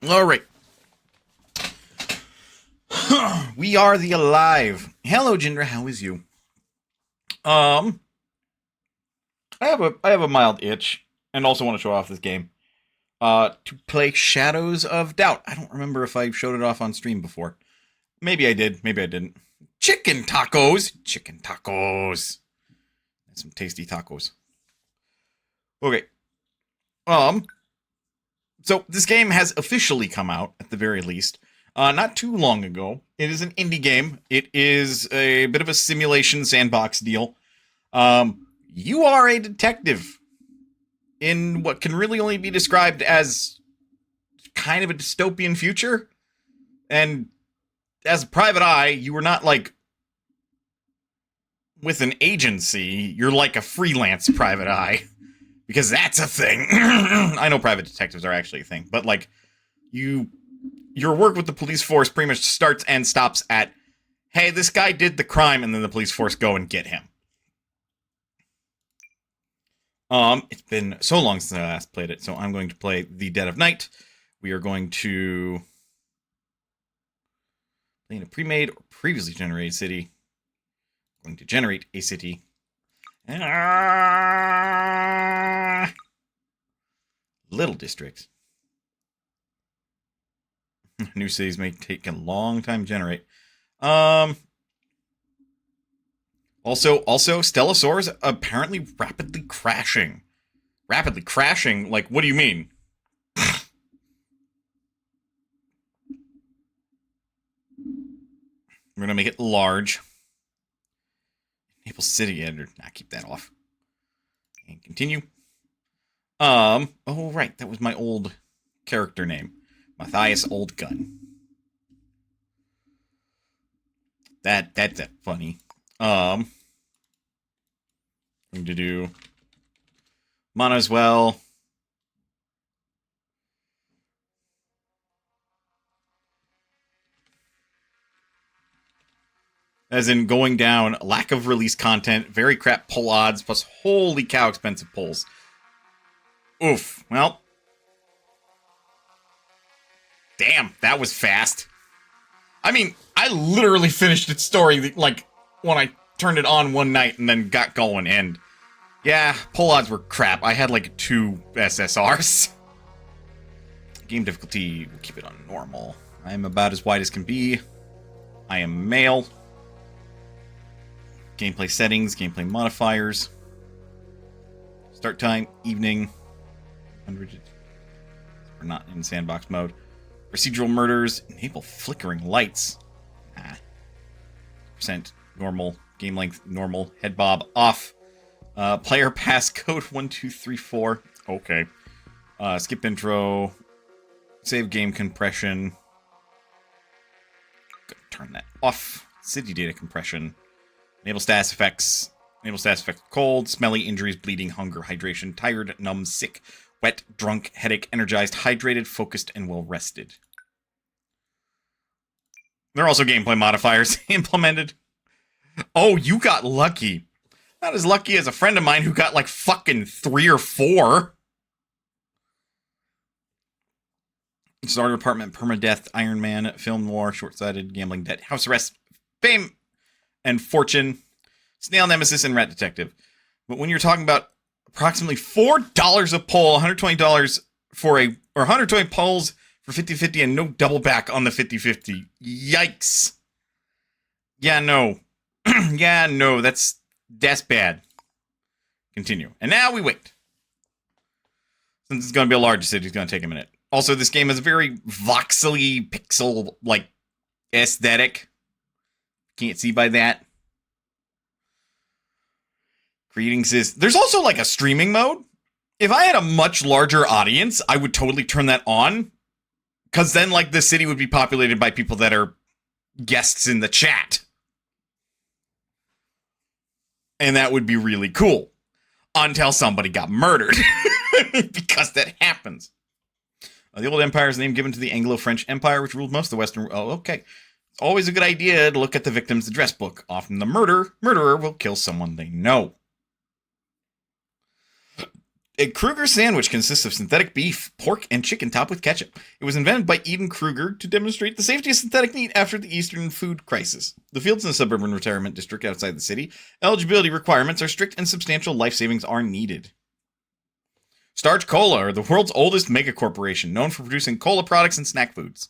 All right. We are the alive. Hello, Jinder. How is you? Um, I have a mild itch, and also want to show off this game. To play Shadows of Doubt. I don't remember if I showed it off on stream before. Maybe I did. Maybe I didn't. Chicken tacos. Chicken tacos. Some tasty tacos. Okay. So this game has officially come out, at the very least, not too long ago. It is an indie game. It is a bit of a simulation sandbox deal. You are a detective in what can really only be described as kind of a dystopian future. And as a private eye, you are not like with an agency. You're like a freelance private eye. Because that's a thing. I know private detectives are actually a thing, but like your work with the police force pretty much starts and stops at, hey, this guy did the crime, and then the police force go and get him. It's been so long since I last played it, so I'm going to play The Dead of Night. We are going to play in a pre-made or previously generated city. I'm going to generate a city. Little districts. New cities may take a long time to generate. Also, Stellasaurus apparently rapidly crashing. Rapidly crashing? Like, what do you mean? We're gonna make it large. Maple City editor. Nah, keep that off. And continue. Oh right, that was my old character name. Matthias Old Gun. That's funny. Going to do Mana as well. As in going down, lack of release content, very crap pull odds, plus holy cow expensive pulls. Oof. Well. Damn, that was fast. I mean, I literally finished its story, like, when I turned it on one night and then got going, and yeah, pull odds were crap. I had, like, 2 SSRs. Game difficulty, we'll keep it on normal. I am about as wide as can be. I am male. Gameplay settings, gameplay modifiers. Start time, evening. We're not in sandbox mode. Procedural murders, enable flickering lights. Percent normal, game length normal, head bob off. Player pass code 1234. Okay. Skip intro. Save game compression. Turn that off. City data compression. Enable status effects. Enable status effects cold, smelly, injuries, bleeding, hunger, hydration, tired, numb, sick, wet, drunk, headache, energized, hydrated, focused, and well-rested. There are also gameplay modifiers implemented. Oh, you got lucky. Not as lucky as a friend of mine who got like fucking 3 or 4. Starter apartment, permadeath, Iron Man, film noir, short-sighted, gambling debt, house arrest, fame, and fortune, snail nemesis, and rat detective. But when you're talking about approximately $4 a poll, $120 for a, or 120 polls for 50-50 and no double back on the 50-50. Yikes. Yeah, no. Yeah, no, that's bad. Continue. And now we wait. Since it's going to be a large city, it's going to take a minute. Also, this game has a very voxely pixel-like aesthetic. Can't see by that. Greetings is... There's also, like, a streaming mode. If I had a much larger audience, I would totally turn that on. Because then, like, the city would be populated by people that are guests in the chat. And that would be really cool. Until somebody got murdered. Because that happens. The old empire is the name given to the Anglo-French Empire, which ruled most of the Western... Oh, okay. It's always a good idea to look at the victim's address book. Often the murderer will kill someone they know. A Kruger sandwich consists of synthetic beef, pork, and chicken topped with ketchup. It was invented by Eden Kruger to demonstrate the safety of synthetic meat after the Eastern food crisis. The fields in the suburban retirement district outside the city. Eligibility requirements are strict and substantial life savings are needed. Starch Cola are the world's oldest mega corporation, known for producing cola products and snack foods.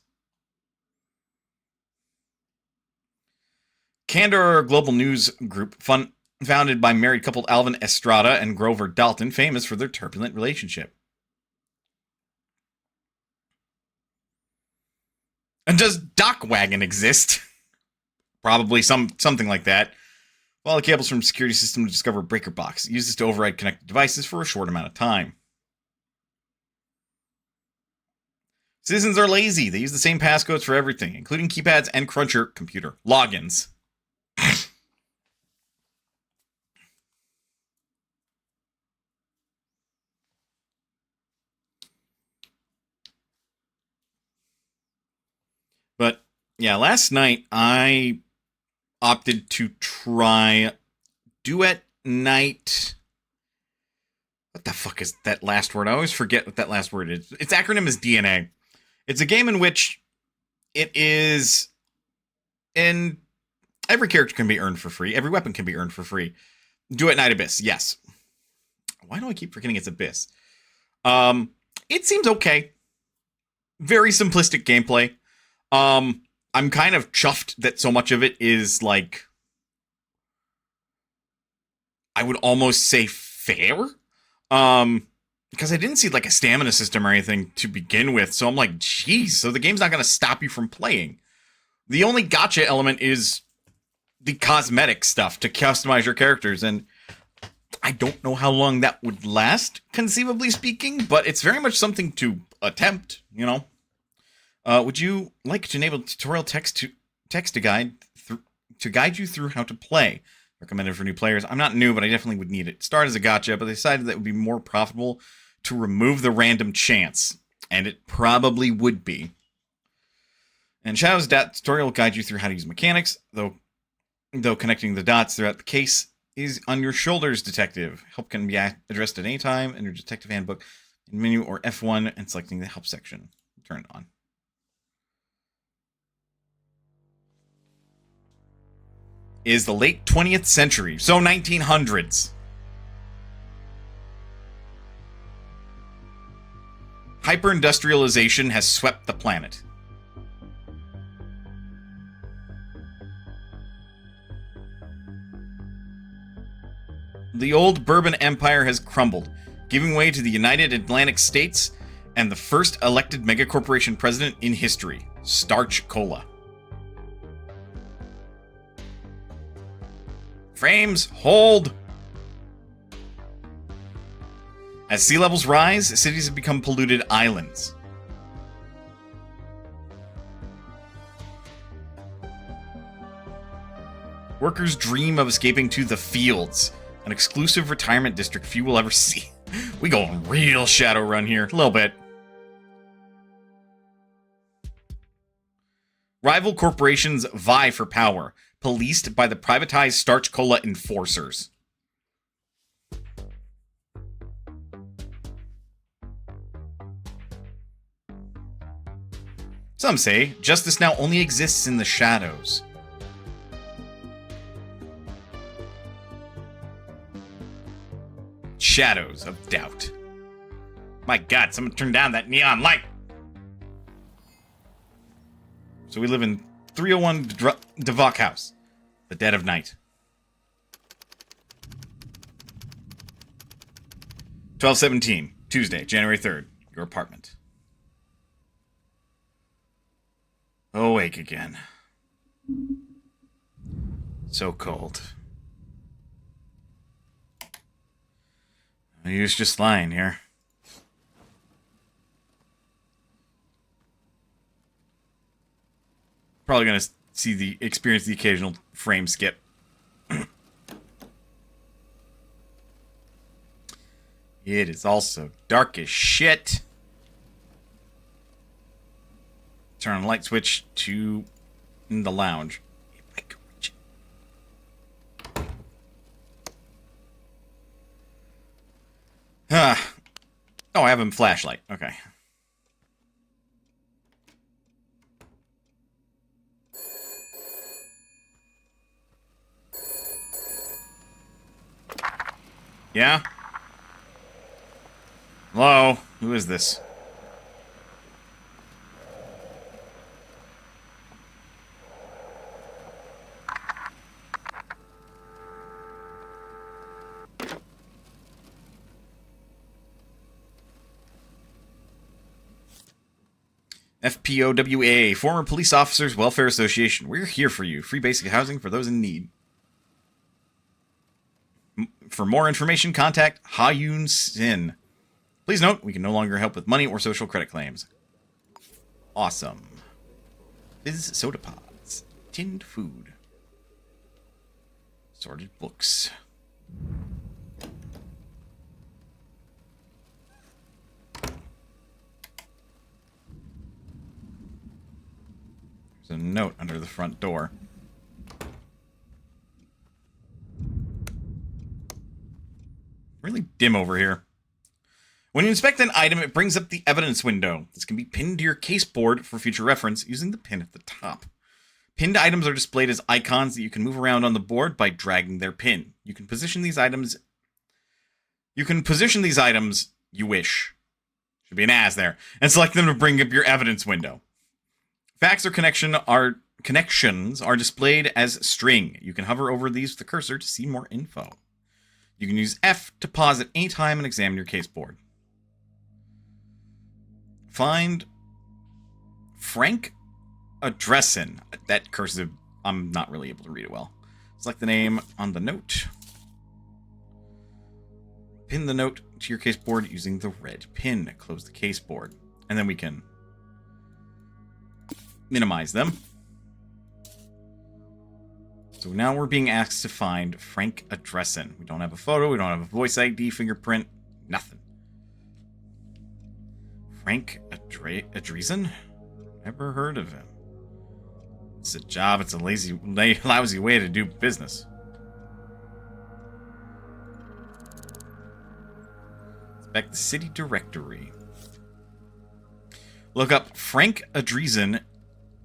Candor Global News Group, founded by married couple Alvin Estrada and Grover Dalton, famous for their turbulent relationship. And does Dock Wagon exist? Probably something like that. Follow the cables from security system to discover a breaker box. It uses to override connected devices for a short amount of time. Citizens are lazy. They use the same passcodes for everything, including keypads and Cruncher computer logins. But yeah, last night I opted to try Duet Night. What the fuck is that last word? I always forget what that last word is. Its acronym is DNA. It's a game in which it is in every character can be earned for free. Every weapon can be earned for free. Duet Night Abyss, yes. Why do I keep forgetting it's Abyss? It seems okay. Very simplistic gameplay. I'm kind of chuffed that so much of it is like, I would almost say fair. Because I didn't see like a stamina system or anything to begin with. So I'm like, geez, so the game's not going to stop you from playing. The only gotcha element is the cosmetic stuff to customize your characters. And I don't know how long that would last, conceivably speaking, but it's very much something to attempt, you know. Would you like to enable tutorial text to guide you through how to play? Recommended for new players. I'm not new, but I definitely would need it. Start as a gotcha, but they decided that it would be more profitable to remove the random chance. And it probably would be. And Shadow's tutorial will guide you through how to use mechanics, though connecting the dots throughout the case is on your shoulders, detective. Help can be addressed at any time in your detective handbook, in menu or F1, and selecting the help section. Turn it on. Is the late 20th century, so 1900s. Hyper-industrialization has swept the planet. The old Bourbon Empire has crumbled, giving way to the United Atlantic States and the first elected megacorporation president in history, Starch Cola. Frames, hold! As sea levels rise, cities have become polluted islands. Workers dream of escaping to the fields, an exclusive retirement district few will ever see. We going real Shadowrun here, a little bit. Rival corporations vie for power, policed by the privatized Starch Cola enforcers. Some say justice now only exists in the shadows. Shadows of doubt. My God, someone turned down that neon light. So we live in 301 Devok House. The dead of night. 12/17, Tuesday, January 3rd. Your apartment. Awake again. So cold. He was just lying here. Probably gonna experience the occasional frame skip. It is also dark as shit. Turn on the light switch to the lounge. If I could reach it. Oh, I have a flashlight. Okay. Yeah? Hello? Who is this? FPOWA, Former Police Officers Welfare Association. We're here for you. Free basic housing for those in need. For more information, contact Ha-Yoon Sin. Please note, we can no longer help with money or social credit claims. Awesome. Fizz soda pods. Tinned food. Sorted books. There's a note under the front door. Really dim over here. When you inspect an item, it brings up the evidence window. This can be pinned to your case board for future reference using the pin at the top. Pinned items are displayed as icons that you can move around on the board by dragging their pin. You can position these items you wish. Should be an as there. And select them to bring up your evidence window. Facts or connections are displayed as string. You can hover over these with the cursor to see more info. You can use F to pause at any time and examine your case board. Find Frank Adressin. That cursive, I'm not really able to read it well. Select the name on the note. Pin the note to your case board using the red pin. Close the case board. And then we can minimize them. So now we're being asked to find Frank Adressin. We don't have a photo, we don't have a voice ID, fingerprint, nothing. Frank Adressin? Never heard of him. It's a job, it's a lousy way to do business. Inspect the city directory. Look up Frank Adressin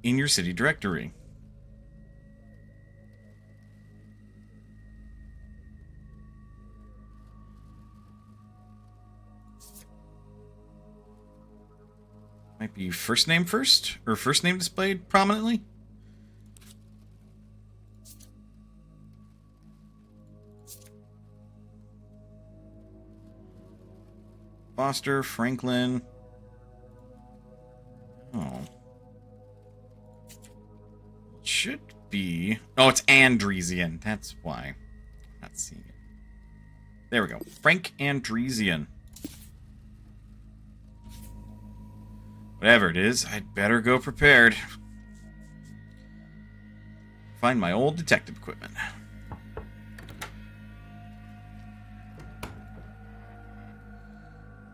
in your city directory. Might be first name first, or first name displayed prominently. Foster, Franklin. Oh. It should be. Oh, it's Andresian. That's why I'm not seeing it. There we go. Frank Andresian. Whatever it is, I'd better go prepared. Find my old detective equipment.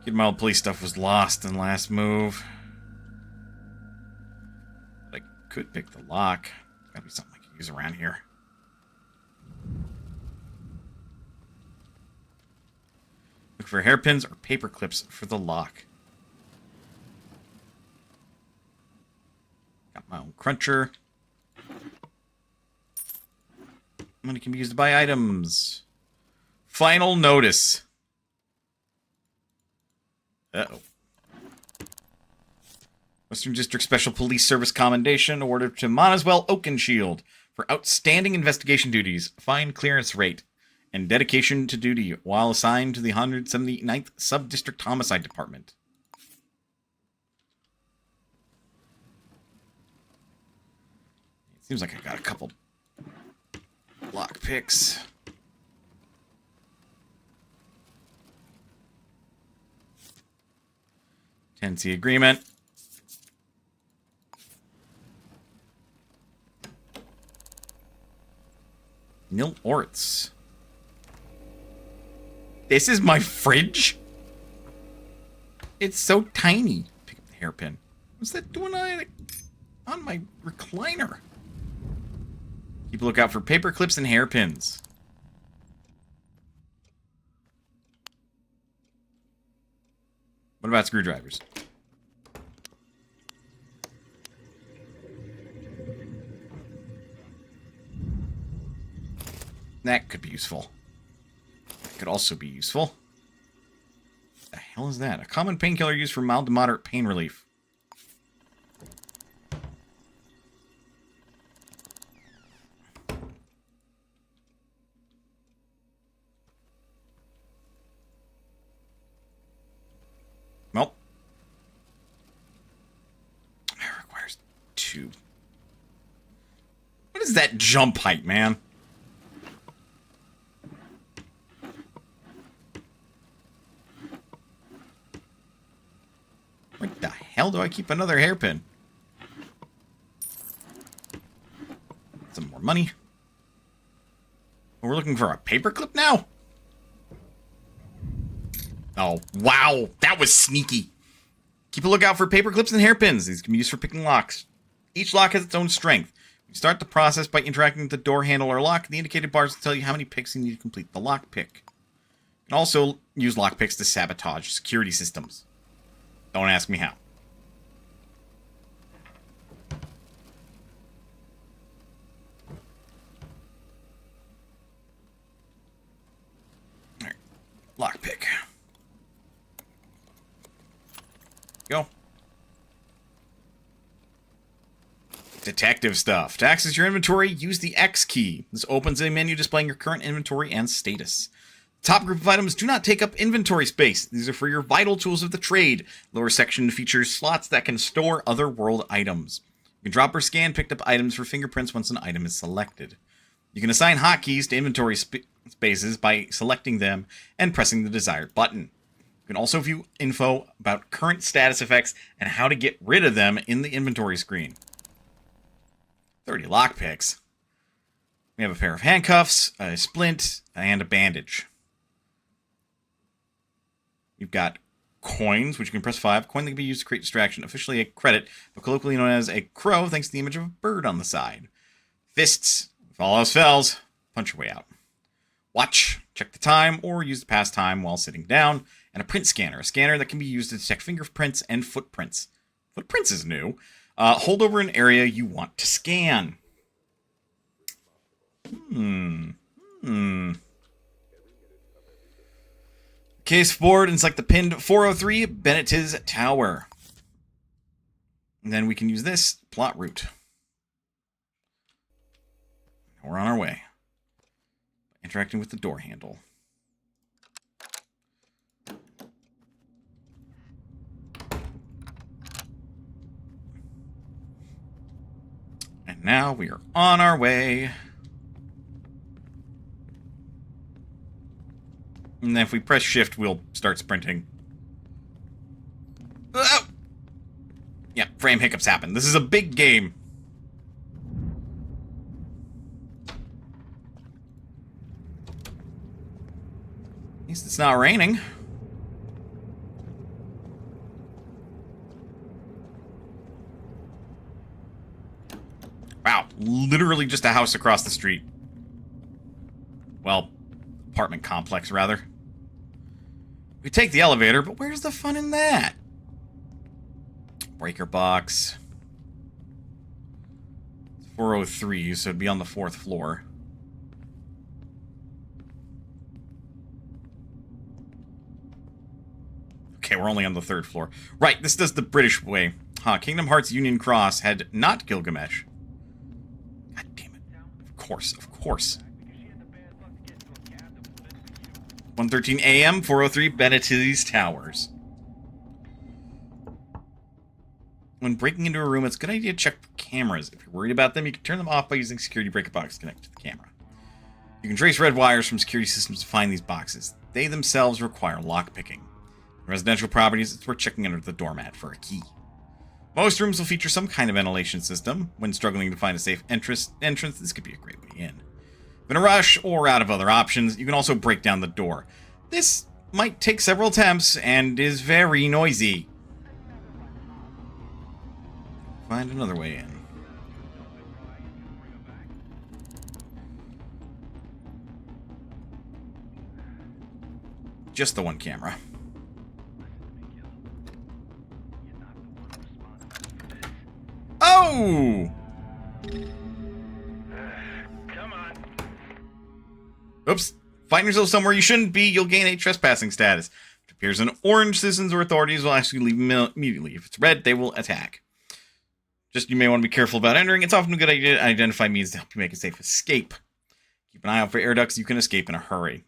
Kid, my old police stuff was lost in the last move. But I could pick the lock. Gotta be something I can use around here. Look for hairpins or paper clips for the lock. Got my own cruncher. Money can be used to buy items. Final notice. Uh-oh. Western District Special Police Service Commendation awarded to Monaswell Oakenshield for outstanding investigation duties, fine clearance rate, and dedication to duty while assigned to the 179th Sub-District Homicide Department. It seems like I got a couple lock picks. Tenancy agreement. Nil Orts. This is my fridge? It's so tiny. Pick up the hairpin. What's that doing on my recliner? Keep a lookout for paper clips and hairpins. What about screwdrivers? That could be useful. That could also be useful. What the hell is that? A common painkiller used for mild to moderate pain relief. Well. It requires 2. What is that jump height, man? Where the hell do I keep another hairpin? Some more money. We're looking for a paperclip now? Oh, wow. That was sneaky. Keep a lookout for paperclips and hairpins. These can be used for picking locks. Each lock has its own strength. You start the process by interacting with the door handle or lock. The indicated bars will tell you how many picks you need to complete the lock pick. You can also use lock picks to sabotage security systems. Don't ask me how. Alright. Lockpick. Go. Detective stuff. To access your inventory, use the X key. This opens a menu displaying your current inventory and status. Top group of items do not take up inventory space. These are for your vital tools of the trade. Lower section features slots that can store other world items. You can drop or scan picked up items for fingerprints once an item is selected. You can assign hotkeys to inventory spaces by selecting them and pressing the desired button. You can also view info about current status effects and how to get rid of them in the inventory screen. 30 lockpicks. We have a pair of handcuffs, a splint, and a bandage. You've got coins, which you can press 5. Coin that can be used to create distraction. Officially a credit, but colloquially known as a crow, thanks to the image of a bird on the side. Fists. If all else fails, punch your way out. Watch. Check the time, or use the past time while sitting down. And a print scanner. A scanner that can be used to detect fingerprints and footprints. Footprints is new. Hold over an area you want to scan. Case board and select the pinned 403 Bennett's Tower. And then we can use this plot route. We're on our way. Interacting with the door handle. And now we are on our way. And then if we press shift, we'll start sprinting. Oh! Yeah, frame hiccups happen. This is a big game. At least it's not raining. Wow, literally just a house across the street. Well, apartment complex, rather. We take the elevator, but where's the fun in that? Breaker box. 403, so it'd be on the 4th floor. Okay, we're only on the 3rd floor. Right, this does the British way. Huh, Kingdom Hearts Union Cross had not Gilgamesh. God damn it. Of course, of course. 1:13 a.m., 403 Bennett's Towers. When breaking into a room, it's a good idea to check for cameras. If you're worried about them, you can turn them off by using security breaker box connected to the camera. You can trace red wires from security systems to find these boxes. They themselves require lockpicking. In residential properties, it's worth checking under the doormat for a key. Most rooms will feature some kind of ventilation system. When struggling to find a safe entrance, this could be a great way in. If in a rush or out of other options, you can also break down the door. This might take several attempts and is very noisy. Find another way in. Just the one camera. Ooh! Come on. Oops. Find yourself somewhere you shouldn't be, you'll gain a trespassing status. If it appears in orange, citizens or authorities will ask you to leave immediately. If it's red, they will attack. Just, you may want to be careful about entering. It's often a good idea to identify means to help you make a safe escape. Keep an eye out for air ducts you can escape in a hurry,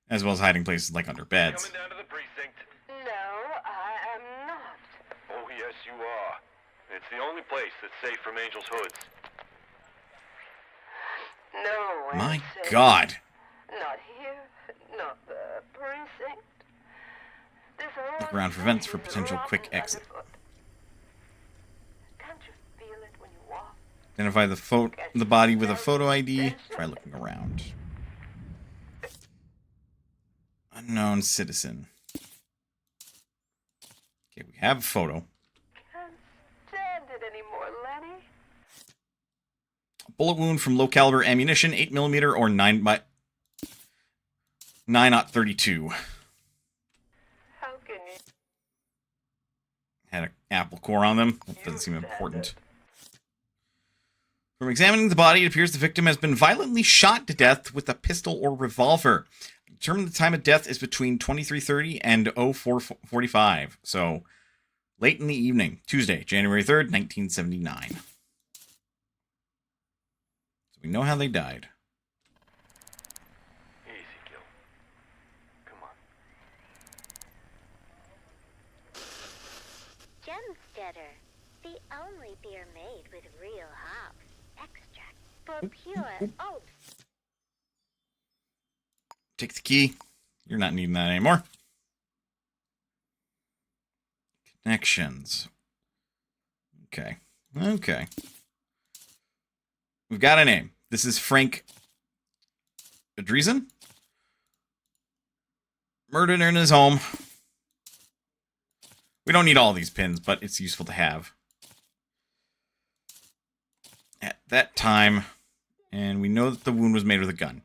as well as hiding places like under beds. Coming down to the precinct. No, I am not. Oh, yes, you are. It's the only place that's safe from Angel's hoods. No, My Ansel. God. Not here, not the precinct. This Look around for vents for potential quick exit. Can't you feel it when you walk? Identify the body with a photo ID. Try looking around. Unknown citizen. Okay, we have a photo. Can't stand it anymore, Lenny. A bullet wound from low caliber ammunition, 8mm or 9.32. How can you? Had an apple core on them. That doesn't seem important. From examining the body, it appears the victim has been violently shot to death with a pistol or revolver. Determine the time of death is between 23:30 and 04:45. So, late in the evening. Tuesday, January 3rd, 1979. So we know how they died. Easy, Gil. Come on. Gemstetter, the only beer made with real hops extract for pure oats. Take the key. You're not needing that anymore. Connections. Okay. Okay. We've got a name. This is Frank Adreesen. Murdered in his home. We don't need all these pins, but it's useful to have. At that time, and we know that the wound was made with a gun.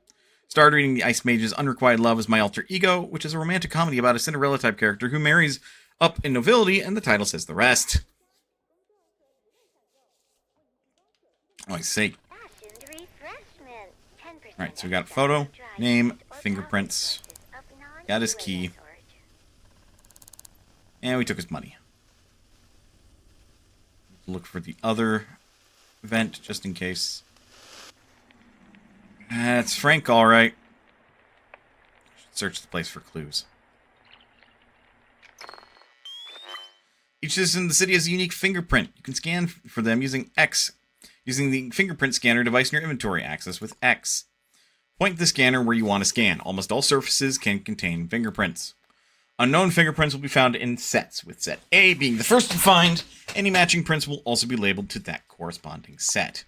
Started reading The Ice Mage's Unrequited Love is My Alter Ego, which is a romantic comedy about a Cinderella-type character who marries up in nobility, and the title says the rest. Oh, I see. Alright, so we got a photo, name, fingerprints, got his key, and we took his money. Look for the other vent, just in case. That's Frank, alright. Should search the place for clues. Each citizen in the city has a unique fingerprint. You can scan for them using X. Using the fingerprint scanner device in your inventory. Access with X. Point the scanner where you want to scan. Almost all surfaces can contain fingerprints. Unknown fingerprints will be found in sets, with set A being the first to find. Any matching prints will also be labeled to that corresponding set.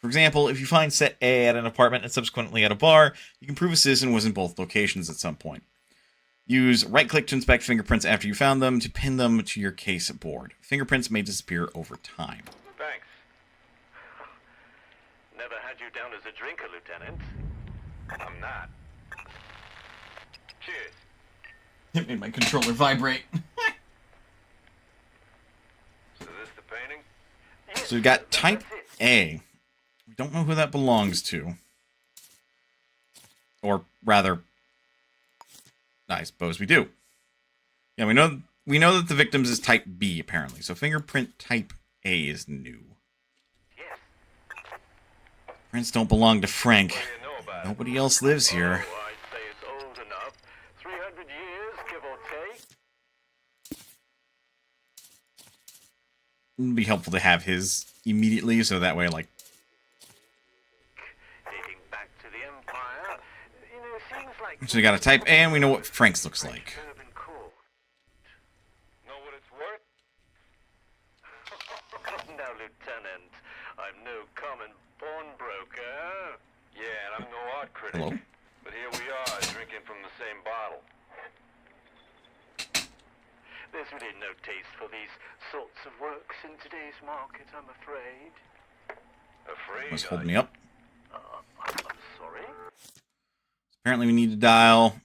For example, if you find set A at an apartment and subsequently at a bar, you can prove a citizen was in both locations at some point. Use right-click to inspect fingerprints after you found them to pin them to your case board. Fingerprints may disappear over time. Thanks. Never had you down as a drinker, Lieutenant. I'm not. Cheers. It made my controller vibrate. So this the painting? So we got type A. We don't know who that belongs to. Or rather, I suppose we do. Yeah, we know that the victim's is type B, apparently. So fingerprint type A is new. Yes. Prints don't belong to Frank. What do you know about it? Nobody else lives here. Oh, I'd say it's old enough. 300 years, give or take. It'd be helpful to have his immediately, so that way, like... Dating back to the Empire. You know, seems like... So we got a type A, and we know what Frank's looks like. Could have been cool. Know what it's worth? Now, Lieutenant, I'm no common pawnbroker. Yeah, and I'm no art critic. Hello? But here we are, drinking from the same bottle. There's really no taste for these sorts of works in today's market, I'm afraid. Afraid? Must hold me up. I'm sorry? Apparently we need to dial...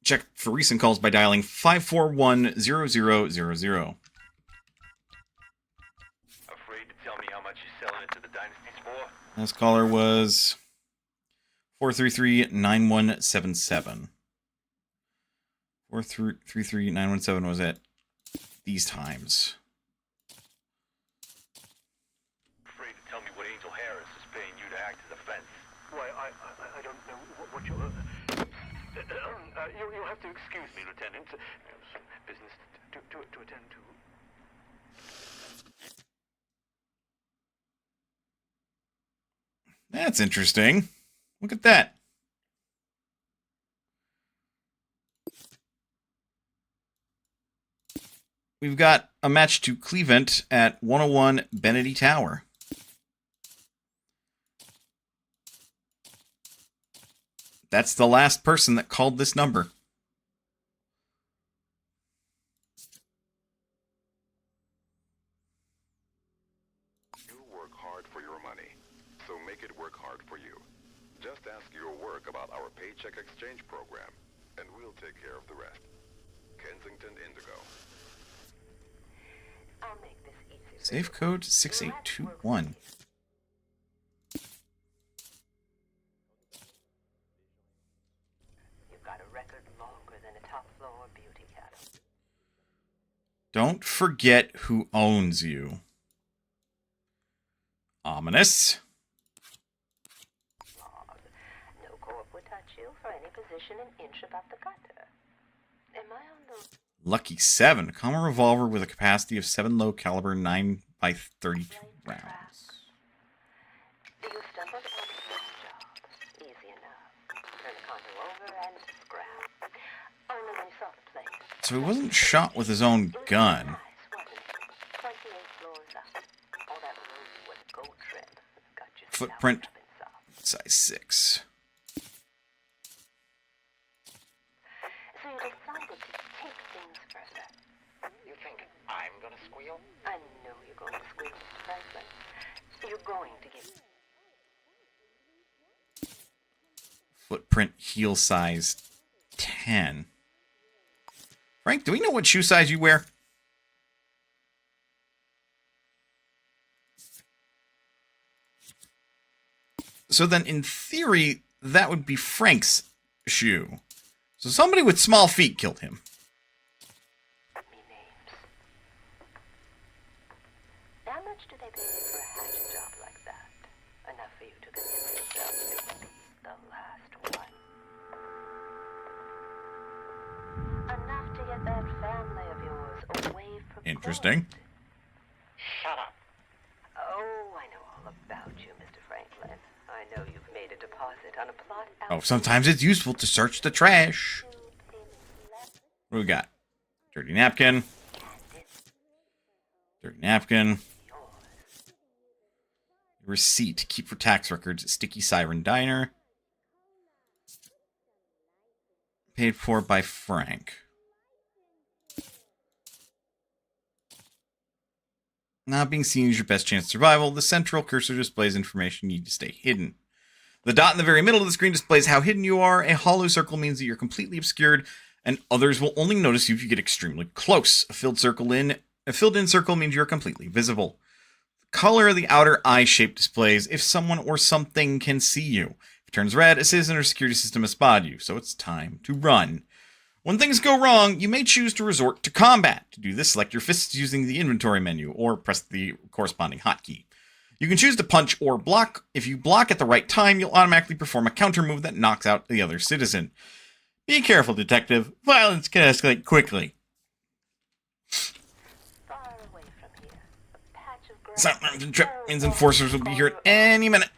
Check for recent calls by dialing 541-0000. Last caller was 433-9177. 433-9177 was at these times. Afraid to tell me what Angel Harris is paying you to act as a fence. Why, I don't know what you... you'll have to excuse me, Lieutenant. Some business to attend to. That's interesting. Look at that. We've got a match to Cleveland at 101 Benedy Tower. That's the last person that called this number. You work hard for your money, so make it work hard for you. Just ask your work about our paycheck exchange program, and we'll take care of the rest. Kensington Indigo. I'll make this easy. Safe code 6821. You've got a record longer than a top floor beauty cattle. Don't forget who owns you. Ominous. No corp would touch you for any position an inch above the gutter. Am I on the... Lucky 7. Common revolver with a capacity of 7 low caliber 9x32 rounds. You stumbled upon this job. Easy enough. Turn the condo over and scrap. Only when you saw the place. So he wasn't shot with his own gun. Nice, wasn't it? 28 floors up. All that room was a gold trip. Got you Footprint. up inside. Size 6. So you decided to take things further. You think I'm gonna squeal? I know you're going to squeal, Mr. Franklin. You're going to get... Footprint heel size 10. Frank, do we know what shoe size you wear? So then, in theory, that would be Frank's shoe. So somebody with small feet killed him. me names. How much do they pay you for a hatchet job like that? Enough for you to consider yourself the last one. Enough to get that family of yours away from Interesting. good. Shut up. Oh, I know all about you, Mr. Franklin. I know you've made a deposit on a plot out... Oh, sometimes it's useful to search the trash. What do we got? Dirty napkin. Dirty napkin. Receipt. Keep for tax records. Sticky Siren Diner. Paid for by Frank. Not being seen is your best chance of survival. The central cursor displays information you need to stay hidden. The dot in the very middle of the screen displays how hidden you are. A hollow circle means that you're completely obscured, and others will only notice you if you get extremely close. A filled in circle means you're completely visible. The color of the outer eye shape displays if someone or something can see you. If it turns red, a citizen or security system has spotted you, so it's time to run. When things go wrong, you may choose to resort to combat. To do this, select your fists using the inventory menu, or press the corresponding hotkey. You can choose to punch or block. If you block at the right time, you'll automatically perform a counter move that knocks out the other citizen. Be careful, detective. Violence can escalate quickly. Far away from here. A patch of grass... Sometimes means enforcers will be here at any minute.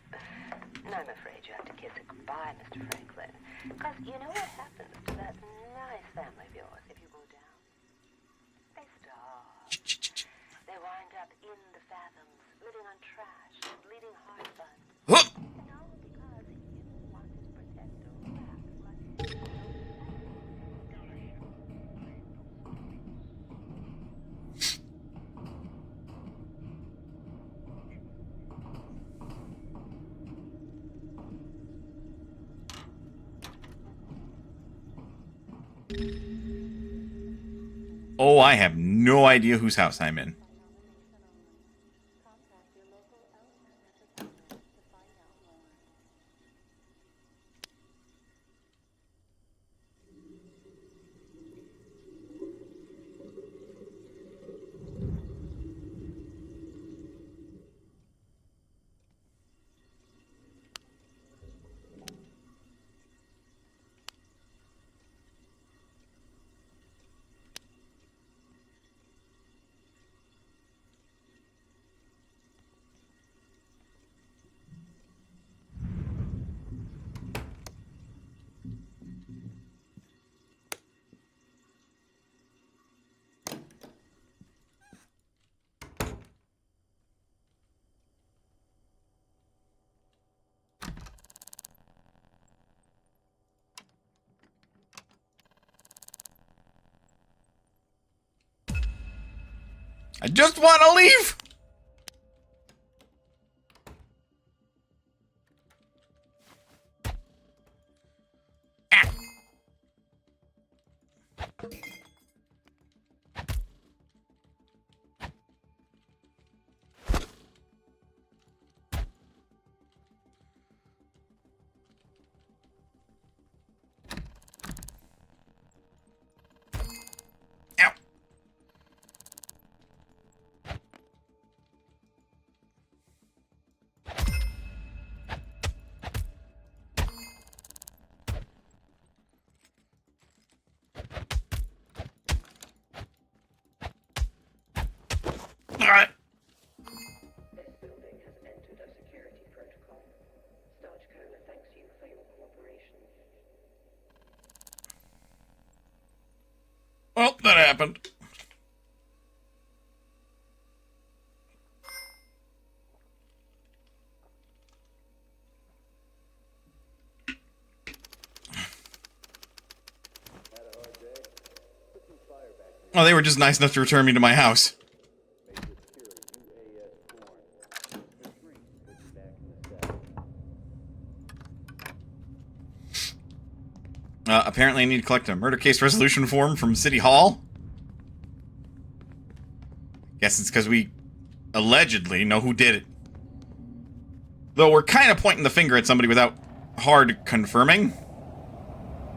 And I'm afraid you have to kiss it goodbye, Mr. Franklin. Because you know what happens to that nice family of yours if you go down? They starve. They wind up in the fathoms, living on trash, bleeding heart buns. Huh! And all because you wanted to protect those rats like... Oh, I have no idea whose house I'm in. I just want to leave! Ah. Ow. Alright. This building has entered a security protocol. Starchcola thanks you for your cooperation. Well, that happened. Oh, they were just nice enough to return me to my house. Apparently I need to collect a murder case resolution form from City Hall. Guess it's because we allegedly know who did it. Though we're kind of pointing the finger at somebody without hard confirming.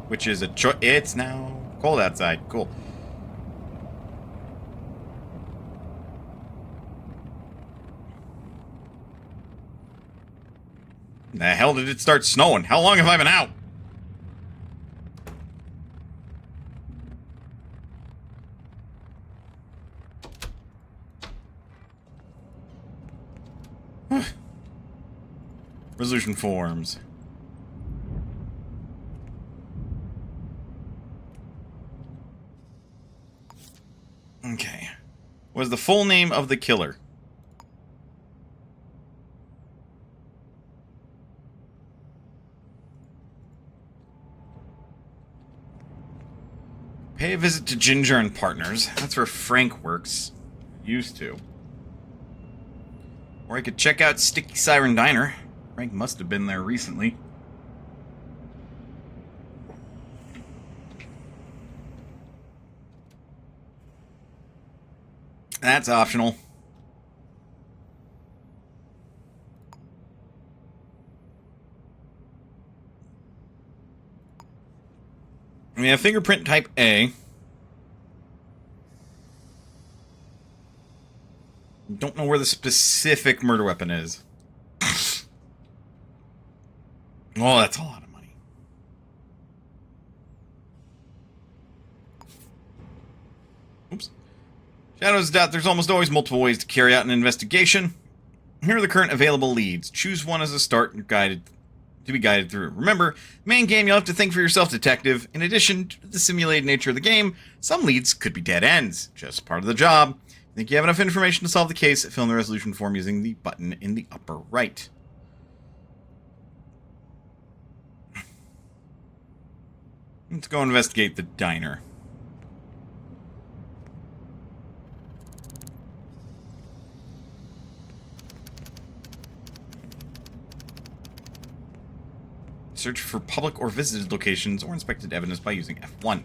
Which is a choice. It's now cold outside. Cool. The hell did it start snowing? How long have I been out? Resolution forms. Okay. What is the full name of the killer? Pay a visit to Ginger and Partners. That's where Frank works. Used to. Or I could check out Sticky Siren Diner. Frank must have been there recently. That's optional. We have fingerprint type A. Don't know where the specific murder weapon is. Oh, that's a lot of money. Oops. Shadows doubt there's almost always multiple ways to carry out an investigation. Here are the current available leads. Choose one as a start and be guided through. Remember, main game, you'll have to think for yourself, detective. In addition to the simulated nature of the game, some leads could be dead ends. Just part of the job. Think you have enough information to solve the case? Fill in the resolution form using the button in the upper right. Let's go investigate the diner. Search for public or visited locations or inspected evidence by using F1.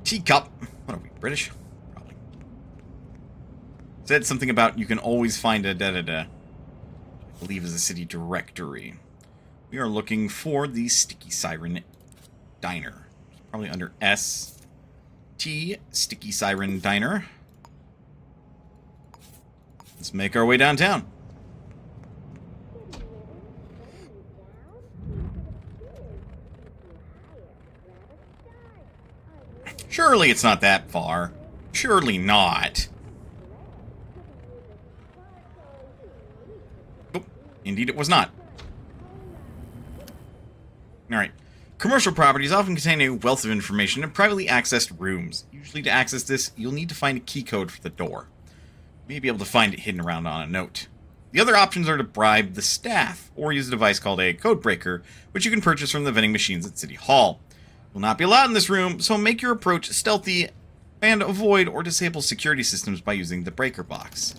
Teacup. What are we, British? Probably. Said something about you can always find a da-da-da. I believe is a city directory. We are looking for the Sticky Siren Diner. Probably under S. T. Sticky Siren Diner. Let's make our way downtown. Surely it's not that far. Surely not. Oh, indeed it was not. Alright. Commercial properties often contain a wealth of information in privately accessed rooms. Usually to access this, you'll need to find a key code for the door. You may be able to find it hidden around on a note. The other options are to bribe the staff, or use a device called a code breaker, which you can purchase from the vending machines at City Hall. Will not be allowed in this room, so make your approach stealthy and avoid or disable security systems by using the breaker box.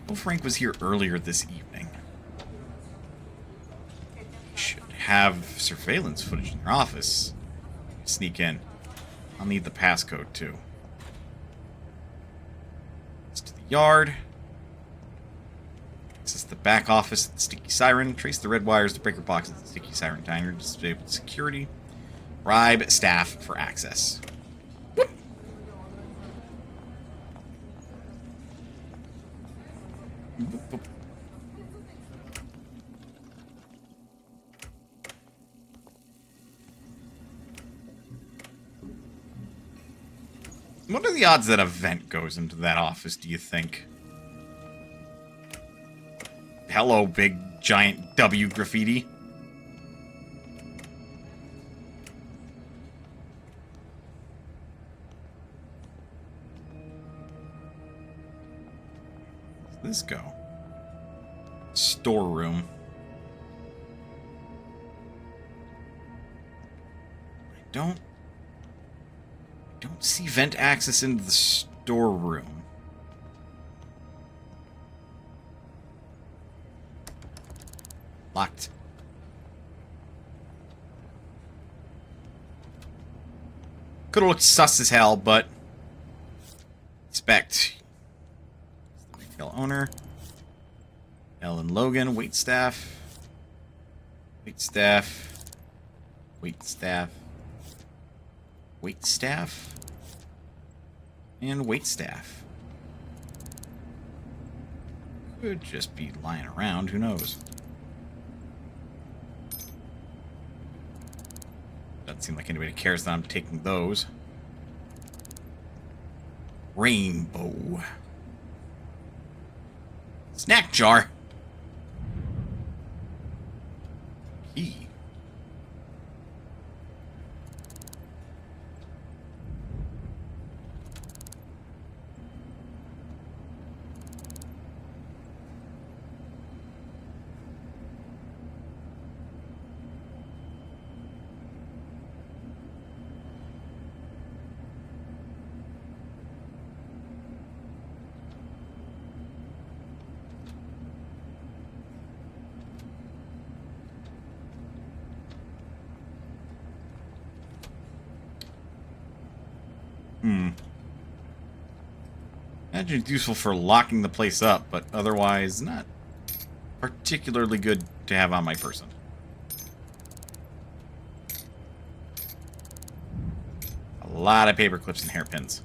Oh, Frank was here earlier this evening. You should have surveillance footage in your office. Sneak in. I'll need the passcode, too. It's to the yard. Access the back office at the Sticky Siren. Trace the red wires to breaker box at the Sticky Siren diner. Disable security. Bribe staff for access. Whoop. Whoop, whoop. What are the odds that a vent goes into that office, do you think? Hello, big, giant W graffiti. Where's this go? Storeroom. I don't see vent access into the storeroom. Locked. Could've looked sus as hell, but inspect. The retail owner. Ellen Logan, waitstaff. Waitstaff. Waitstaff. Waitstaff. And waitstaff. Could just be lying around, who knows? Doesn't seem like anybody cares that I'm taking those. Rainbow. Snack jar. Key. Imagine it's useful for locking the place up, but otherwise not particularly good to have on my person. A lot of paper clips and hairpins.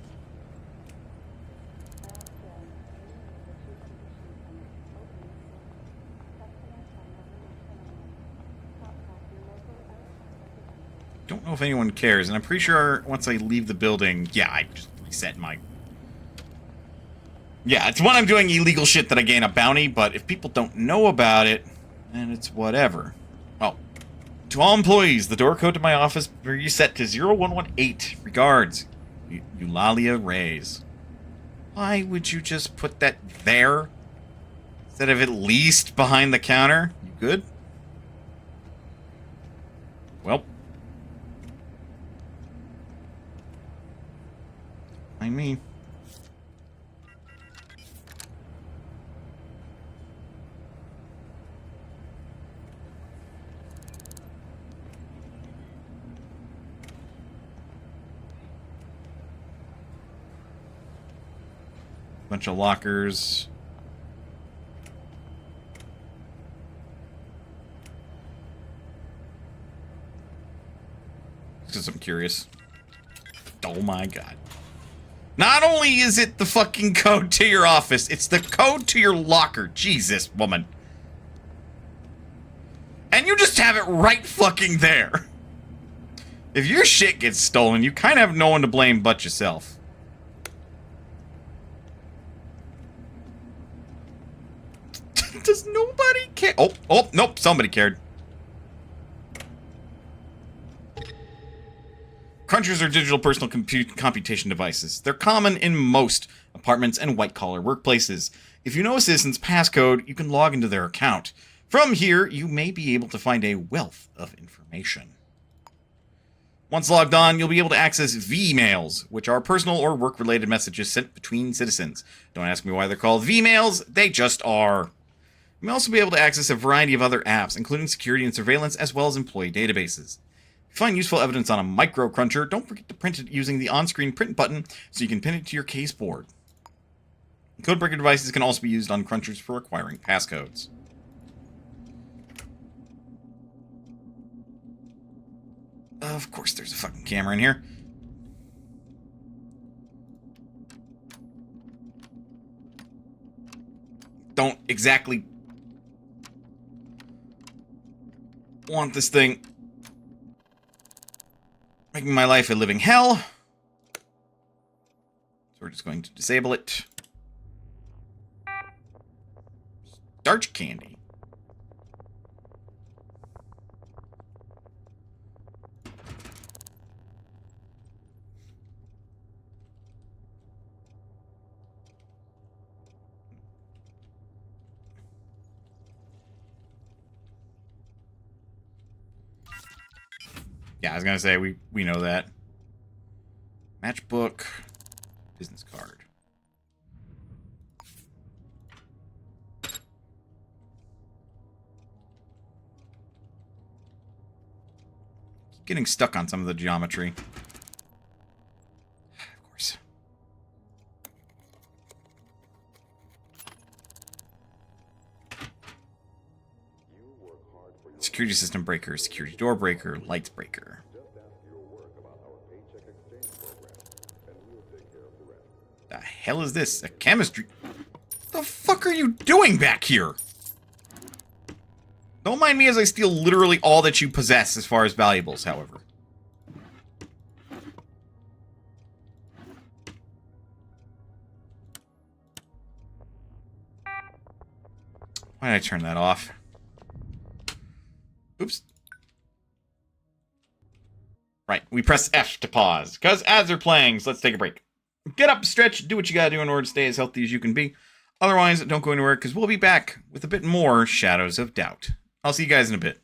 Don't know if anyone cares, and I'm pretty sure once I leave the building, yeah, I just reset my... Yeah, it's when I'm doing illegal shit that I gain a bounty, but if people don't know about it, then it's whatever. Oh. To all employees, the door code to my office will be set to 0118. Regards, Eulalia Reyes. Why would you just put that there? Instead of at least behind the counter? You good? Well. I mean... bunch of lockers. Because I'm curious. Oh my god. Not only is it the fucking code to your office, it's the code to your locker. Jesus, woman. And you just have it right fucking there. If your shit gets stolen, you kind of have no one to blame but yourself. Does nobody care? Oh, nope, somebody cared. Crunchers are digital personal computation devices. They're common in most apartments and white-collar workplaces. If you know a citizen's passcode, you can log into their account. From here, you may be able to find a wealth of information. Once logged on, you'll be able to access V-mails, which are personal or work-related messages sent between citizens. Don't ask me why they're called V-mails, they just are. You may also be able to access a variety of other apps, including security and surveillance, as well as employee databases. If you find useful evidence on a microcruncher, don't forget to print it using the on-screen print button so you can pin it to your case board. Codebreaker devices can also be used on crunchers for acquiring passcodes. Of course there's a fucking camera in here. Don't exactly want this thing making my life a living hell. So we're just going to disable it. Starch candy. Yeah, I was gonna say we know that. Matchbook, business card. Keep getting stuck on some of the geometry. Of course. Security system breaker, security door breaker, lights breaker. The hell is this? A chemistry? The fuck are you doing back here? Don't mind me as I steal literally all that you possess as far as valuables, however. Why did I turn that off? Oops. Right, we press F to pause, because ads are playing, so let's take a break. Get up, stretch, do what you gotta do in order to stay as healthy as you can be. Otherwise, don't go anywhere, because we'll be back with a bit more Shadows of Doubt. I'll see you guys in a bit.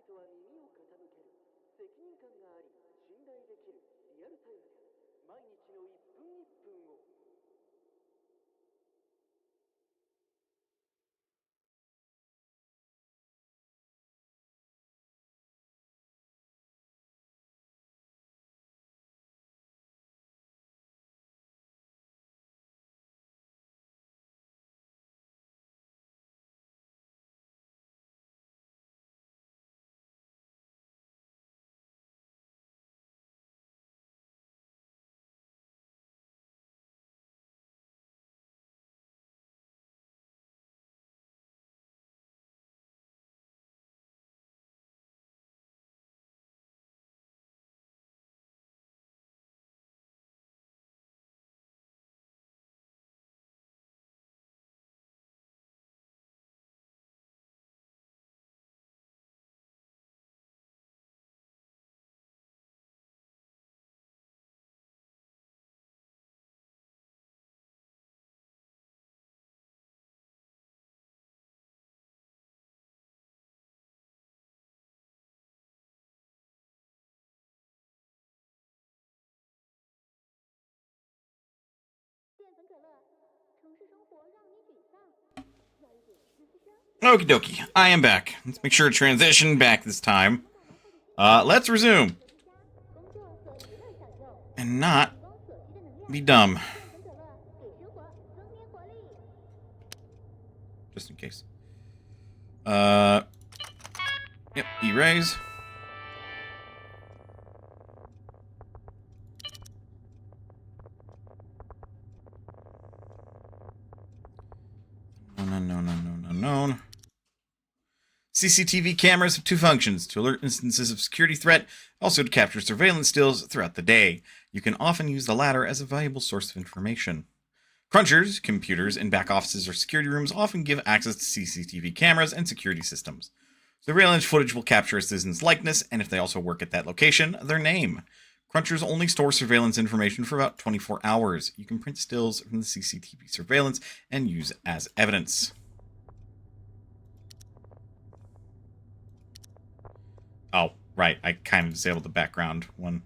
々は耳を傾ける責任感があり信頼できるリアルタイムで毎日の1分1分を淀粉可乐，城市生活让你沮丧，要一点自私生。 Okie dokie, I am back. Let's make sure to transition back this time. Let's resume. 工作和娱乐享受， And not 提供所需的能量。 be dumb, 淀粉可乐给生活增添活力。 just in case. Yep, erase. Known. CCTV cameras have two functions: to alert instances of security threat, also to capture surveillance stills throughout the day. You can often use the latter as a valuable source of information. Crunchers, computers, and back offices or security rooms often give access to CCTV cameras and security systems. Surveillance footage will capture a citizen's likeness, and if they also work at that location, their name. Crunchers only store surveillance information for about 24 hours. You can print stills from the CCTV surveillance and use as evidence. Oh, right. I kind of disabled the background one.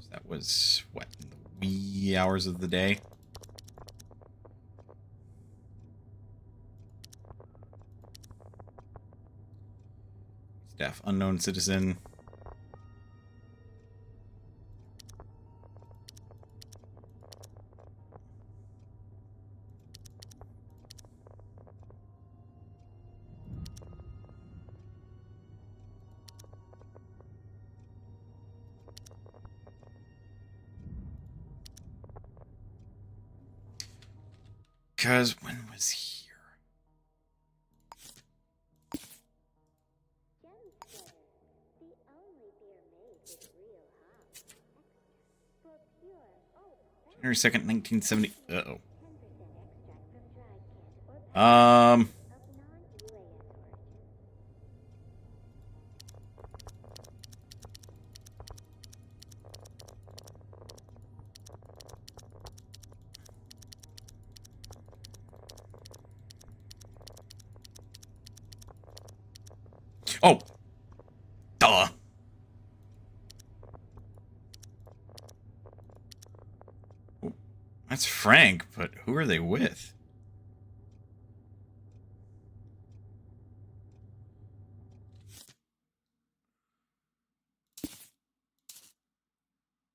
So that was, what, in the wee hours of the day? Staff unknown citizen. Because when was here? Gemstone, the only beer made with real hops. For pure oak. January 2nd, 1970. Uh-oh. 10% extract from dried kent or Um. of non-UAS origin. Oh. Duh. Oh, that's Frank, but who are they with?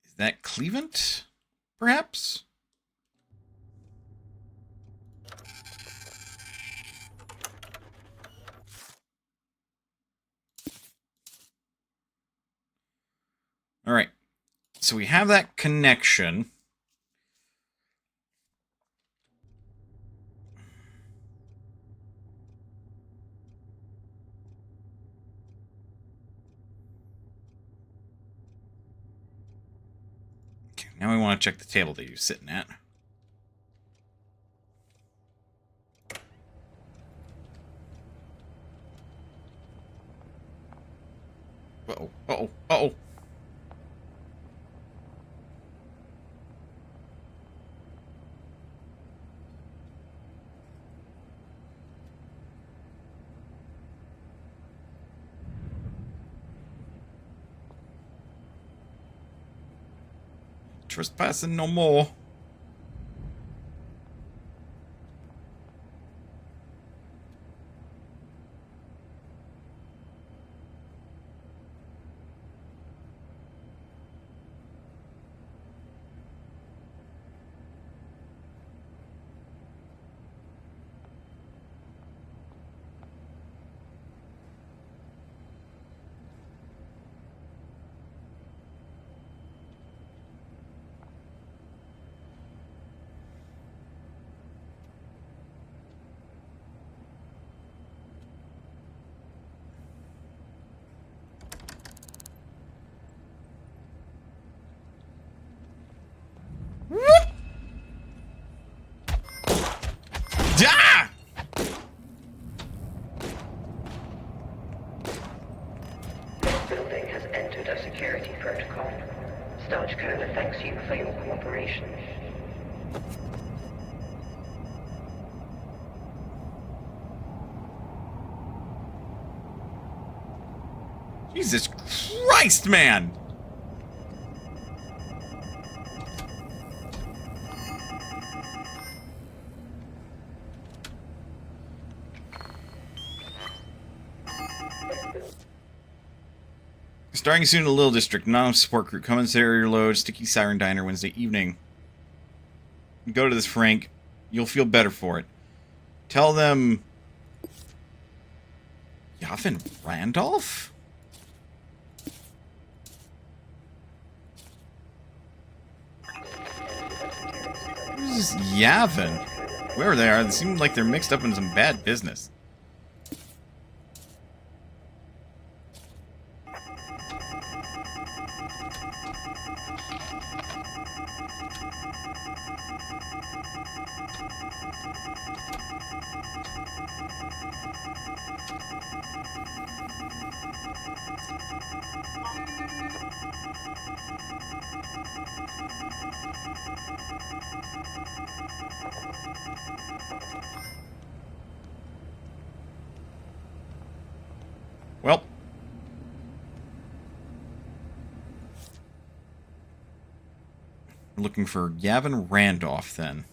Is that Cleveland? Perhaps? All right. So we have that connection. Okay, now we want to check the table that you're sitting at. Uh-oh, uh-oh, uh-oh. trespassing no more. Ah! This building has entered a security protocol. Starch Cola thanks you for your cooperation. Jesus Christ, man! Starting soon in the Little District, non-support group, commissary load, Sticky Siren Diner, Wednesday evening. Go to this, Frank. You'll feel better for it. Tell them... Yavin Randolph? Who's Yavin? Whoever they are, they seem like they're mixed up in some bad business. Well. We're looking for Yavin Randolph, then.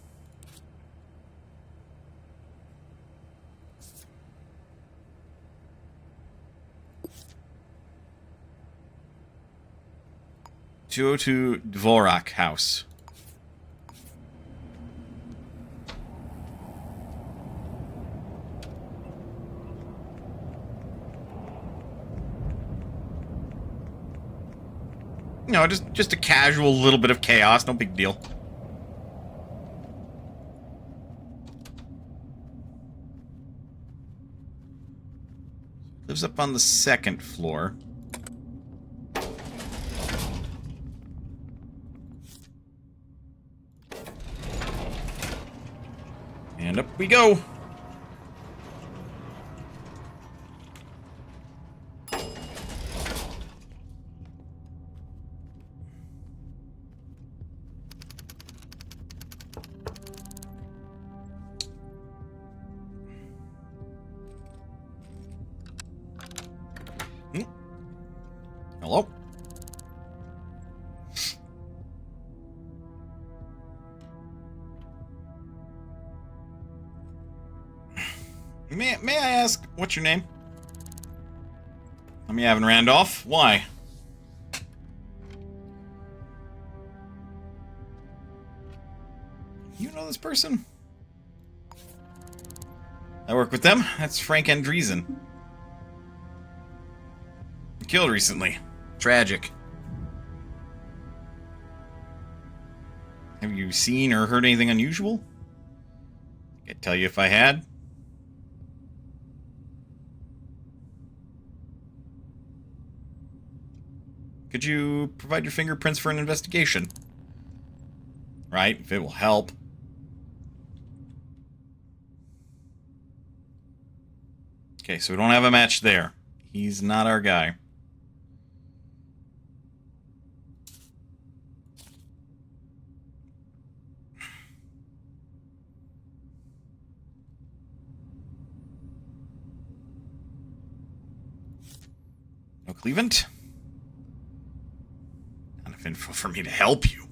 (202) Dvorak House. No, just a casual little bit of chaos, no big deal. Lives up on the 2nd floor. And up we go. Hello? May I ask, what's your name? I'm Yavin Randolph. Why? You know this person? I work with them. That's Frank Andreessen. Killed recently. Tragic. Have you seen or heard anything unusual? I could tell you if I had. Could you provide your fingerprints for an investigation? Right, if it will help. Okay, so we don't have a match there. He's not our guy. No Cleveland? Not enough info for me to help you.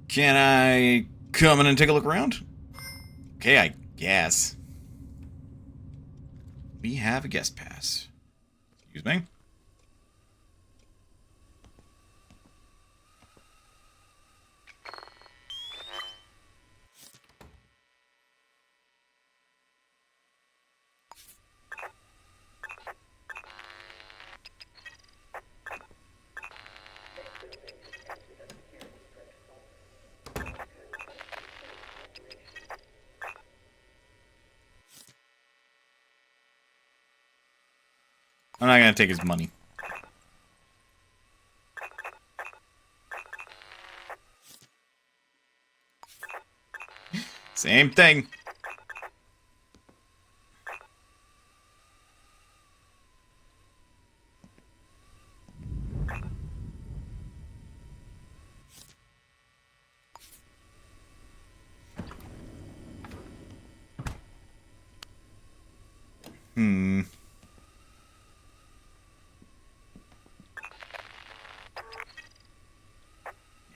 Can I come in and take a look around? Okay, I guess. We have a guest pass. Excuse me. I'm not gonna take his money. Same thing.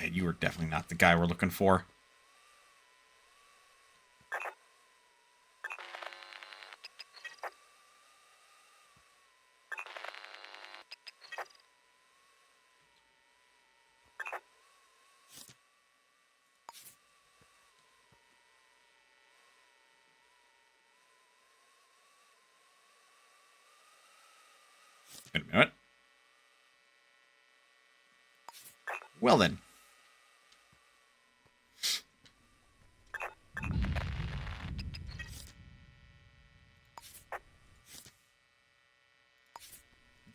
Yeah, you are definitely not the guy we're looking for. Wait a minute. Well then.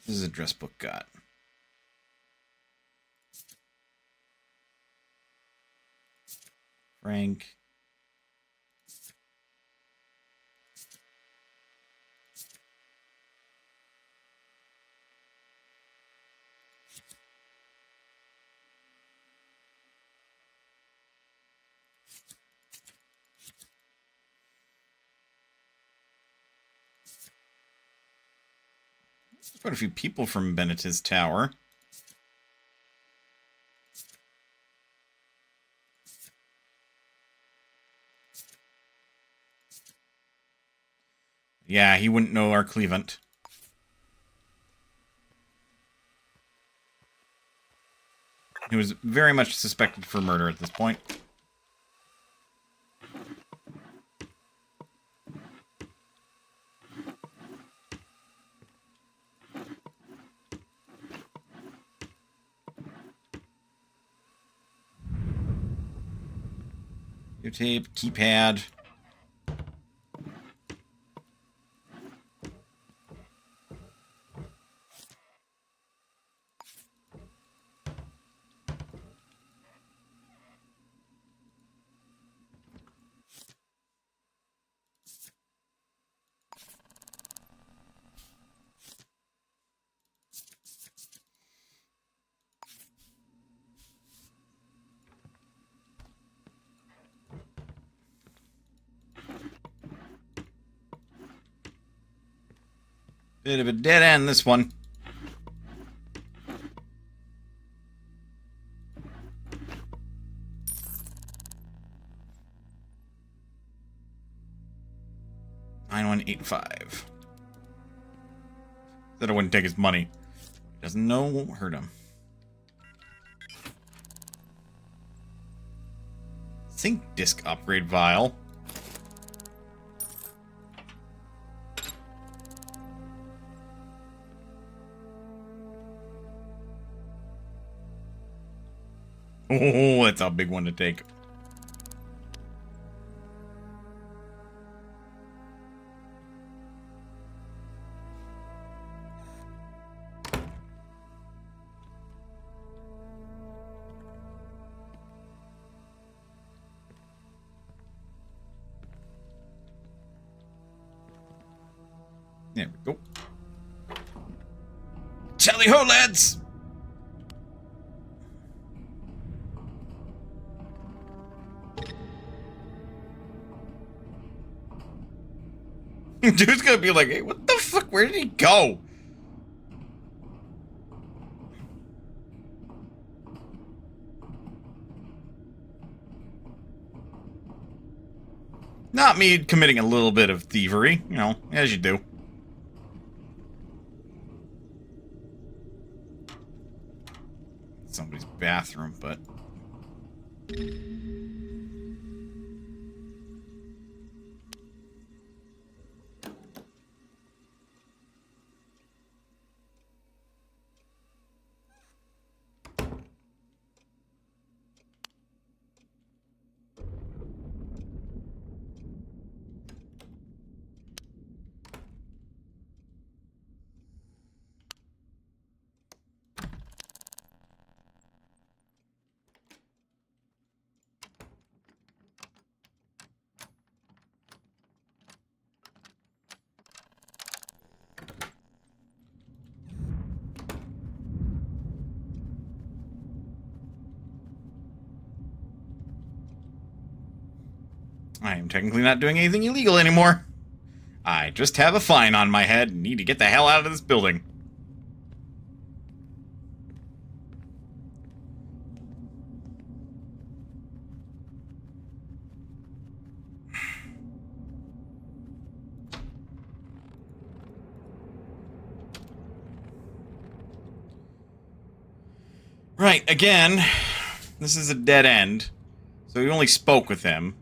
This is address book got. Frank. There's quite a few people from Bennett's Tower. Yeah, he wouldn't know our Cleveland. He was very much suspected for murder at this point. Tape, keypad. Bit of a dead end, this one. $9185. Said I wouldn't take his money. Doesn't know, won't hurt him. Sync disk upgrade vial. Oh, that's a big one to take. There we go. Tally ho, lads! Dude's gonna be like, hey, what the fuck? Where did he go? Not me committing a little bit of thievery, you know, as you do. Somebody's bathroom, but... I am technically not doing anything illegal anymore. I just have a fine on my head and need to get the hell out of this building. Right, again, this is a dead end. So we only spoke with him.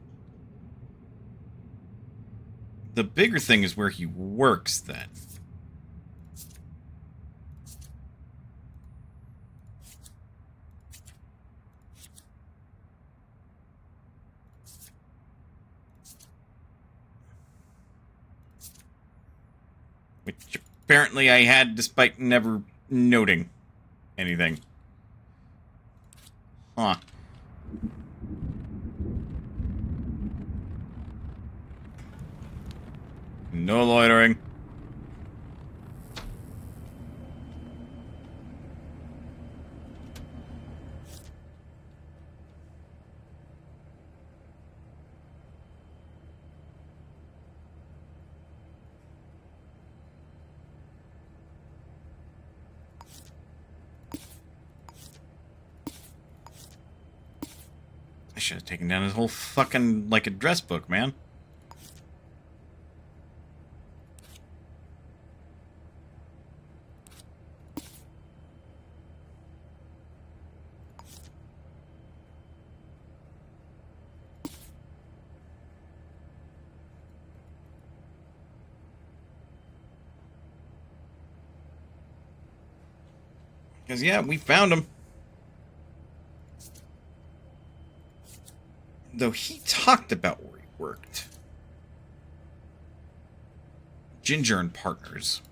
The bigger thing is where he works, then. Which apparently I had despite never noting anything. Huh. No loitering. I should have taken down his whole fucking, like, address book, man. Because, yeah, we found him. Though he talked about where he worked. Ginger and Partners.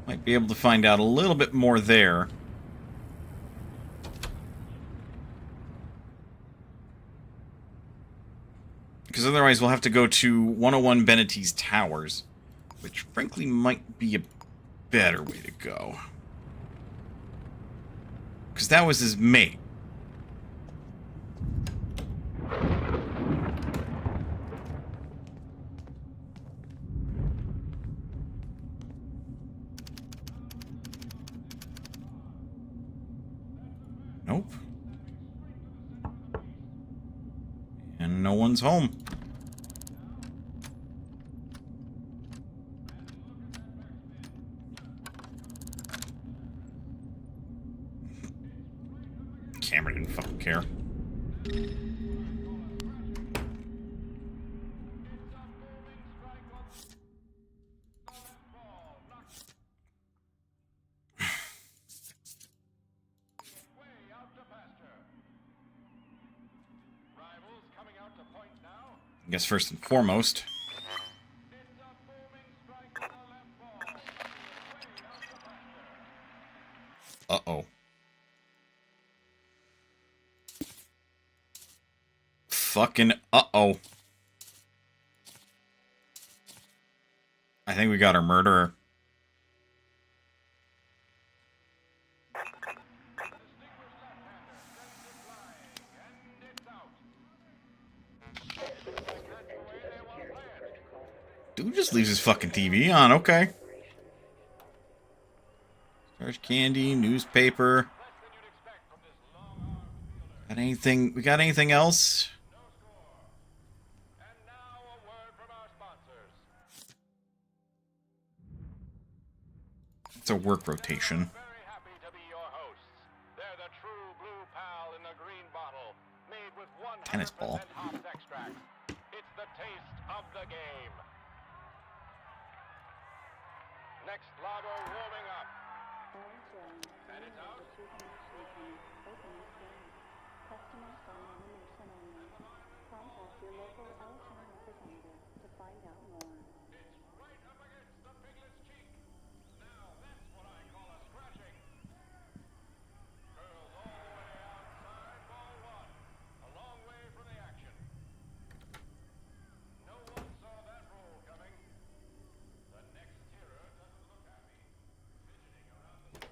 Might be able to find out a little bit more there. Because otherwise we'll have to go to 101 Benetee's Towers, which frankly might be a better way to go. Because that was his mate. Nope. And no one's home. Cameron didn't fucking care. I guess first and foremost. Uh-oh. Fucking uh-oh. I think we got our murderer. Who just leaves his fucking TV on? Okay. Starch candy, newspaper. Got anything? We got anything else? And now a word from our sponsors. It's a work rotation. Very happy to be your hosts. They're the true blue pal in the green bottle, made with 100% Tennis ball. hops extract. It's the taste of the game. Next lager warming up. And it's out. Right up against the piglet's cheek. Now that's what I call a scratching. Girls all the way outside ball one. A long way from the action. No one saw that roll coming. The next tirer doesn't look happy. Fidgeting around the...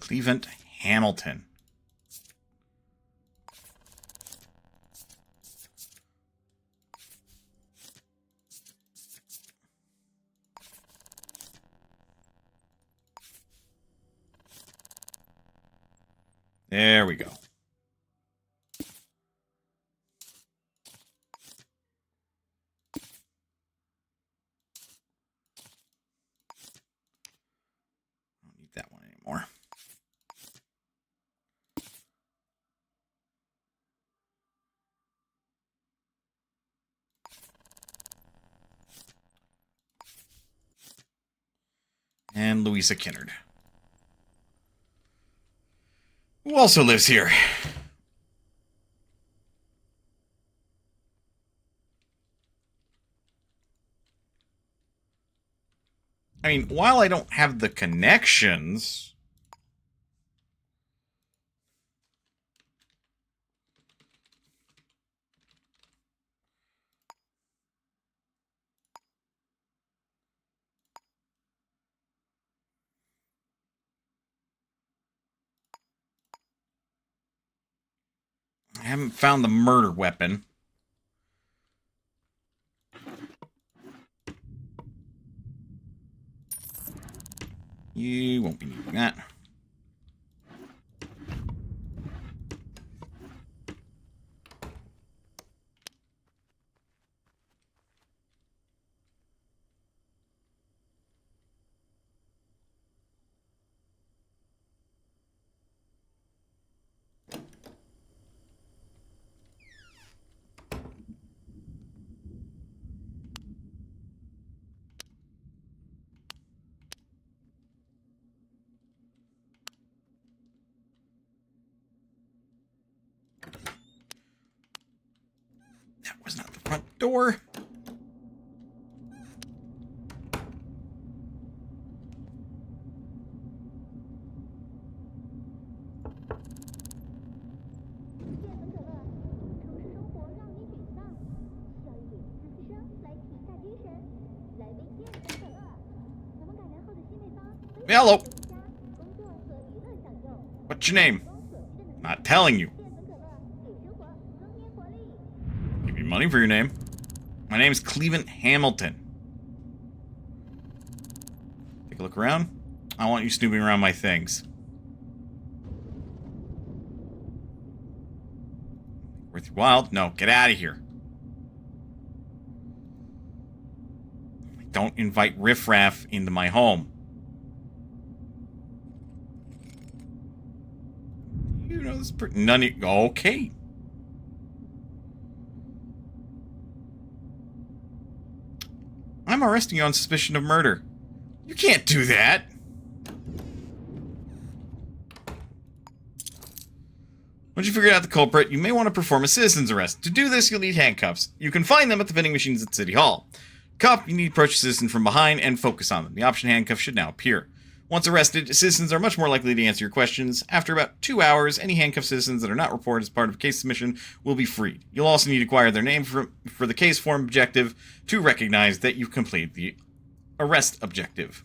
Cleveland Hamilton. There we go. Don't need that one anymore. And Louisa Kinnard, who also lives here. I mean, while I don't have the connections, I haven't found the murder weapon. You won't be needing that. That was not the front door. Hello. What's your name? Not telling you. Give me money for your name. My name's Cleveland Hamilton. Take a look around. I want you snooping around my things. Worth your while? No, get out of here. Don't invite riffraff into my home. You know this none of you. Okay. I'm arresting you on suspicion of murder. You can't do that. Once you figure out the culprit, you may want to perform a citizen's arrest. To do this, you'll need handcuffs. You can find them at the vending machines at City Hall. Cop, you need to approach a citizen from behind and focus on them. The option handcuff should now appear. Once arrested, citizens are much more likely to answer your questions. After about 2 hours, any handcuffed citizens that are not reported as part of a case submission will be freed. You'll also need to acquire their name for the case form objective to recognize that you've completed the arrest objective.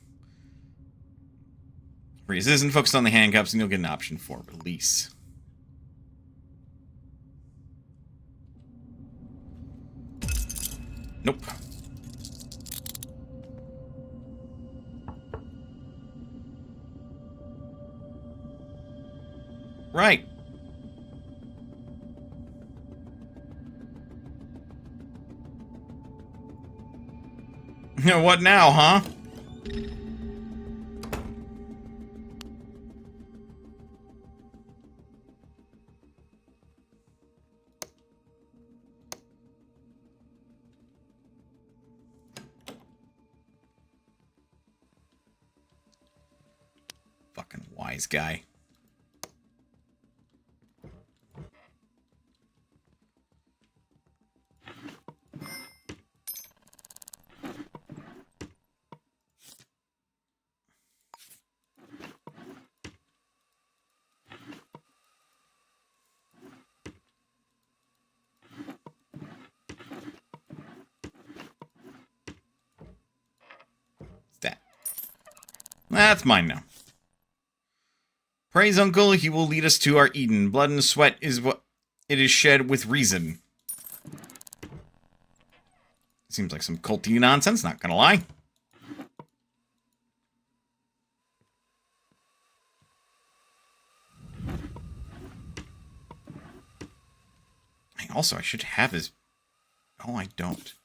Free a citizen, focus on the handcuffs, and you'll get an option for release. Nope. Right. What now, huh? Fucking wise guy. That. That's mine now. Praise Uncle, he will lead us to our Eden. Blood and sweat is what it is shed with reason. Seems like some culty nonsense, not gonna lie. Also, I should have his... Oh, I don't.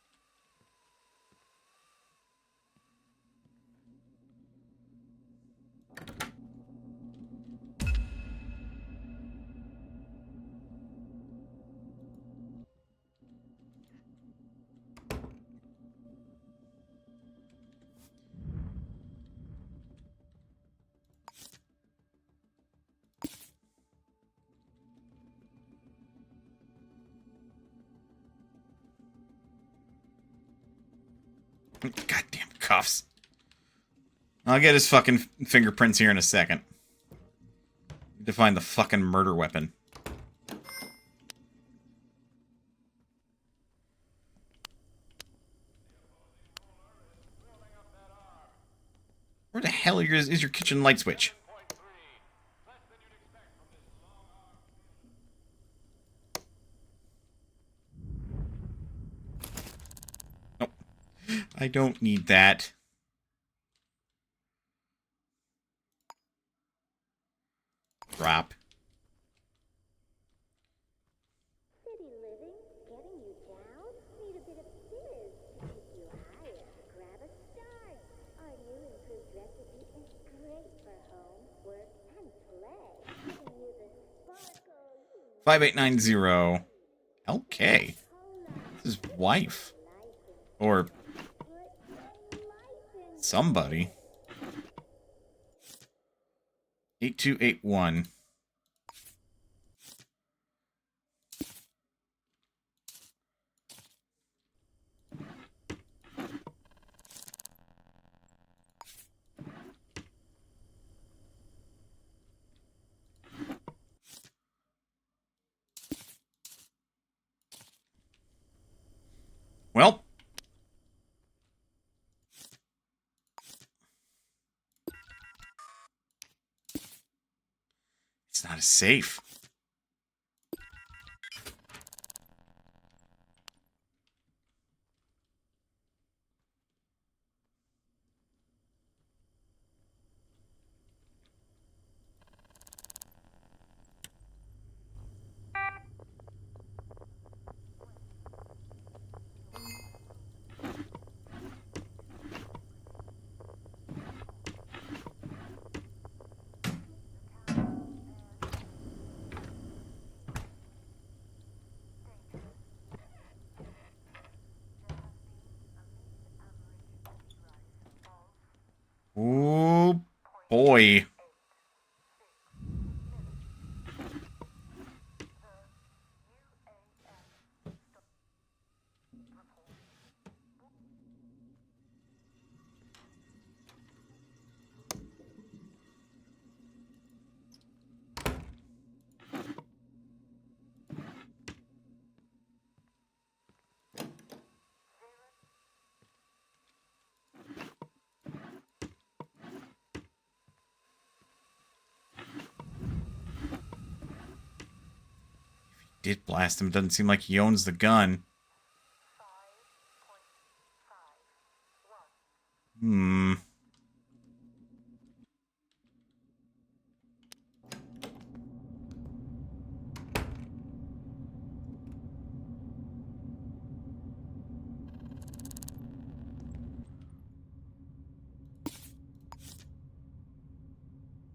Goddamn cuffs. I'll get his fucking fingerprints here in a second. Need to find the fucking murder weapon. Where the hell is your kitchen light switch? Nope. I don't need that. Drop. City living, getting you down? Need a bit of fizz to keep you higher. Grab a start. Our new improved recipe is great for home, work, and play. Giving you the sparkle you 5890. Okay. This is wife. Or somebody. 8281. Well, it's not as safe. Oh boy. did blast him. It doesn't seem like he owns the gun. Hmm.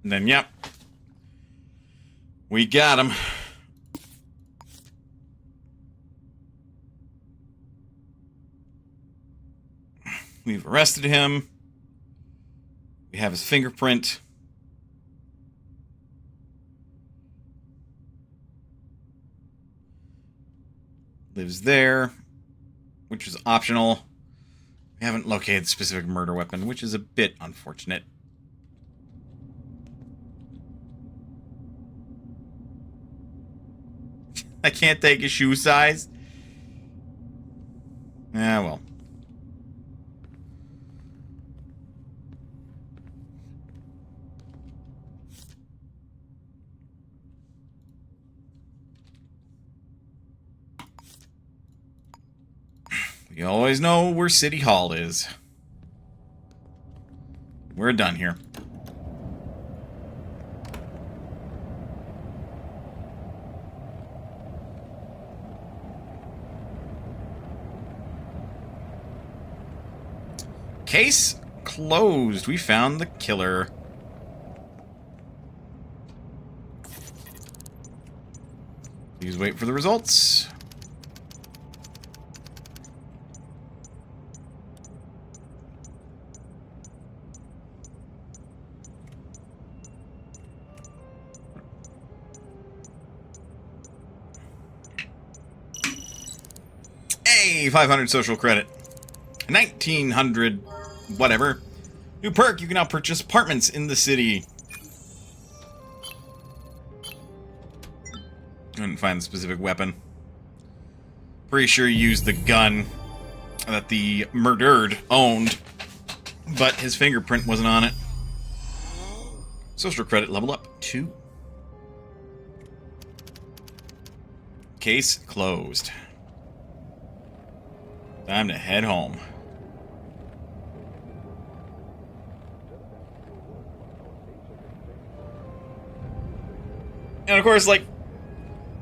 And then, yep. We got him. We've arrested him. We have his fingerprint. Lives there, which is optional. We haven't located the specific murder weapon, which is a bit unfortunate. I can't take his shoe size. Yeah, well. We always know where City Hall is. We're done here. Case closed. We found the killer. Please wait for the results. Hey, 500 social credit. 1900 whatever. New perk, you can now purchase apartments in the city. Couldn't find the specific weapon. Pretty sure he used the gun that the murdered owned, but his fingerprint wasn't on it. Social credit level up 2. Case closed. Time to head home. And of course, like,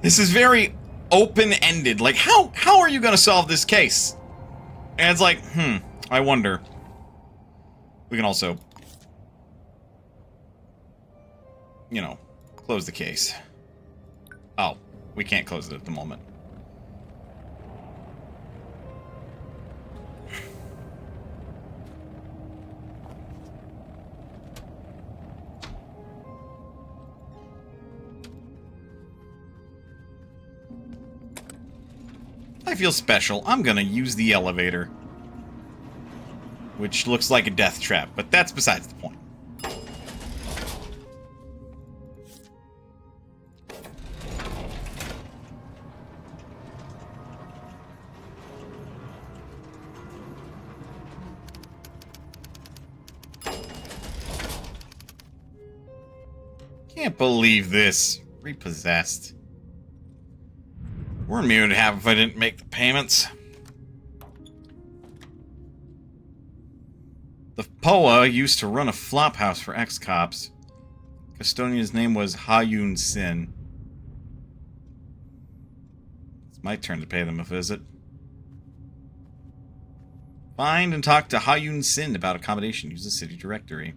this is very open-ended. Like, how are you going to solve this case? And it's like, I wonder. We can also, you know, close the case. Oh, we can't close it at the moment. I feel special. I'm gonna use the elevator. Which looks like a death trap, but that's besides the point. Can't believe this. Repossessed. We're immune to have if I didn't make the payments. The POA used to run a flop house for ex-cops. Custodian's name was Ha-Yoon Sin. It's my turn to pay them a visit. Find and talk to Ha-Yoon Sin about accommodation. Use the city directory.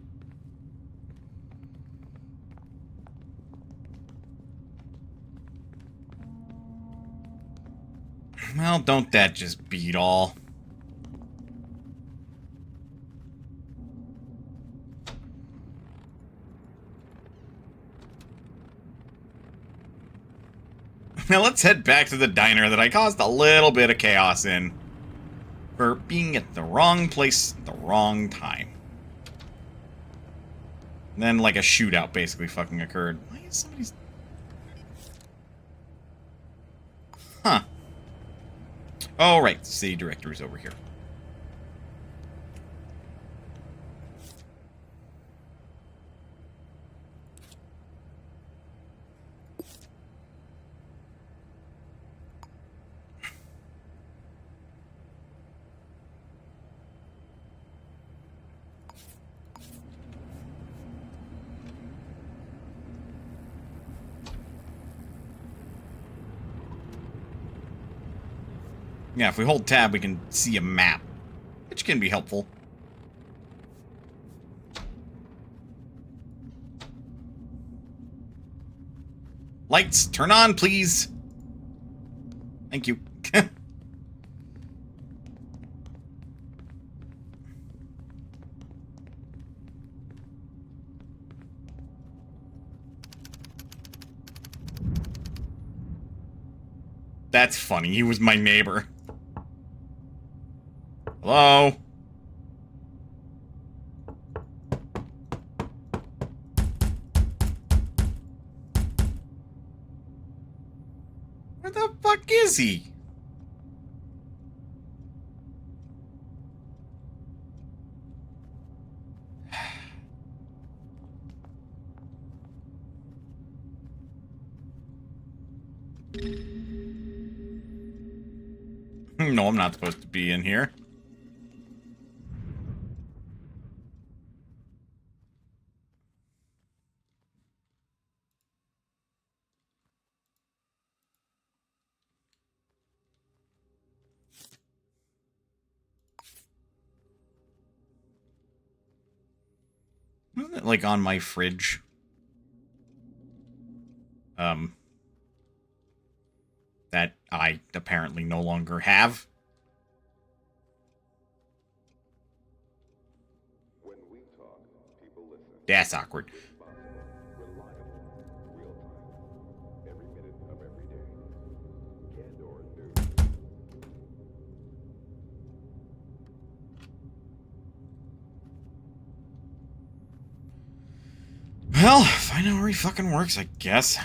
Well, don't that just beat all? Now let's head back to the diner that I caused a little bit of chaos in. For being at the wrong place at the wrong time. And then, like, a shootout basically fucking occurred. Why is somebody's... Huh. Oh, right. The city director is over here. Yeah, if we hold tab, we can see a map, which can be helpful. Lights, turn on, please. Thank you. That's funny. He was my neighbor. Hello? Where the fuck is he? No, I'm not supposed to be in here. Wasn't it like on my fridge? That I apparently no longer have. When we talk, people listen. That's awkward. Responsible, reliable, real time. Every minute of every day. Candor News. Well, find out where he fucking works, I guess.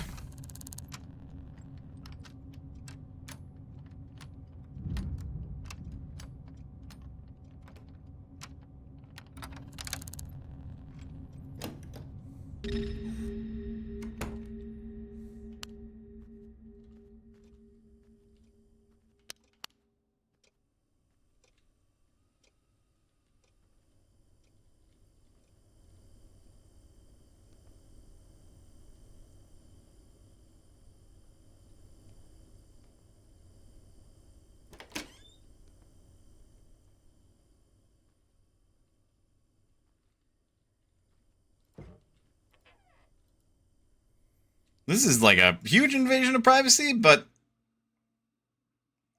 This is like a huge invasion of privacy, but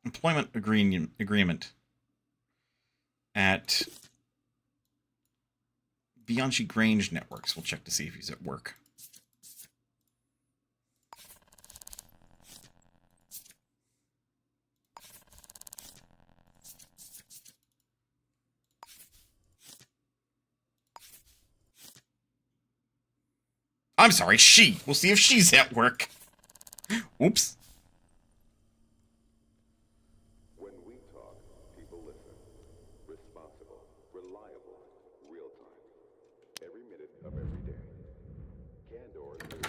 employment agreement at Bianchi Grange Networks. We'll check to see if he's at work. I'm sorry, she. We'll see if she's at work. Oops. When we talk, people listen. Responsible, reliable, real time. Every minute of every day. Candor News.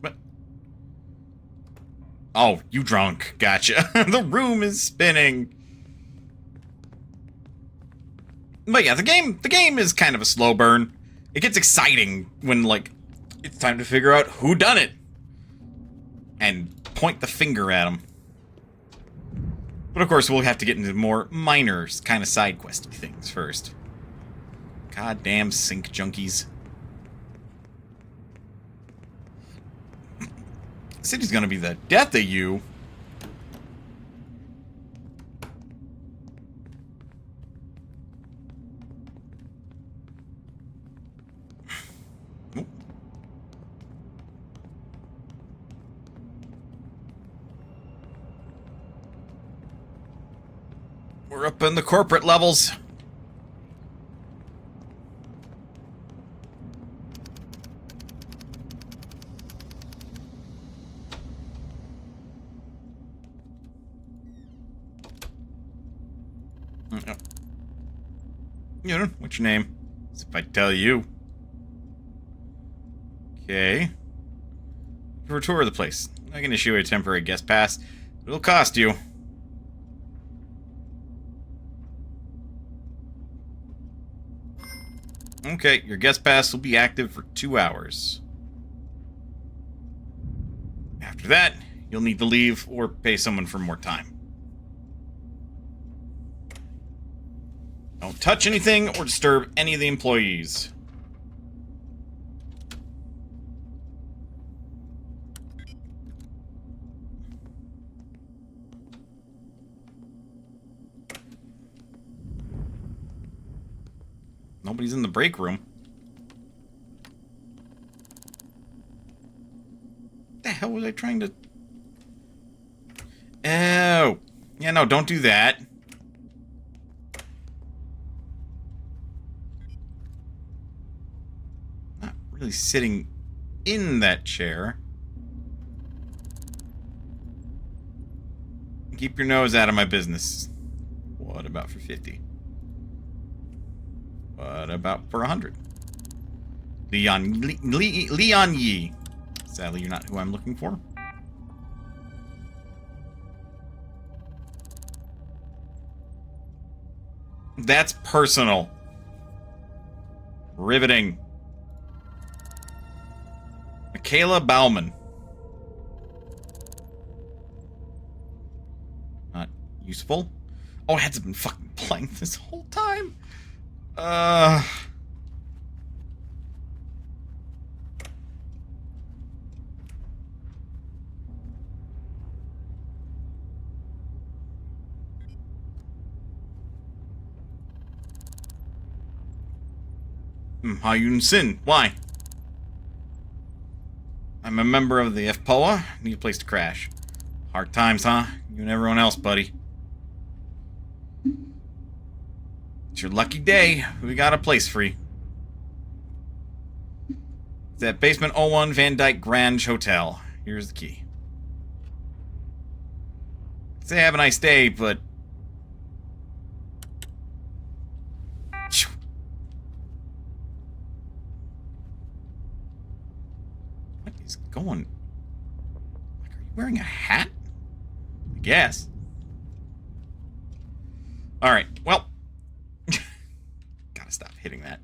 What? Oh, you drunk. Gotcha. The room is spinning. But yeah, the game is kind of a slow burn. It gets exciting when, like, it's time to figure out who done it. And point the finger at them. But of course, we'll have to get into more minor, kind of side questy things first. Goddamn sync junkies. City's gonna be the death of you. We're up in the corporate levels. You know, what's your name? As if I tell you. Okay. For a tour of the place. I can issue a temporary guest pass. It'll cost you. Okay, your guest pass will be active for 2 hours. After that, You'll need to leave or pay someone for more time. Don't touch anything or disturb any of the employees. Nobody's in the break room. What the hell was I trying to... Oh. Yeah, no, don't do that. Not really sitting in that chair. Keep your nose out of my business. What about for 50? What about for 100? Leon Yi. Sadly, you're not who I'm looking for. That's personal. Riveting. Michaela Bauman. Not useful. Oh, it hasn't been fucking playing this whole time. Ha-Yun Sin. Why? I'm a member of the FPOA. Need a place to crash. Hard times, huh? You and everyone else, buddy. It's your lucky day. We got a place free. It's at Basement 01 Van Dyke Grange Hotel. Here's the key. Say have a nice day, but... What is going... Like, are you wearing a hat? I guess. Alright, well... Gotta stop hitting that.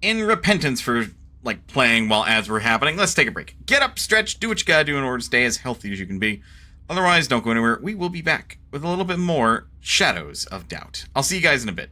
In repentance for, like, playing while ads were happening, let's take a break. Get up, stretch, do what you gotta do in order to stay as healthy as you can be. Otherwise, don't go anywhere. We will be back with a little bit more Shadows of Doubt. I'll see you guys in a bit.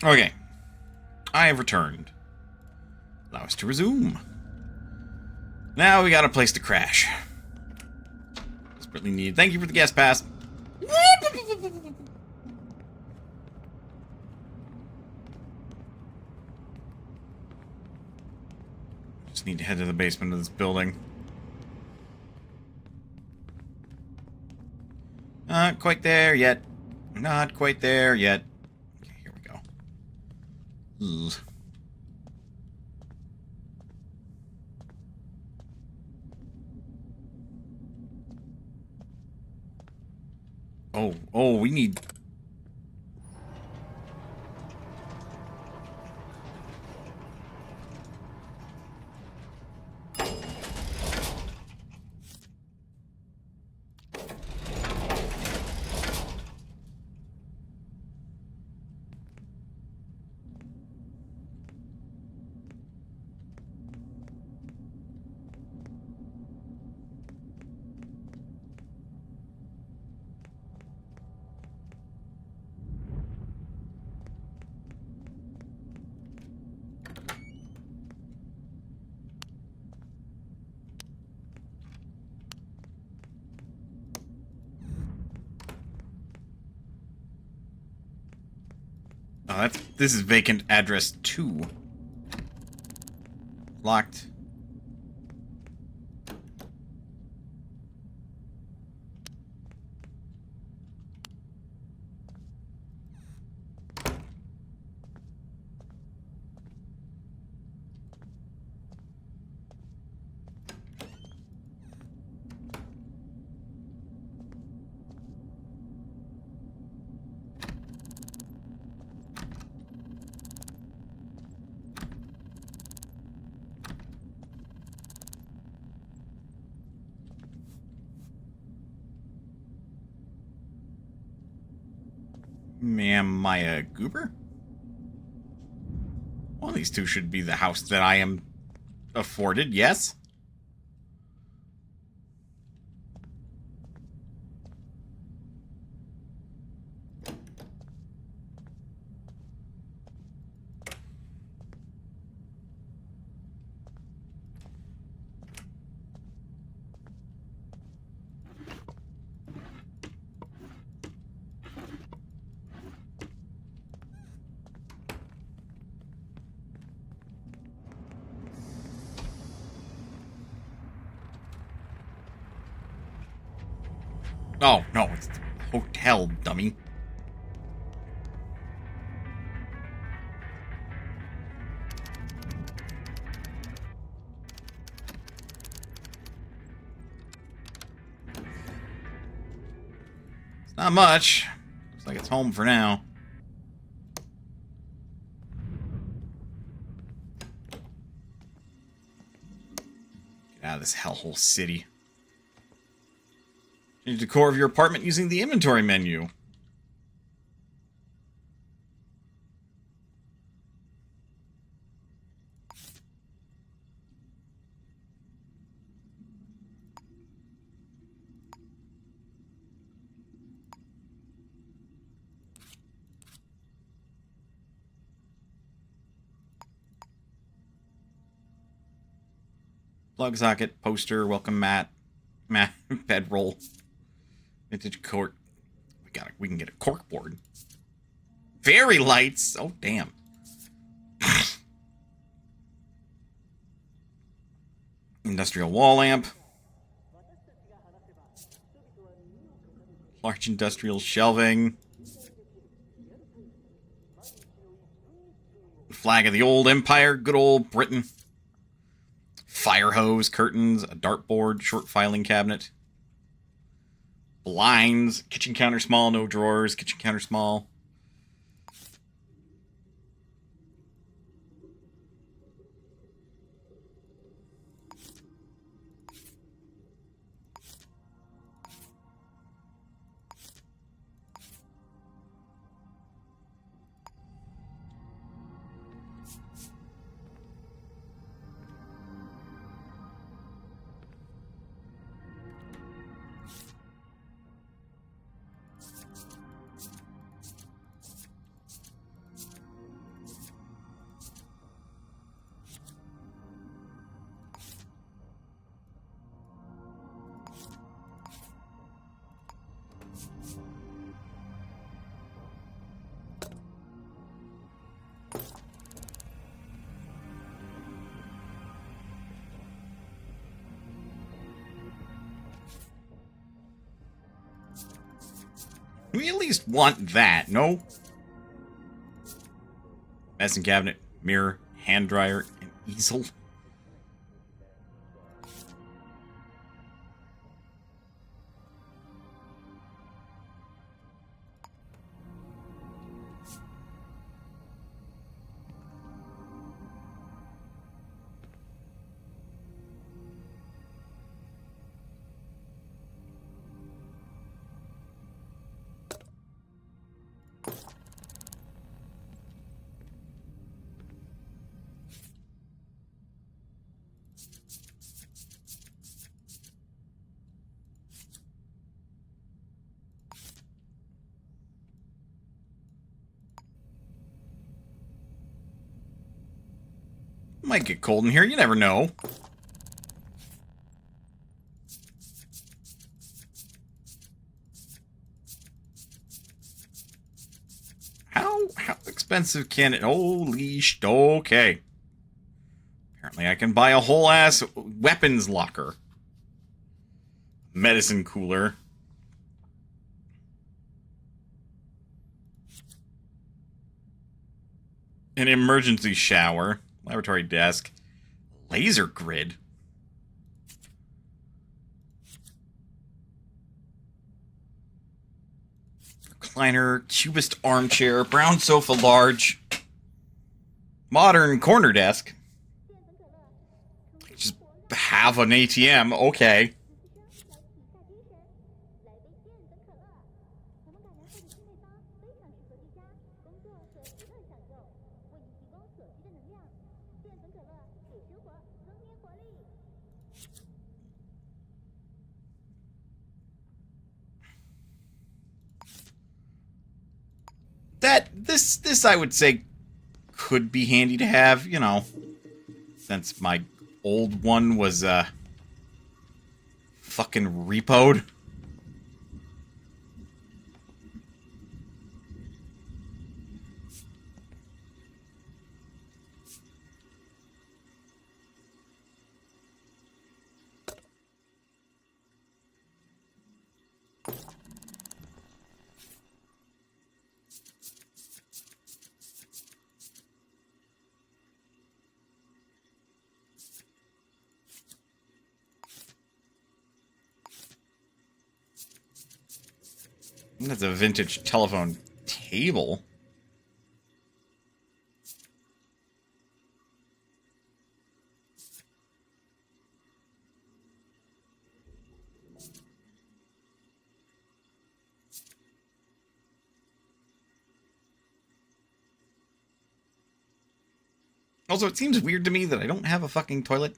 Okay. I have returned. Allow us to resume. Now we got a place to crash. Desperately need. Thank you for the guest pass. Just need to head to the basement of this building. Not quite there yet. Not quite there yet. Okay, here we go. Ugh. Oh, we need... Oh, this is vacant address 2. Locked. Ma'am Maya Goober? One of these two should be the house that I am afforded, yes? Oh, no, it's the hotel, dummy. It's not much. Looks like it's home for now. Get out of this hellhole city. Change the decor of your apartment using the inventory menu. Plug socket, poster, welcome mat, bedroll, vintage court. We can get a cork board. Fairy lights. Oh damn. Industrial wall lamp. Large industrial shelving. Flag of the old empire, good old Britain. Fire hose, curtains, a dartboard, short filing cabinet. Blinds, kitchen counter small, no drawers, kitchen counter small. We at least want that, no? Medicine cabinet, mirror, hand dryer, and easel. Might get cold in here, you never know. How expensive can it? Holy sh... Okay. Apparently I can buy a whole ass weapons locker. Medicine cooler. An emergency shower. Laboratory desk. Laser grid. Recliner. Cubist armchair. Brown sofa large. Modern corner desk. Just have an ATM. Okay. This I would say could be handy to have, you know, since my old one was fucking repoed. That's a vintage telephone table. Also, it seems weird to me that I don't have a fucking toilet.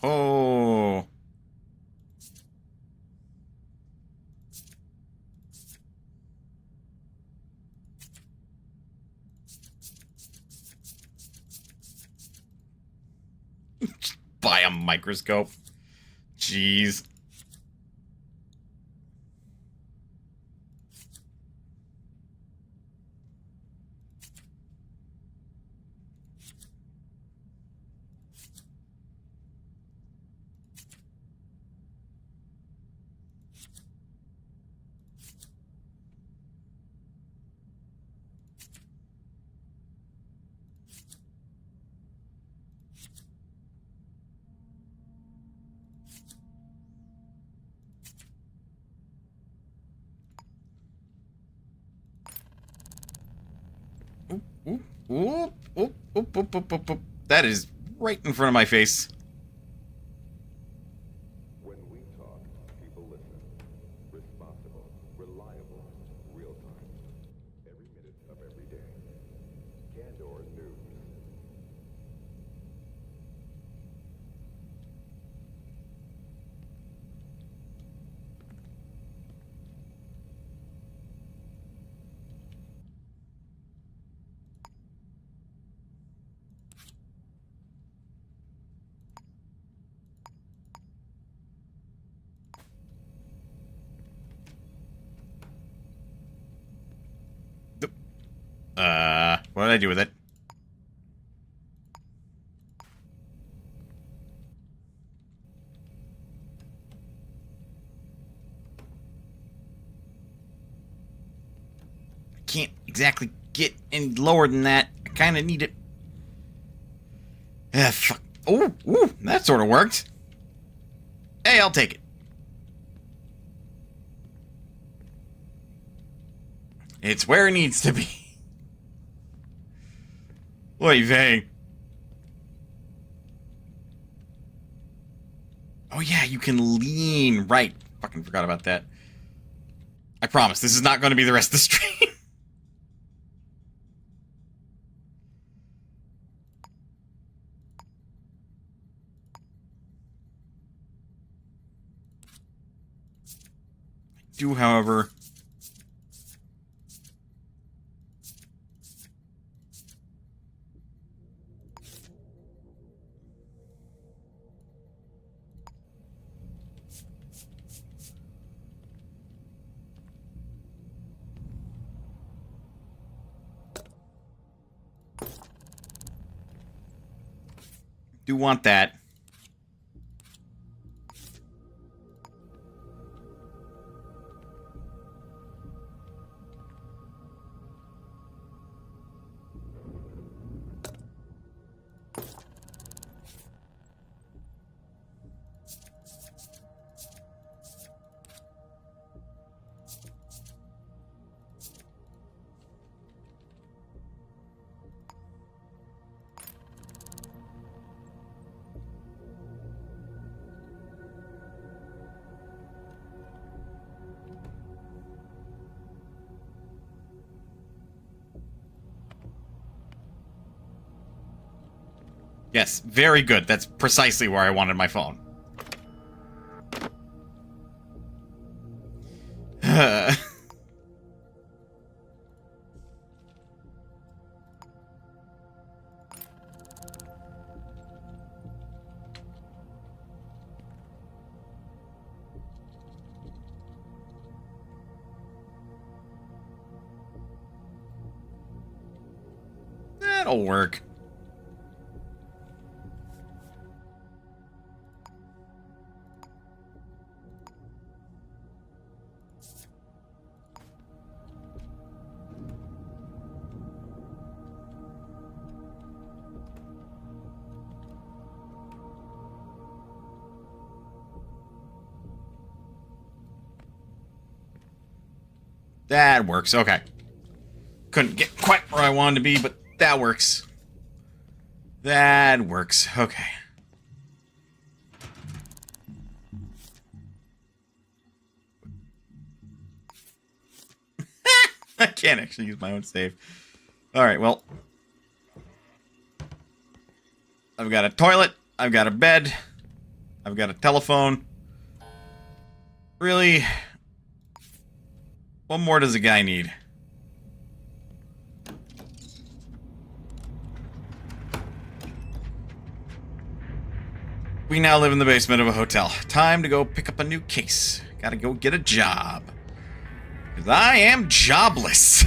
Oh. Buy a microscope. Jeez. Oop, oop, oop, oop, oop, oop, oop, oop. That is right in front of my face. When we talk, people listen. Responsible, reliable, real time. Every minute of every day. Candor News. What did I do with it? I can't exactly get any lower than that. I kind of need it. Ah, fuck. Oh, ooh, that sort of worked. Hey, I'll take it. It's where it needs to be. What are you saying? Oh yeah, you can lean. Right. Fucking forgot about that. I promise, this is not going to be the rest of the stream. I do, however... do want that. Yes, very good. That's precisely where I wanted my phone. That'll work. That works. Okay. Couldn't get quite where I wanted to be, but that works. That works. Okay. I can't actually use my own save. Alright, well. I've got a toilet. I've got a bed. I've got a telephone. Really? What more does a guy need? We now live in the basement of a hotel. Time to go pick up a new case. Gotta go get a job. Because I am jobless.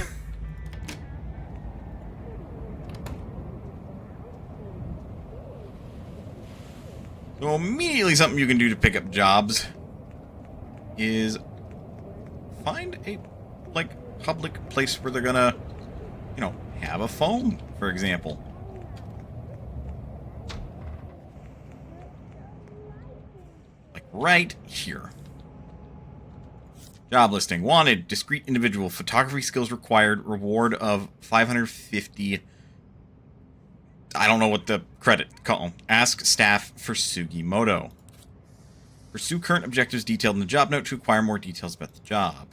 So immediately something you can do to pick up jobs is find a, like, public place where they're gonna, you know, have a phone, for example. Like right here. Job listing. Wanted. Discrete individual. Photography skills required. Reward of 550. I don't know what the credit call. Ask staff for Sugimoto. Pursue current objectives detailed in the job note to acquire more details about the job.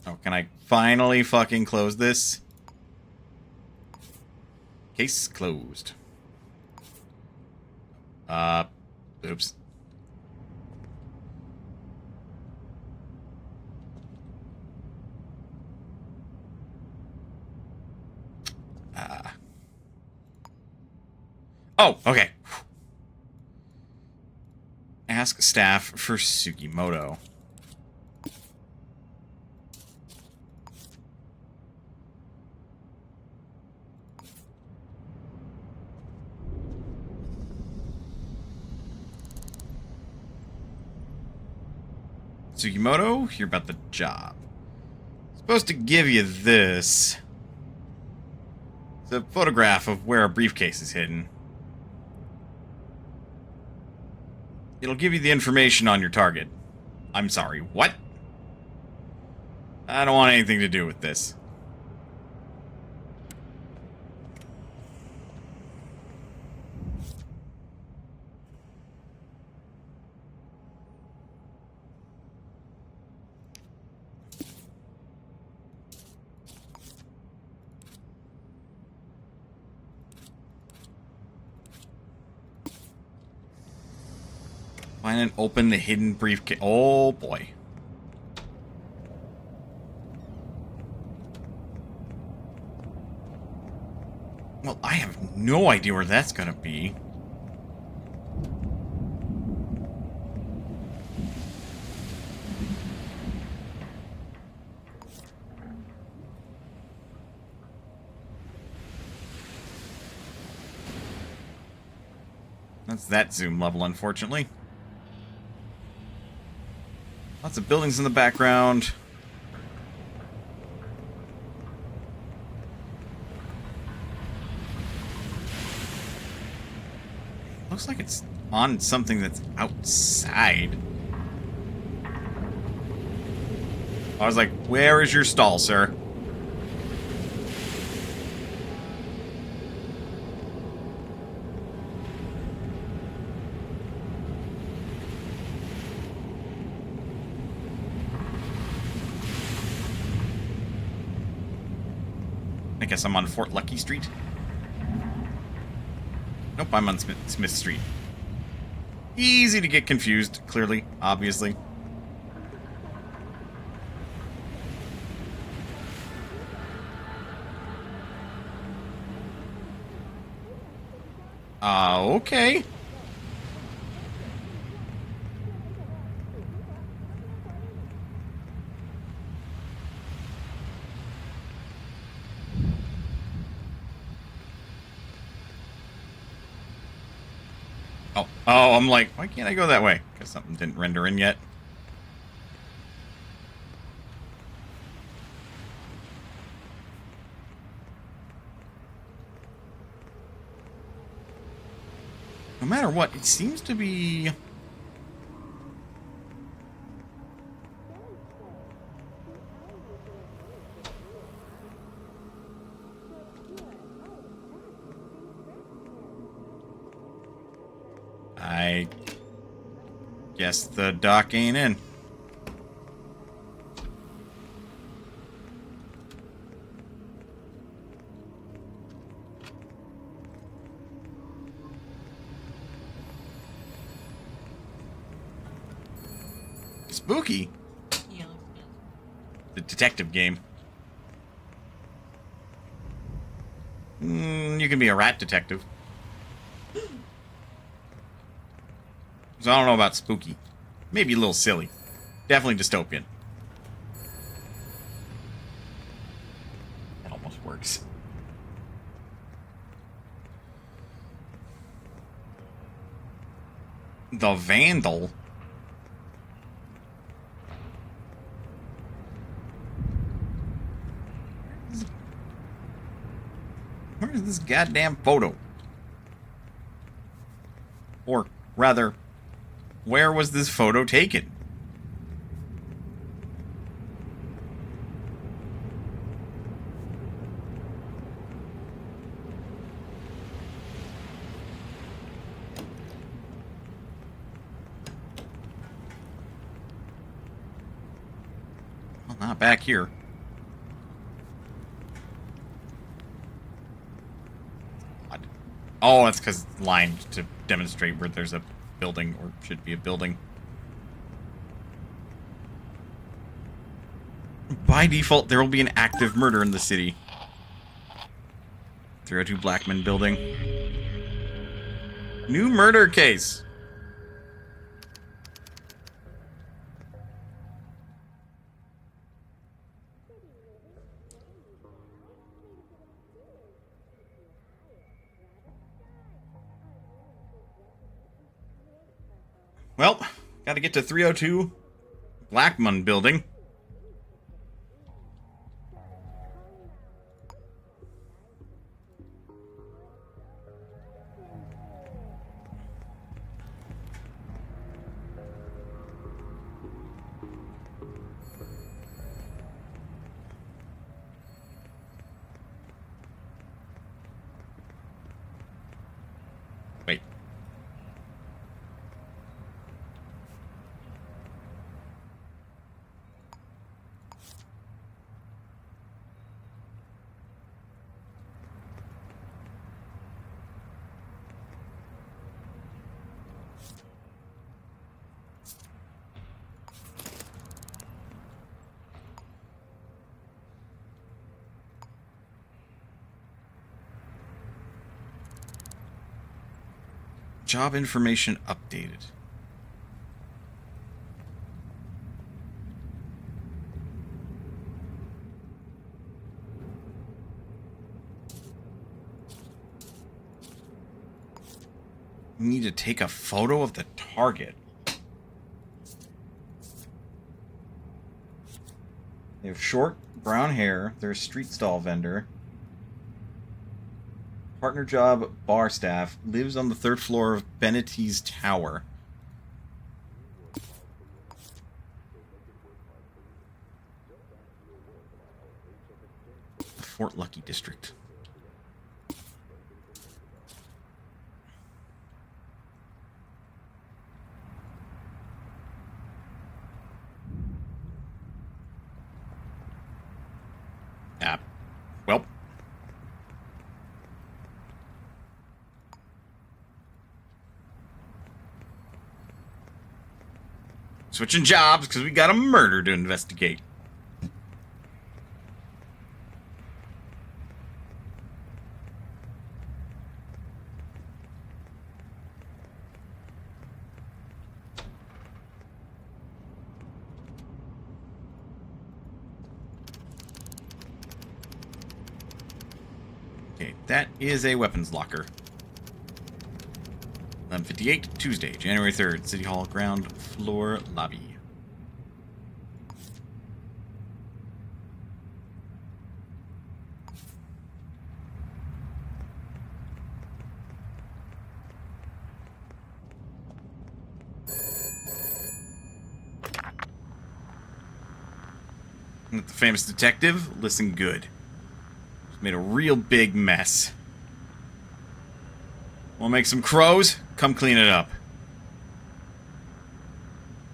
Oh, can I finally fucking close this? Case closed. Oops. Oh, okay. Ask staff for Sugimoto. Sugimoto, hear about the job. Supposed to give you this. It's a photograph of where a briefcase is hidden. It'll give you the information on your target. I'm sorry, what? I don't want anything to do with this. Find and open the hidden briefcase. Oh, boy. Well, I have no idea where that's gonna be. That's that zoom level, unfortunately. Lots of buildings in the background. Looks like it's on something that's outside. I was like, where is your stall, sir? I guess I'm on Fort Lucky Street. Nope, I'm on Smith Street. Easy to get confused, clearly, obviously. Okay. Oh, I'm like, why can't I go that way? Because something didn't render in yet. No matter what, it seems to be... I guess the dock ain't in. Spooky. Yeah, looks good. The detective game. You can be a rat detective. So I don't know about spooky. Maybe a little silly. Definitely dystopian. That almost works. The Vandal. Where's this goddamn photo? Or Rather, where was this photo taken? Well, not back here. Odd. Oh, that's because it's lined to demonstrate where there's a building, or should be a building. By default, there will be an active murder in the city. 302 Blackman building. New murder case. Well, gotta get to 302 Blackman building. Wait. Job information updated. Need to take a photo of the target. They have short brown hair. They're a street stall vendor. Partner job, bar staff. Lives on the 3rd floor of Bennett's Tower. Fort Lucky District. Well. Switching jobs because we got a murder to investigate. Okay, that is a weapons locker. 11:58, Tuesday, January 3rd, City Hall ground floor lobby. The famous detective, listen good. Made a real big mess. Want to make some crows? Come clean it up.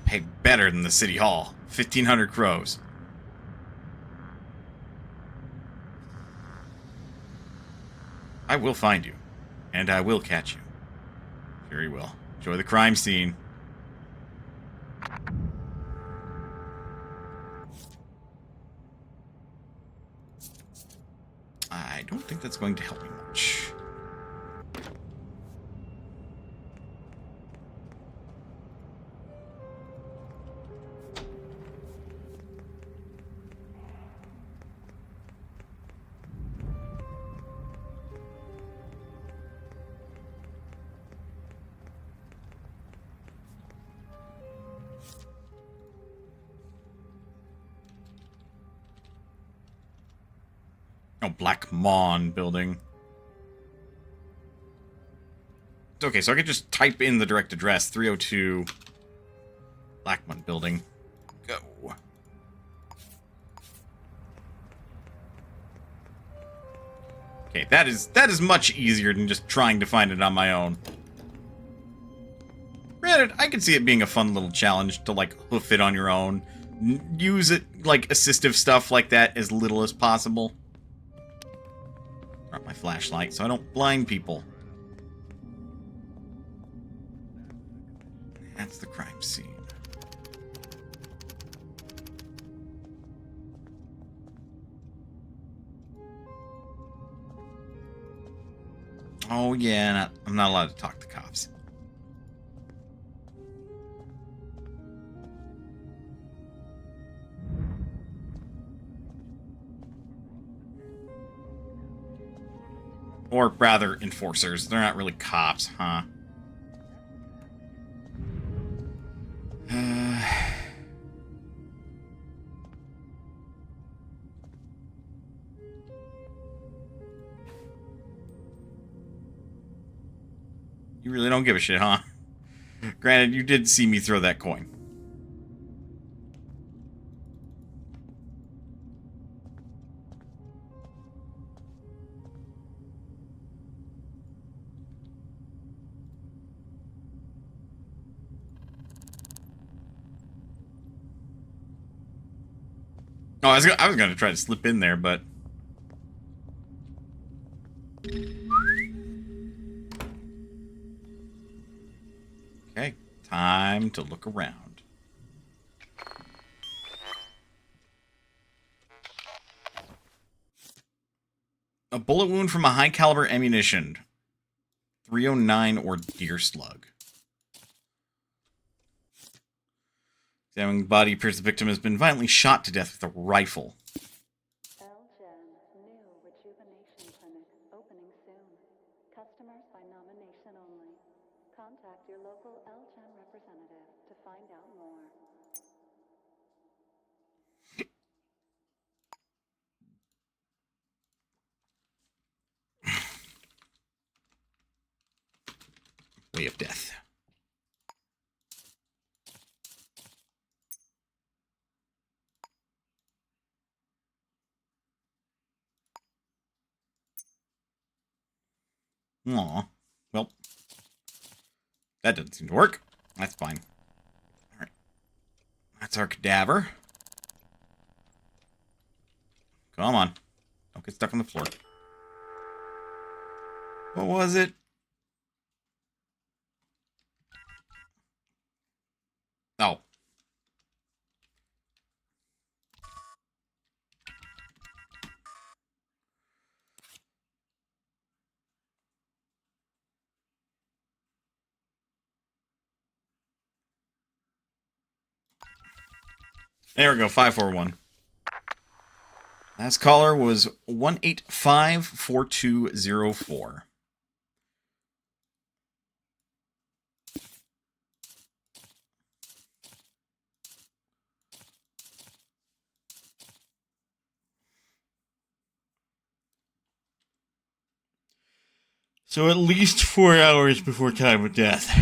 Pay better than the city hall. 1,500 crows. I will find you. And I will catch you. Very well. Enjoy the crime scene. I don't think that's going to help me much. Oh, Black Mawn building. Okay, so I could just type in the direct address, 302 Blackmont Building. Go. Okay, that is much easier than just trying to find it on my own. Granted, I could see it being a fun little challenge to, like, hoof it on your own. Use it, like, assistive stuff like that as little as possible. Drop my flashlight so I don't blind people. That's the crime scene. Oh, yeah, I'm not allowed to talk to cops. Or rather, enforcers. They're not really cops, huh? You really don't give a shit, huh? Granted, you did see me throw that coin. Oh, I was going to try to slip in there, but... Okay, time to look around. A bullet wound from a high-caliber ammunition. 309 or deer slug. Examining the body appears the victim has been violently shot to death with a rifle. LGen new rejuvenation clinic opening soon. Customers by nomination only. Contact your local LGen representative to find out more. Way of death. Aw. Well, that doesn't seem to work. That's fine. Alright. That's our cadaver. Come on. Don't get stuck on the floor. What was it? Oh. There we go, 541. Last caller was 1854204. So at least 4 hours before time of death.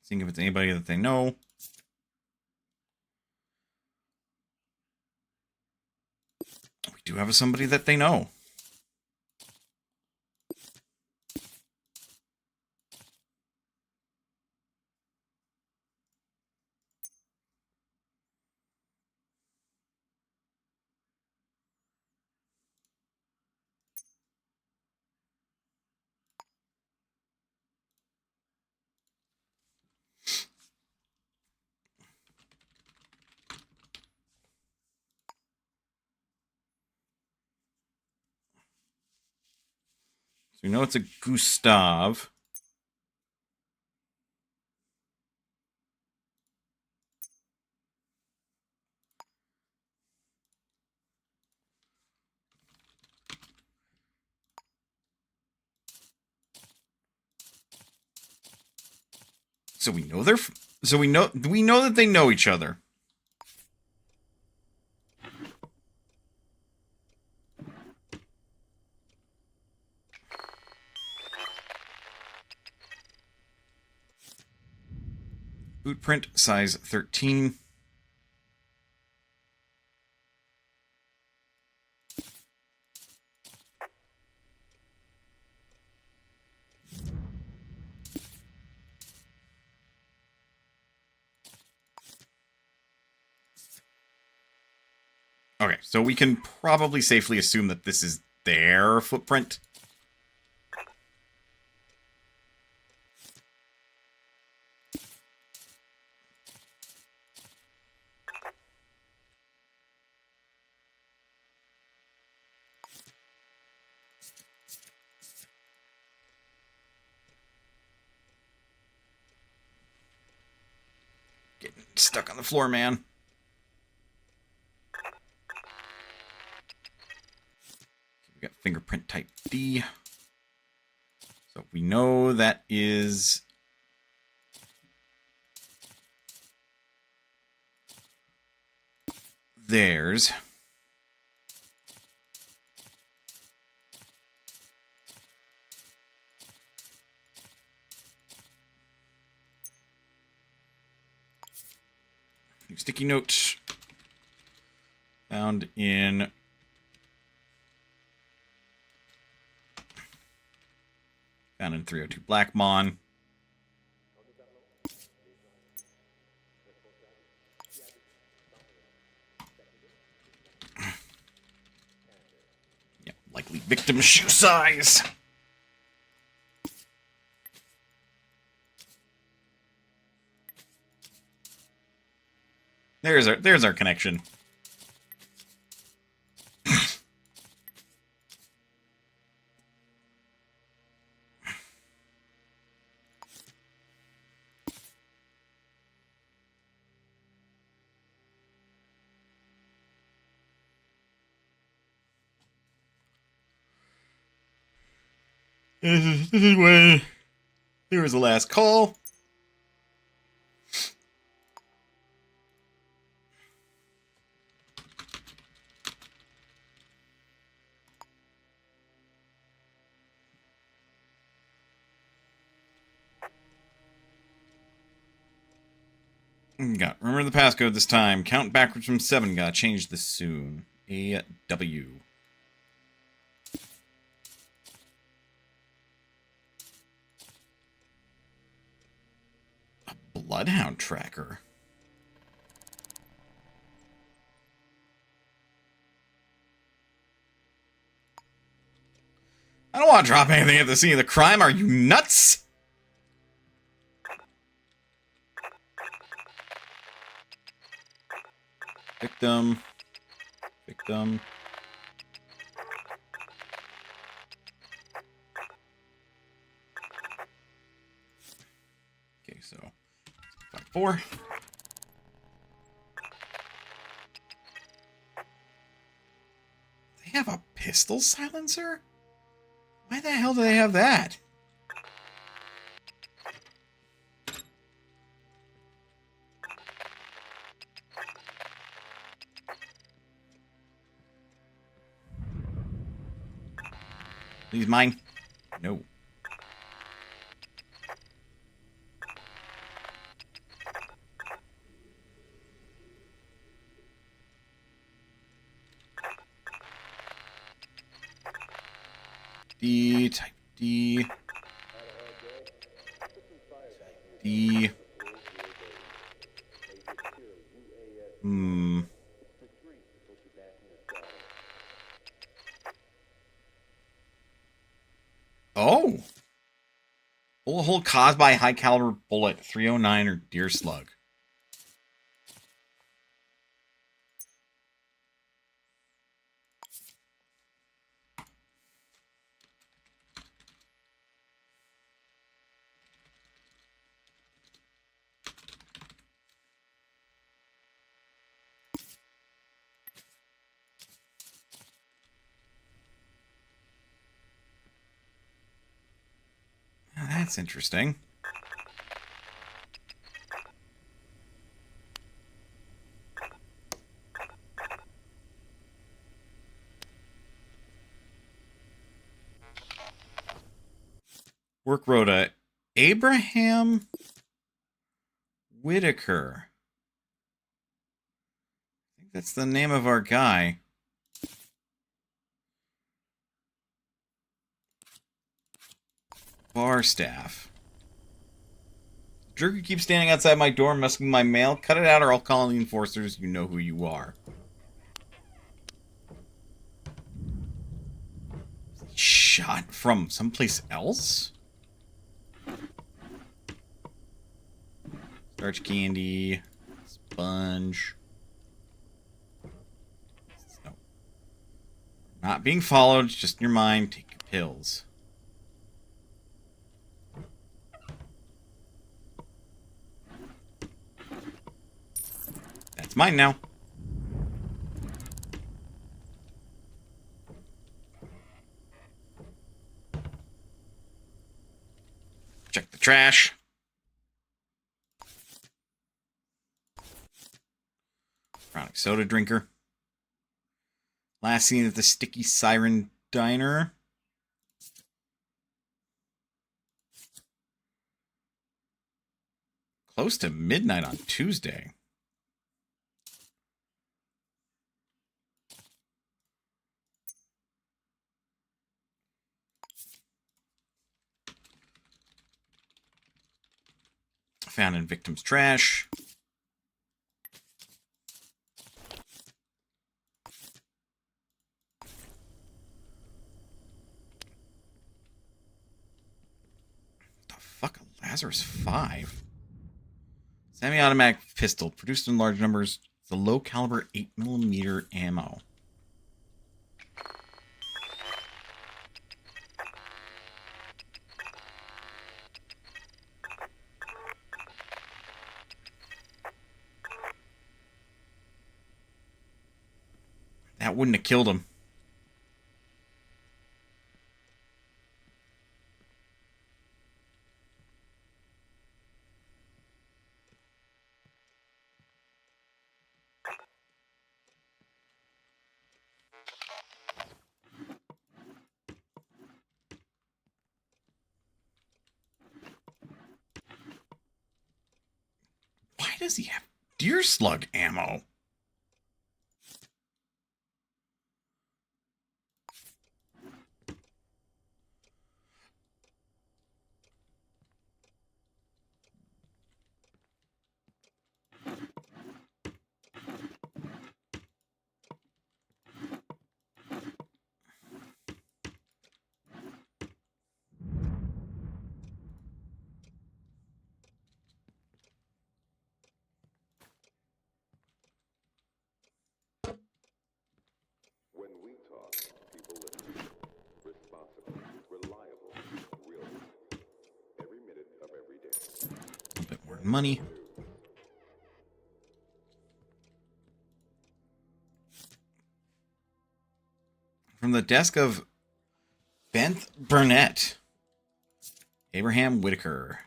Seeing if it's anybody that they know. We do have somebody that they know. So we know it's a Gustav. So we know they're. So we know that they know each other. Boot print size 13. Okay, so we can probably safely assume that this is their footprint. Getting stuck on the floor, man. We got fingerprint type D. So we know that is theirs. New sticky note found in found in 302 Blackmon. Yeah, likely victim shoe size. There's our connection. This is when there was the last call. Remember the passcode this time. Count backwards from 7. Gotta change this soon. AW. A bloodhound tracker. I don't want to drop anything at the scene of the crime. Are you nuts? Victim. Victim. Okay, so 5-4. They have a pistol silencer? Why the hell do they have that? These mine? No. D, type D. Type D. Oh. Bullet hole caused by a high caliber bullet, 309 or deer slug. Now that's interesting. Work rota. Abraham Whitaker. I think that's the name of our guy. Bar staff. Jerker keeps standing outside my door messing my mail. Cut it out or I'll call the enforcers. You know who you are. Shot from someplace else? Starch candy. Sponge. No. Not being followed, just in your mind. Take your pills. That's mine now. Check the trash. Chronic soda drinker. Last seen at the Sticky Siren Diner. Close to midnight on Tuesday. Found in victim's trash. The fuck, a Lazarus 5? Semi-automatic pistol, produced in large numbers, the low caliber 8mm ammo. That wouldn't have killed him. Why does he have deer slug ammo? When we talk, people listen. Responsible, reliable, real. Every minute of every day. A little bit more money. From the desk of Beth Burnett. Abraham Whitaker.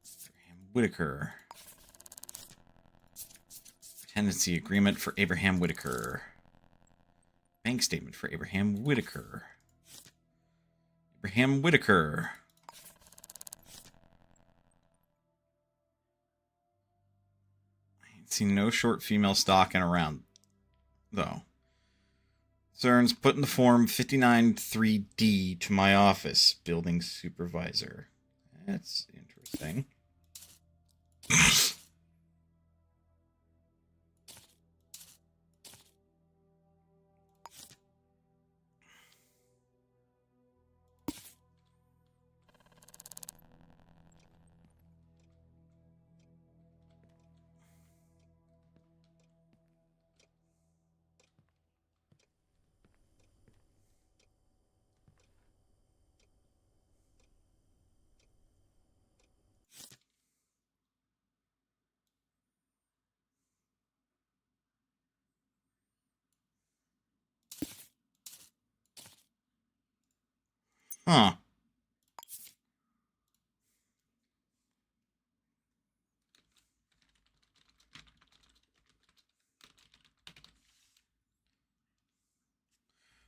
Abraham Whitaker. Tenancy agreement for Abraham Whitaker. Bank statement for Abraham Whitaker. Abraham Whitaker. I ain't seen no short female stalking around, though. Cern's putting the form 593D to my office, building supervisor. That's interesting. Huh.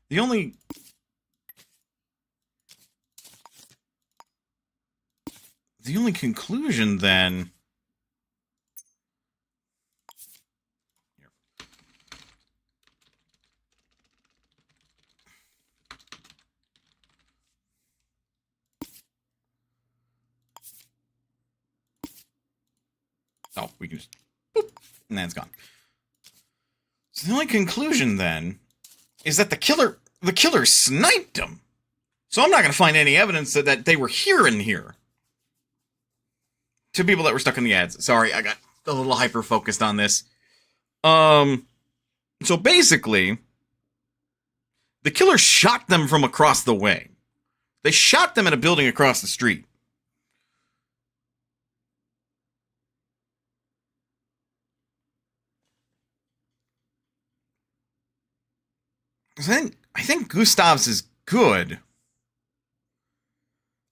The only the only conclusion then... Oh, we can just... Boop, and then it's gone. So the only conclusion then is that the killer sniped him. So I'm not going to find any evidence that they were here in here. To people that were stuck in the ads. Sorry, I got a little hyper-focused on this. So basically, the killer shot them from across the way. They shot them at a building across the street. I think Gustav's is good.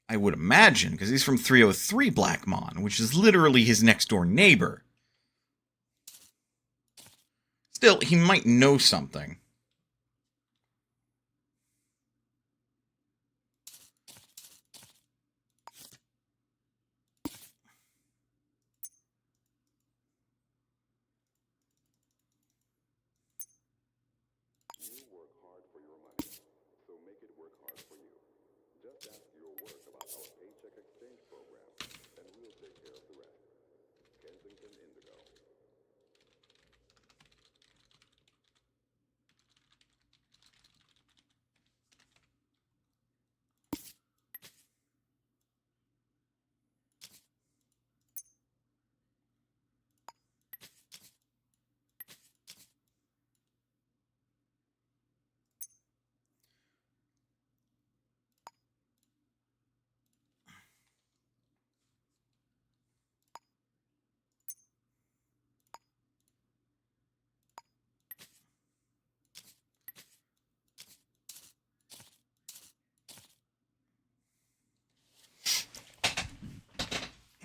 I would imagine, because he's from 303 Blackmon, which is literally his next door neighbor. Still, he might know something. You work hard for your money, so make it work hard for you. Just ask your work about our paycheck exchange program, and we'll take care of the rest. Kensington Indigo.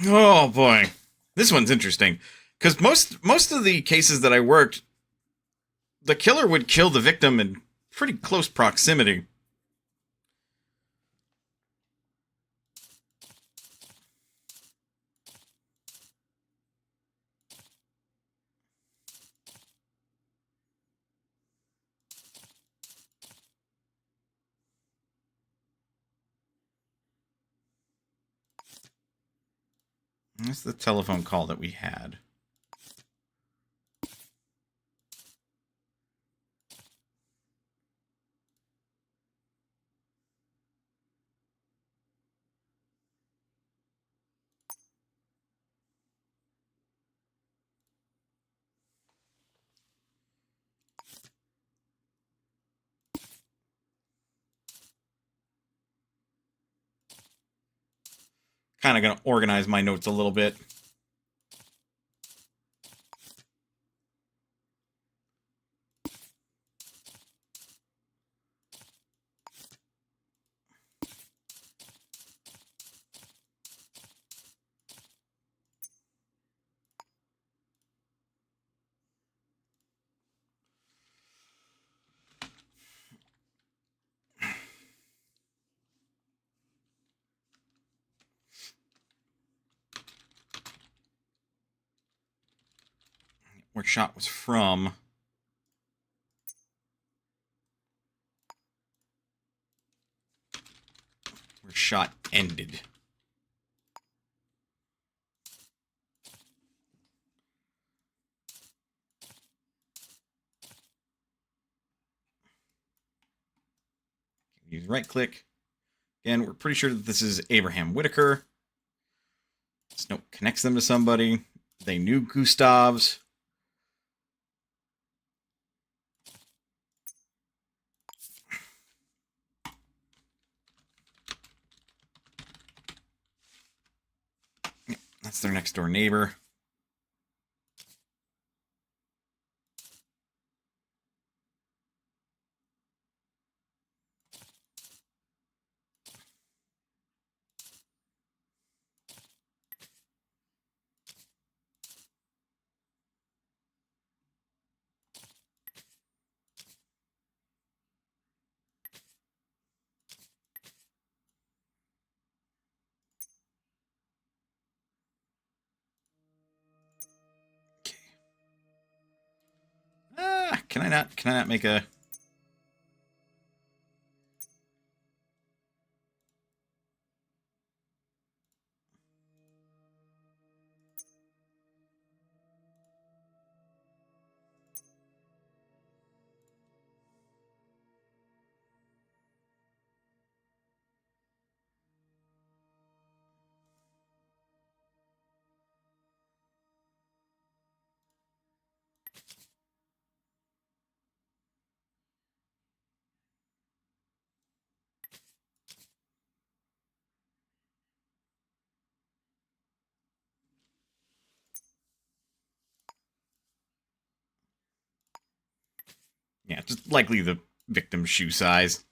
Oh boy, this one's interesting because most of the cases that I worked, the killer would kill the victim in pretty close proximity. That's the telephone call that we had. Kind of going to organize my notes a little bit. Where shot was from. Where shot ended. Use right click. Again, we're pretty sure that this is Abraham Whitaker. This note connects them to somebody. They knew Gustav's. That's their next door neighbor. Can I not make a... Yeah, just likely the victim's shoe size.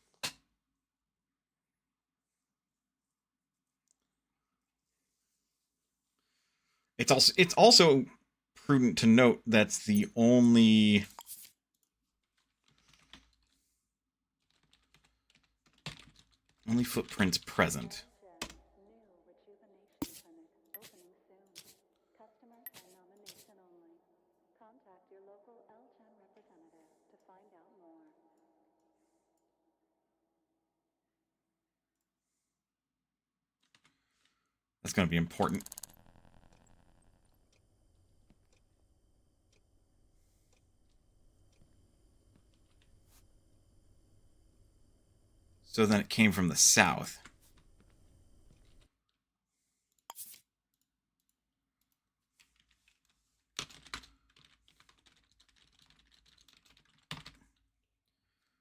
It's also prudent to note that's the only footprints present. New rejuvenation clinic opening soon. Customers by nomination only. Contact your local LCHEN representative to find out more. That's going to be important. So then it came from the south.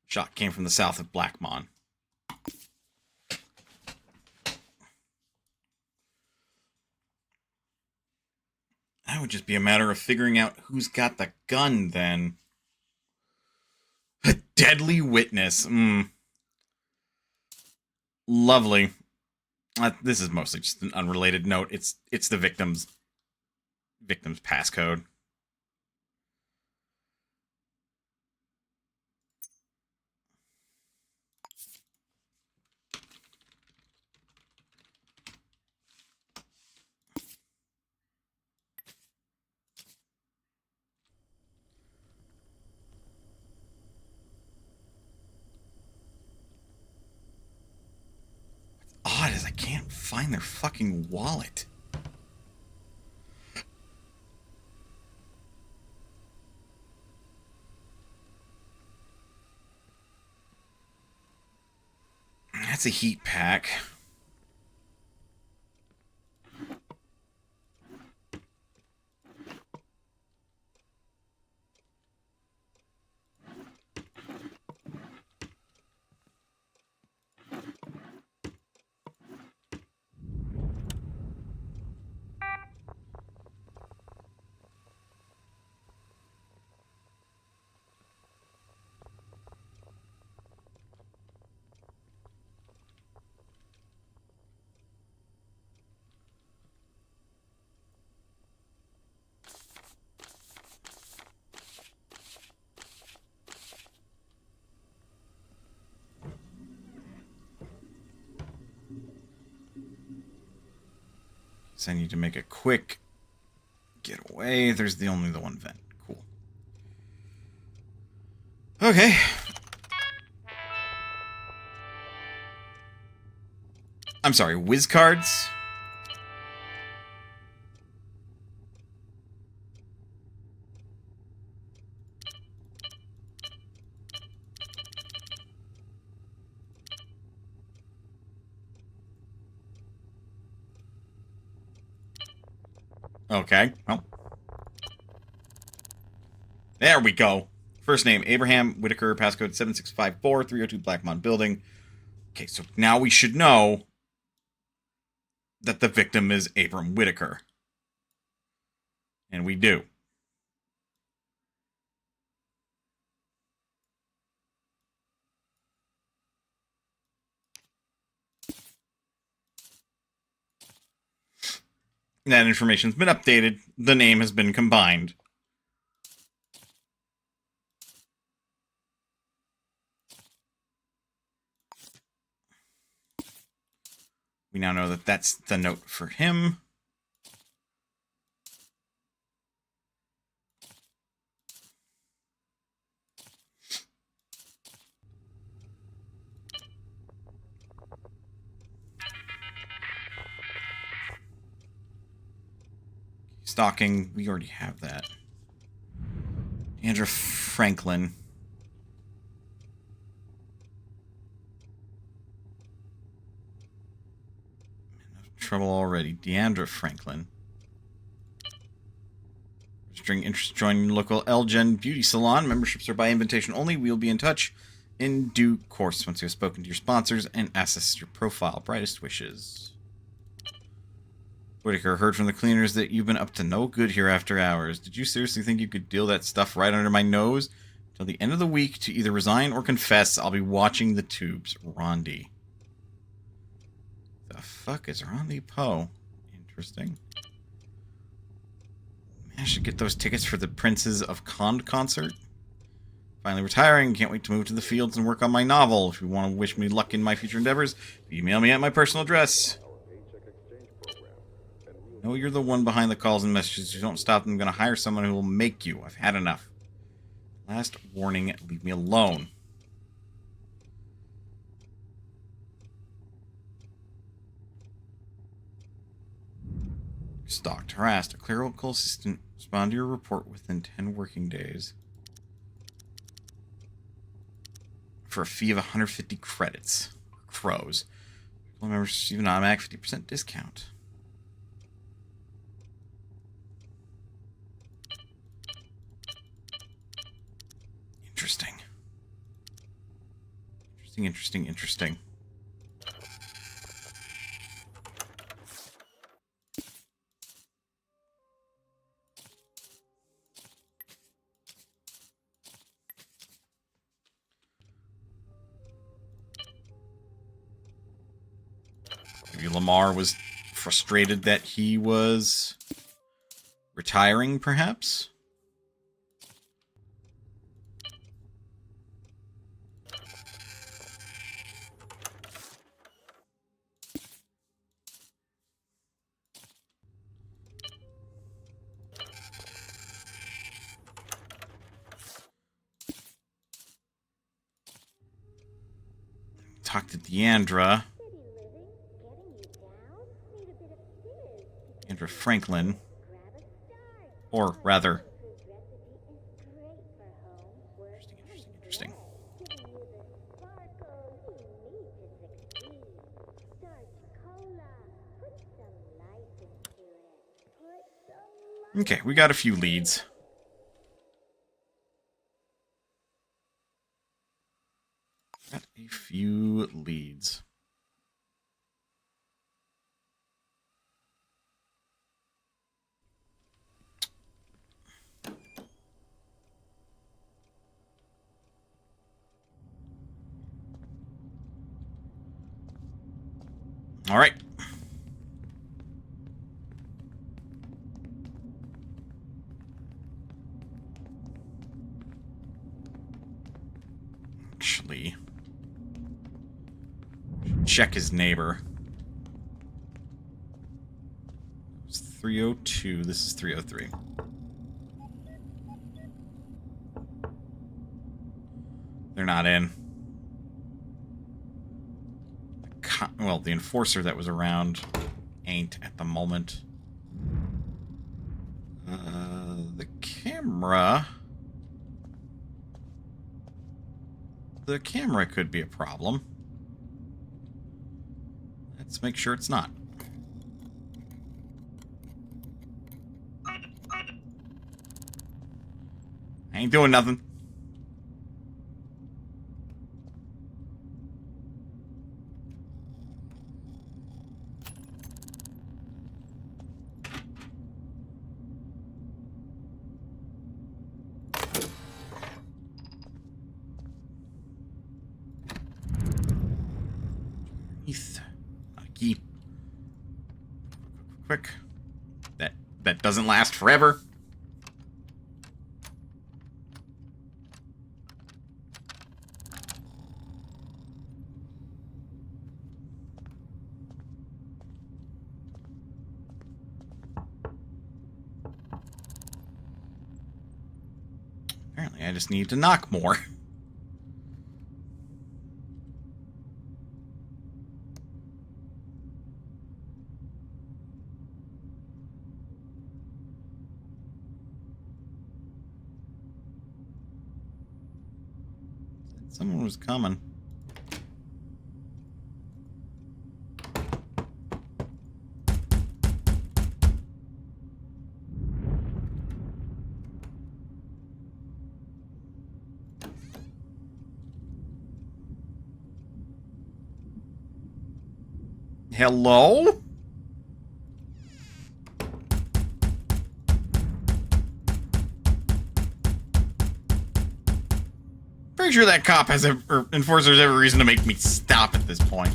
Shot came from the south of Blackmon. That would just be a matter of figuring out who's got the gun then. A deadly witness. Lovely. This is mostly just an unrelated note. It's the victim's passcode. What's odd is I can't find their fucking wallet. That's a heat pack. So I need to make a quick getaway. There's only the one vent. Cool. Okay. I'm sorry, whiz cards? Okay, well. There we go. First name, Abraham Whitaker, passcode 7654-302 Blackmon Building. Okay, so now we should know that the victim is Abram Whitaker. And we do. That information's been updated. The name has been combined. We now know that that's the note for him. Stalking, we already have that. Deandra Franklin. Trouble already. Deandra Franklin. Registering interest, join local Elgen beauty salon. Memberships are by invitation only. We'll be in touch in due course once you have spoken to your sponsors and accessed your profile. Brightest wishes. Whitaker, heard from the cleaners that you've been up to no good here after hours. Did you seriously think you could deal that stuff right under my nose? Till the end of the week to either resign or confess. I'll be watching the tubes. Rondi. The fuck is Rondi Poe? Interesting. I should get those tickets for the Princes of Cond concert. Finally retiring. Can't wait to move to the fields and work on my novel. If you want to wish me luck in my future endeavors, email me at my personal address. No, you're the one behind the calls and messages. If you don't stop them, I'm going to hire someone who will make you. I've had enough. Last warning, leave me alone. Stalked, harassed. A clerical assistant. Respond to your report within 10 working days. For a fee of 150 credits. Crows. People members receive an automatic 50% discount. Interesting. Interesting. Maybe Lamar was frustrated that he was retiring, perhaps? Talk to Deandra. Deandra Franklin. Or rather... Interesting. Okay, we got a few leads. All right. Actually, check his neighbor. It's 302. This is 303. They're not in. Well, the enforcer that was around ain't at the moment. The camera... The camera could be a problem. Let's make sure it's not. I ain't doing nothing. Key. Quick. That doesn't last forever. Apparently, I just need to knock more. Someone was coming. Hello? Pretty sure that cop has or enforcer's every reason to make me stop at this point.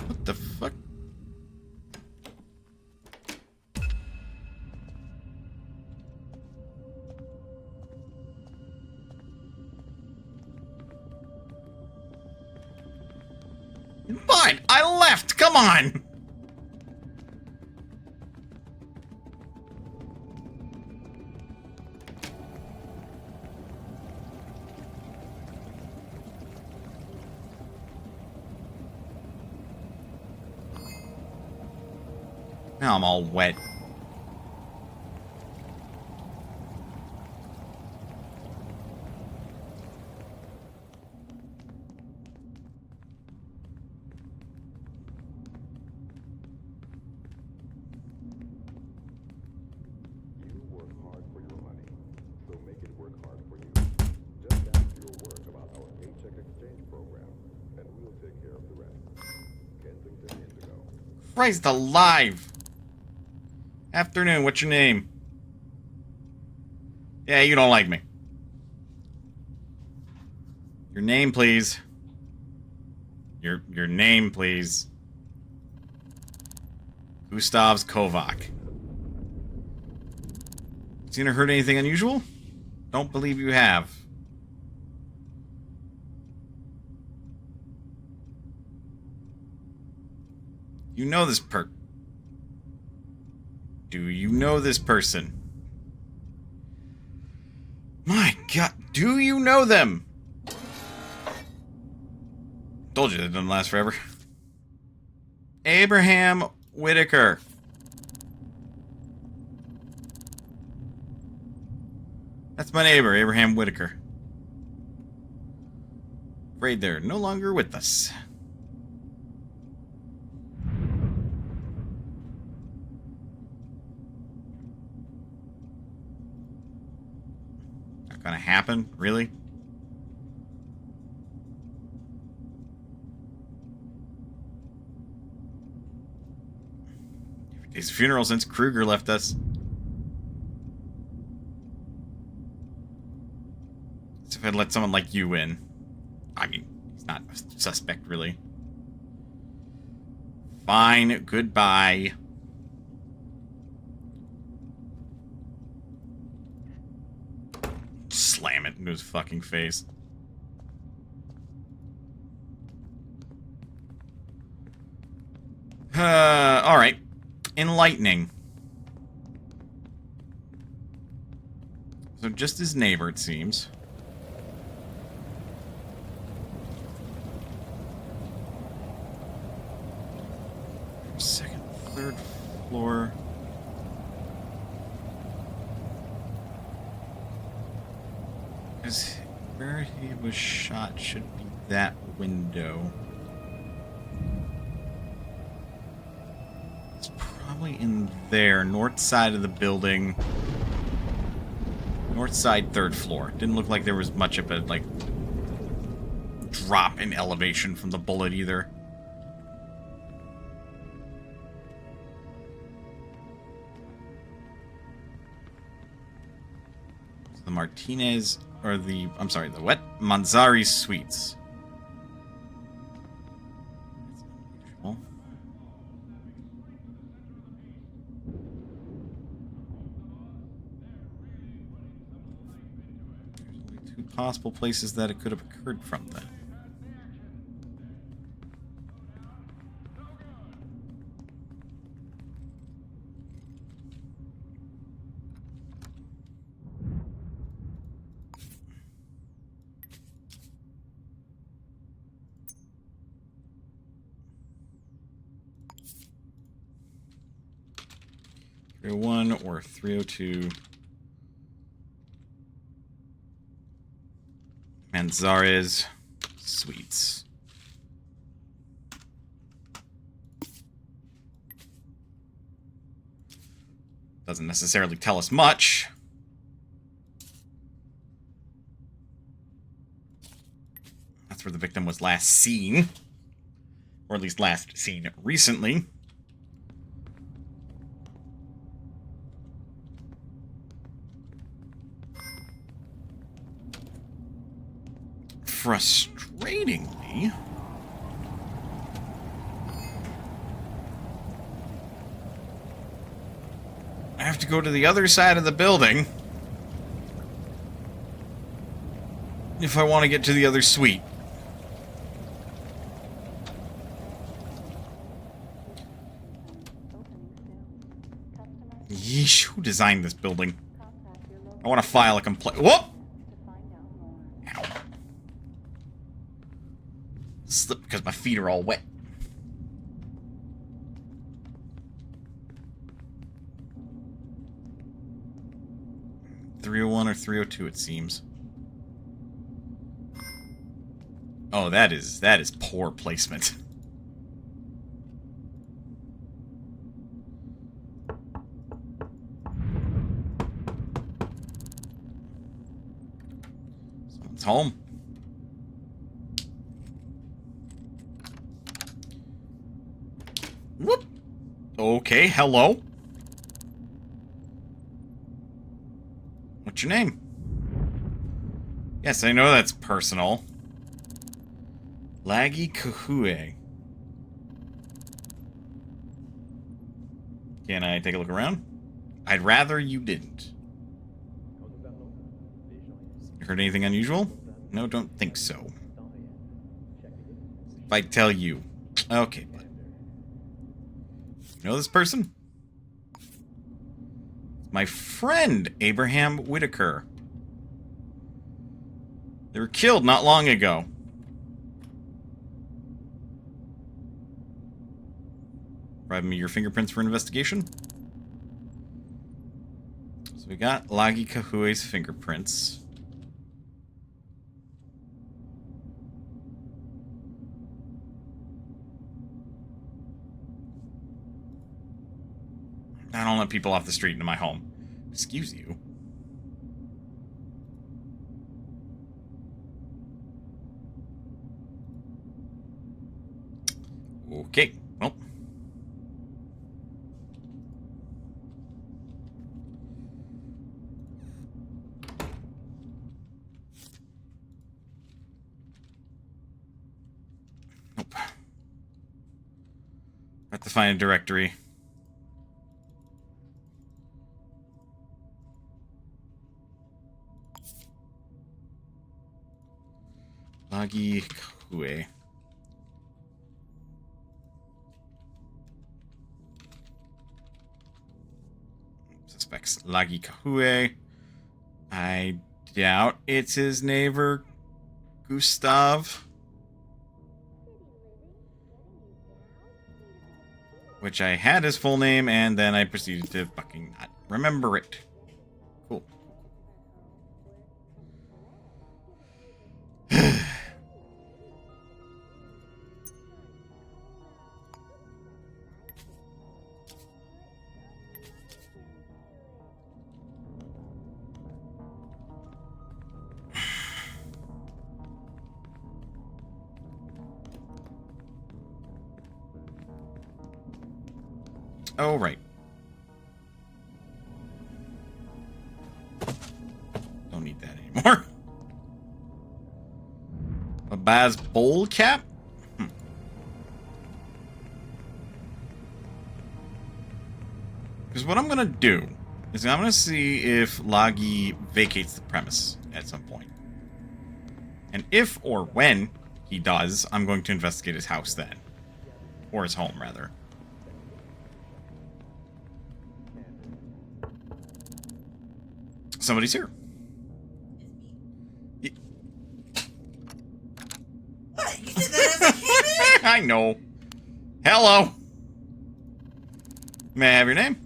What the fuck? Fine, I left. Come on. Now I'm all wet. You work hard for your money, so make it work hard for you. Just ask your work about our paycheck exchange program, and we'll take care of the rest. Kensington Indigo. Christ alive. Afternoon, what's your name? Yeah, you don't like me. Your name, please. Your name, please. Gustav's Kovac. Seen or heard anything unusual? Don't believe you have. You know this Do you know this person? My God, do you know them? Told you that doesn't last forever. Abraham Whitaker. That's my neighbor, Abraham Whitaker. Afraid they're no longer with us. Not gonna happen, really? His funeral since Kruger left us. So if I'd let someone like you in. I mean, he's not a suspect, really. Fine, goodbye. Slam it into his fucking face. Alright. Enlightening. So just his neighbor, it seems. Second, third floor. Because where he was shot should be that window. It's probably in there, north side of the building. North side, third floor. Didn't look like there was much of a, like, drop in elevation from the bullet either. The Martinez, or the, I'm sorry, the what? Manzari Suites. That's unusual. There's only two possible places that it could have occurred from then. 301 or 302. Manzarez Suites. Doesn't necessarily tell us much. That's where the victim was last seen. Or at least last seen recently. Frustratingly, I have to go to the other side of the building if I want to get to the other suite. Yeesh, who designed this building? I want to file a complaint. Whoop! Ow. Slip because my feet are all wet. .301 or 302, it seems. Oh, that is poor placement. Someone's home. Whoop. Okay, hello. What's your name? Yes, I know that's personal. Laggy Kahue. Can I take a look around? I'd rather you didn't. You heard anything unusual? No, don't think so. If I tell you. Okay, bud. You know this person? My friend, Abraham Whitaker. They were killed not long ago. Provide me your fingerprints for investigation. So we got Lagi Kahue's fingerprints. I don't let people off the street into my home. Excuse you. Okay, well. Nope. Have to find a directory. Lagi Kahue. Suspects Lagi Kahue. I doubt it's his neighbor, Gustav. Which I had his full name, and then I proceeded to fucking not remember it. Cool. Oh, right. Don't need that anymore. A Baz bowl cap? Because what I'm going to do is I'm going to see if Lagi vacates the premise at some point. And if or when he does, I'm going to investigate his house then. Or his home, rather. Somebody's here. What? You did that as a kid? I know. Hello. May I have your name?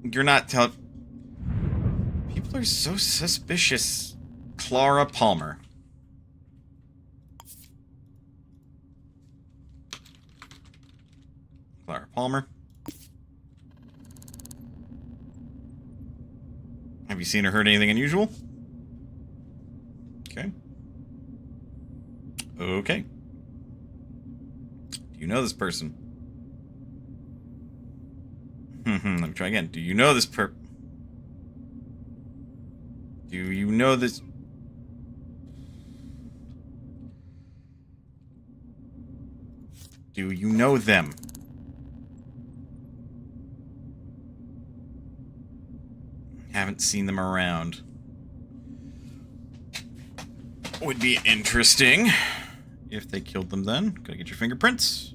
You're not telling... People are so suspicious. Clara Palmer. Clara Palmer. Have you seen or heard anything unusual? Okay. Okay. Do you know this person? Let me try again. Do you know this Do you know this... Do you know them? Haven't seen them around. Would be interesting if they killed them then. Gotta get your fingerprints.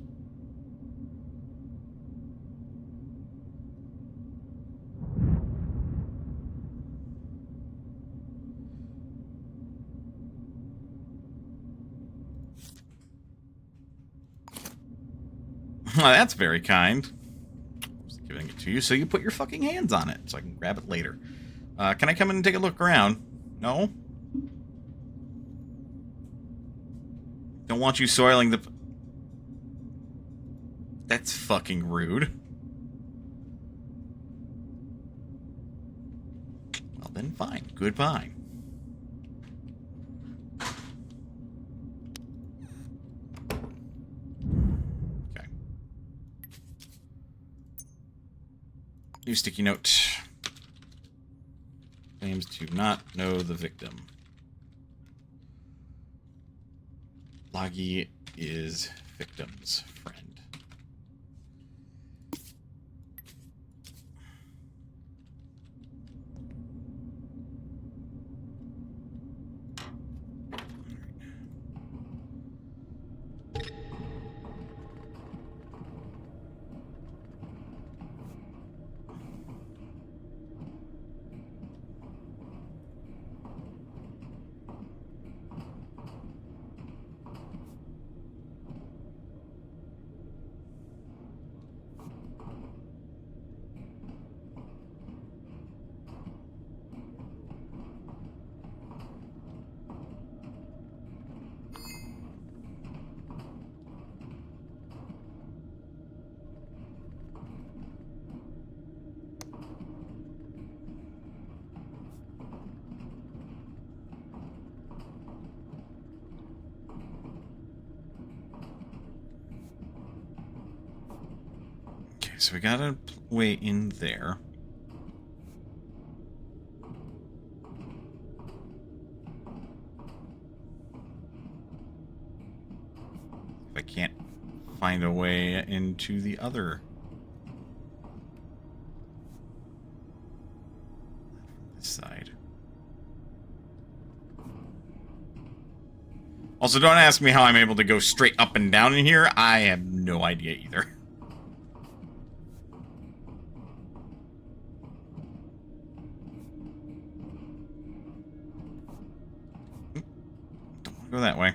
Well, that's very kind. Just giving it to you so you put your fucking hands on it so I can grab it later. Can I come in and take a look around? No? Don't want you soiling the... That's fucking rude. Well then, fine. Goodbye. Okay. New sticky note. Claims to not know the victim. Loggy is victim's friend. So we got a way in there. If I can't find a way into the other. This side. Also, don't ask me how I'm able to go straight up and down in here. I have no idea either. Go that way.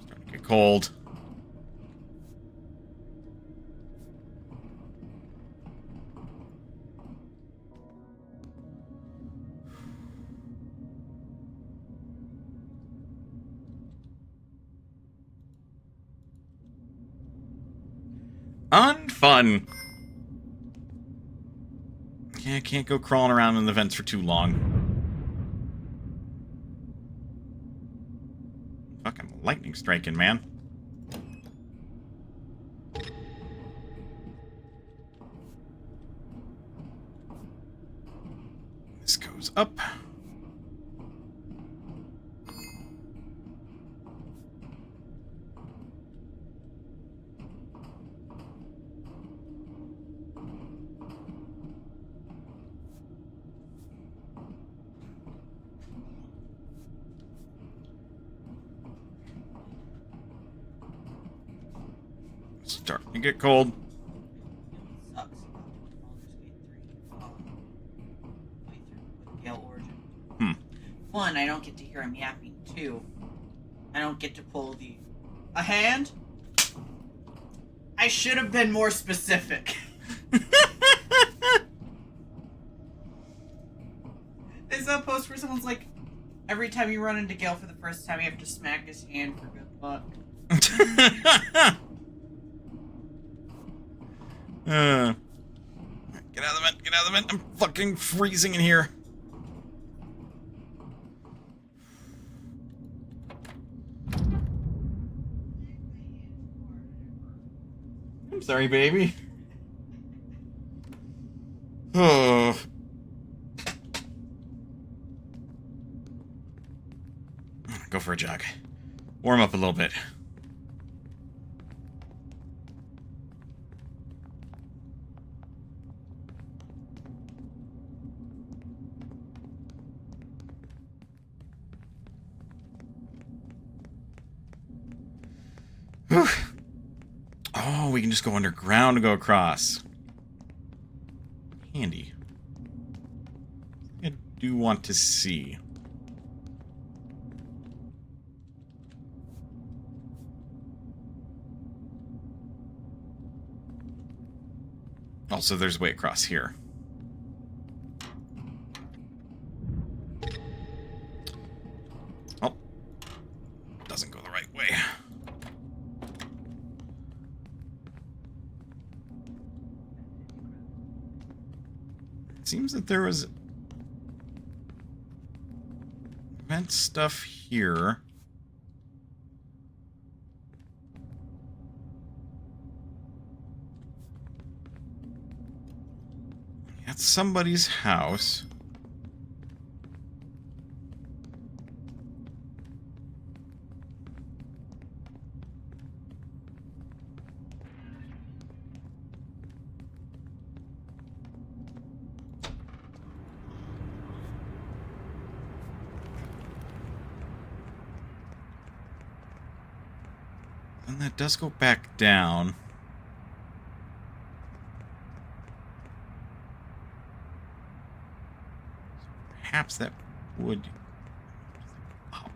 Starting to get cold. Unfun. Yeah, I can't go crawling around in the vents for too long. Fucking lightning striking, man. This goes up. Starting to get cold. Sucks about the Baldur's Gate 3 playthrough with Gale Origin. One, I don't get to hear him yapping. Two, I don't get to pull a hand. I should have been more specific. There's a post where someone's like, every time you run into Gale for the first time, you have to smack his hand for good luck. Get out of the vent, get out of the vent. I'm fucking freezing in here. I'm sorry, baby. Oh. Go for a jog. Warm up a little bit. Whew. Oh, we can just go underground to go across. Handy. I do want to see. Also, there's a way across here. Oh. Doesn't go the right way. It seems that there was vent stuff here. That's somebody's house. And that does go back down. Perhaps that would up.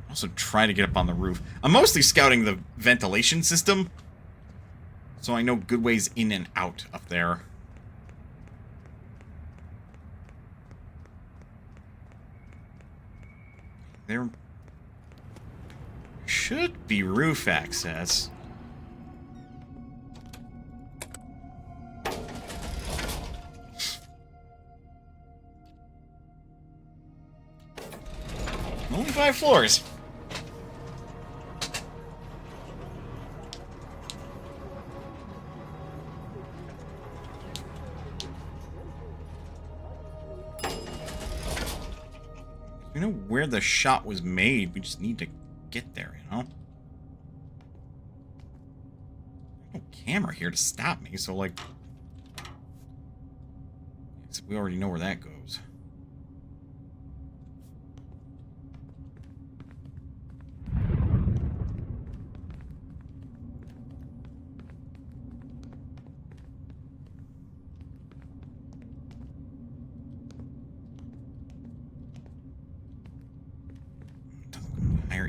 Also try to get up on the roof. I'm mostly scouting the ventilation system, so I know good ways in and out up there. There should be roof access. Only 5 floors. We know where the shot was made. We just need to get there, you know? No camera here to stop me, so like... we already know where that goes.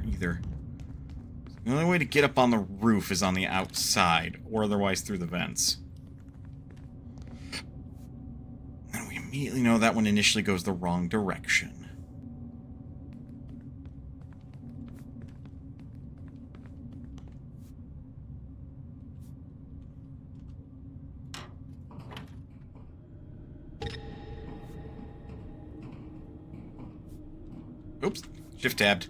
Either. The only way to get up on the roof is on the outside, or otherwise through the vents. And we immediately know that one initially goes the wrong direction. Oops, shift tabbed.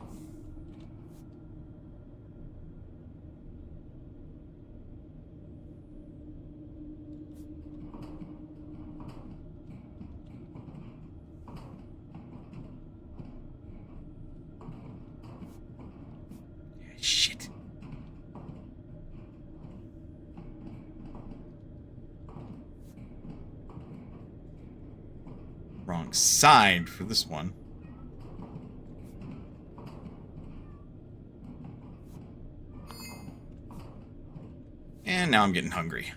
Shit. Wrong side for this one. And And now I'm getting hungry.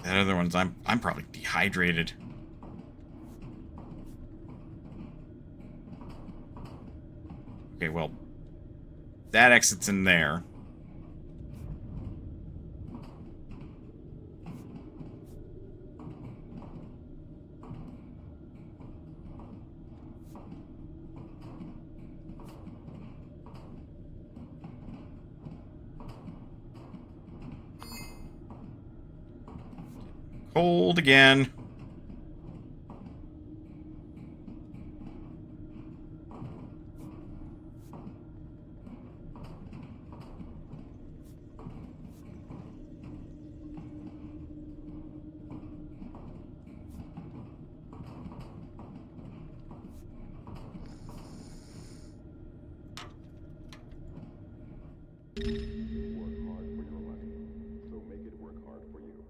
That other one's I'm probably dehydrated. Okay, well, that exits in there. Cold again. You work hard for your money, so make it work hard for you.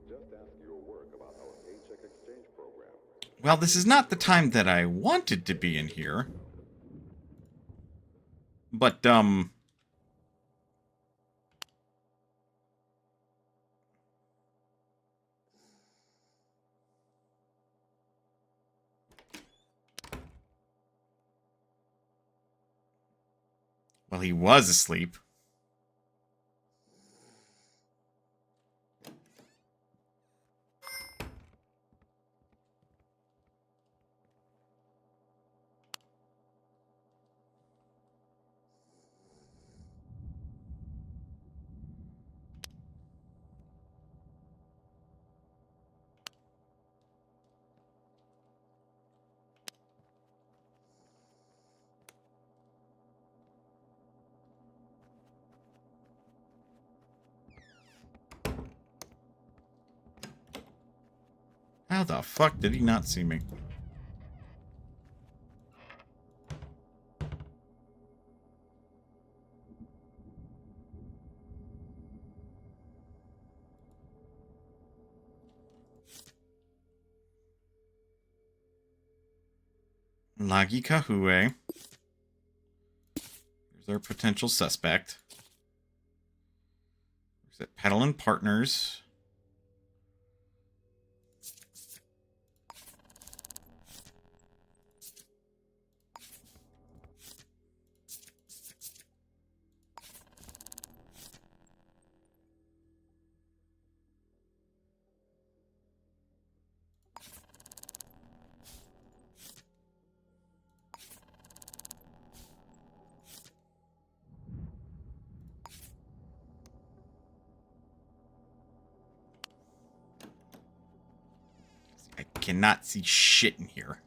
Just ask your work about our paycheck exchange program. Well, this is not the time that I wanted to be in here. But, well, he was asleep. How the fuck did he not see me? Lagi Kahue. There's our potential suspect. There's that Peddlin' Partners. I cannot see shit in here.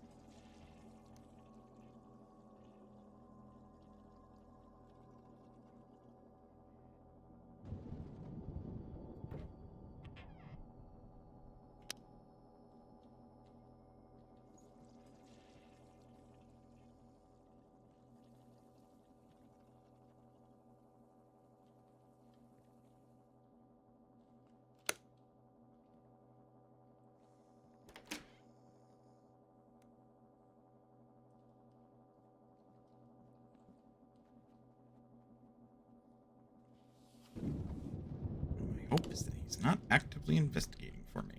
My hope is that he's not actively investigating for me.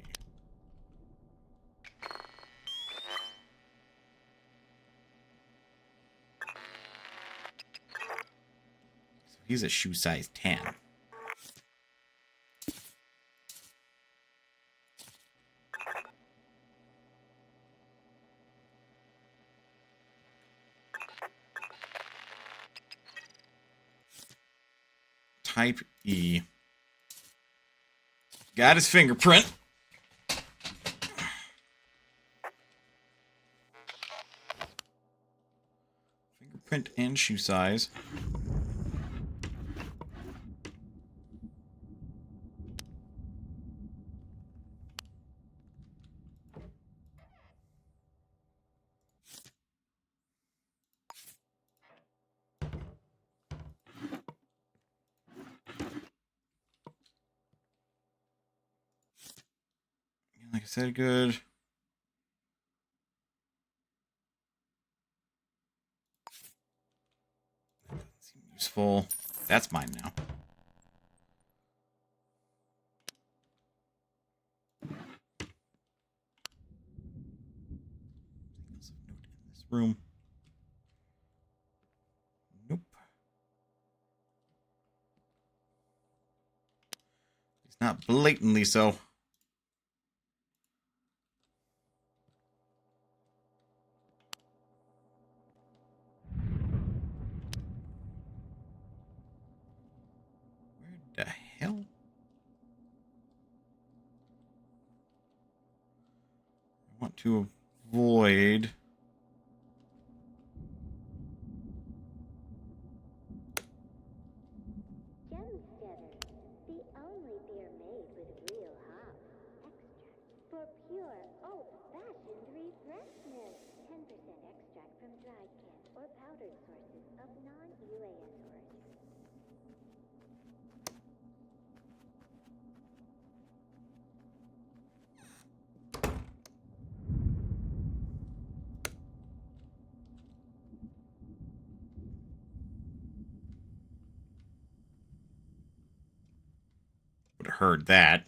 So he's a shoe size 10. Type E. Got his fingerprint. Fingerprint and shoe size. Is that good? That doesn't seem useful. That's mine now. Note in this room. Nope. It's not blatantly so. Where the hell? I want to avoid. Gemsteader, the only beer made with real hop extract for pure, old-fashioned refreshment. 10% extract from dried canned or powdered sources of non-UAS origin. Would have heard that.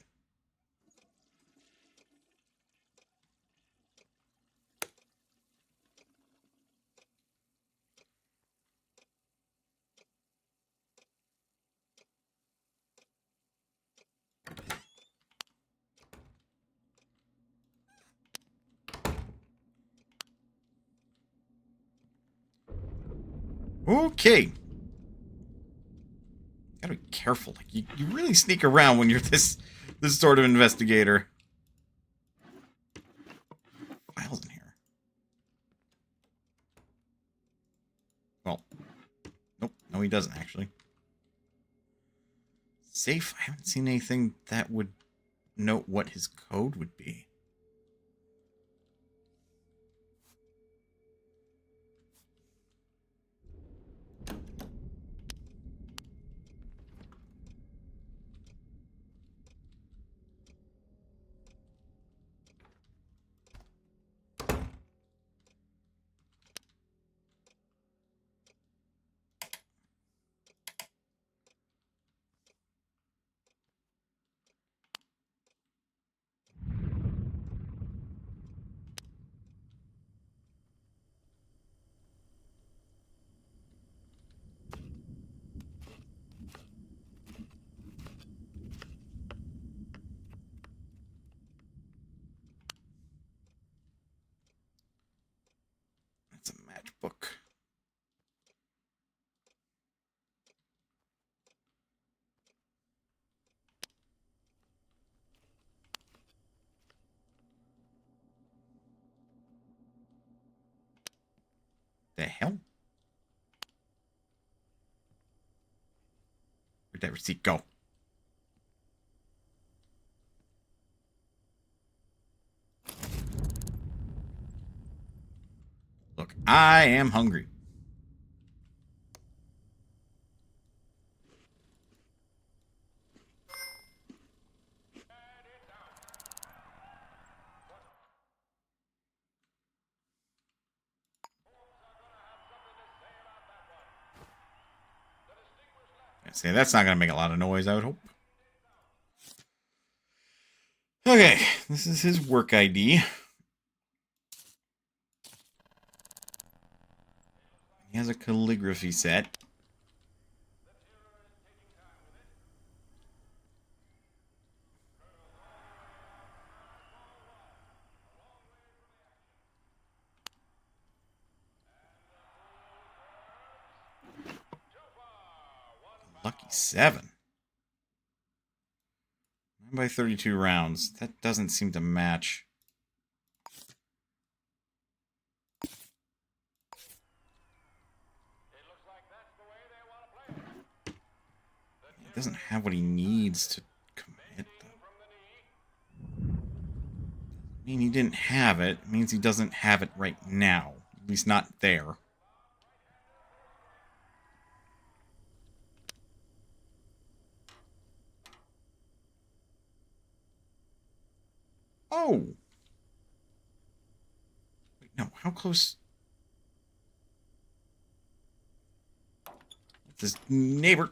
Okay. Gotta be careful. Like you really sneak around when you're this sort of investigator. Files in here. Well, nope. No, he doesn't actually. Safe. I haven't seen anything that would note what his code would be. That's a matchbook. The hell? Where'd that receipt go? Look, I am hungry. See, that's not going to make a lot of noise, I would hope. Okay, this is his work ID. He has a calligraphy set. Lucky 7. 9 by 32 rounds. That doesn't seem to match. He doesn't have what he needs to commit, though. I mean, he didn't have it. It means he doesn't have it right now. At least not there. No. Wait, no. How close? This neighbor.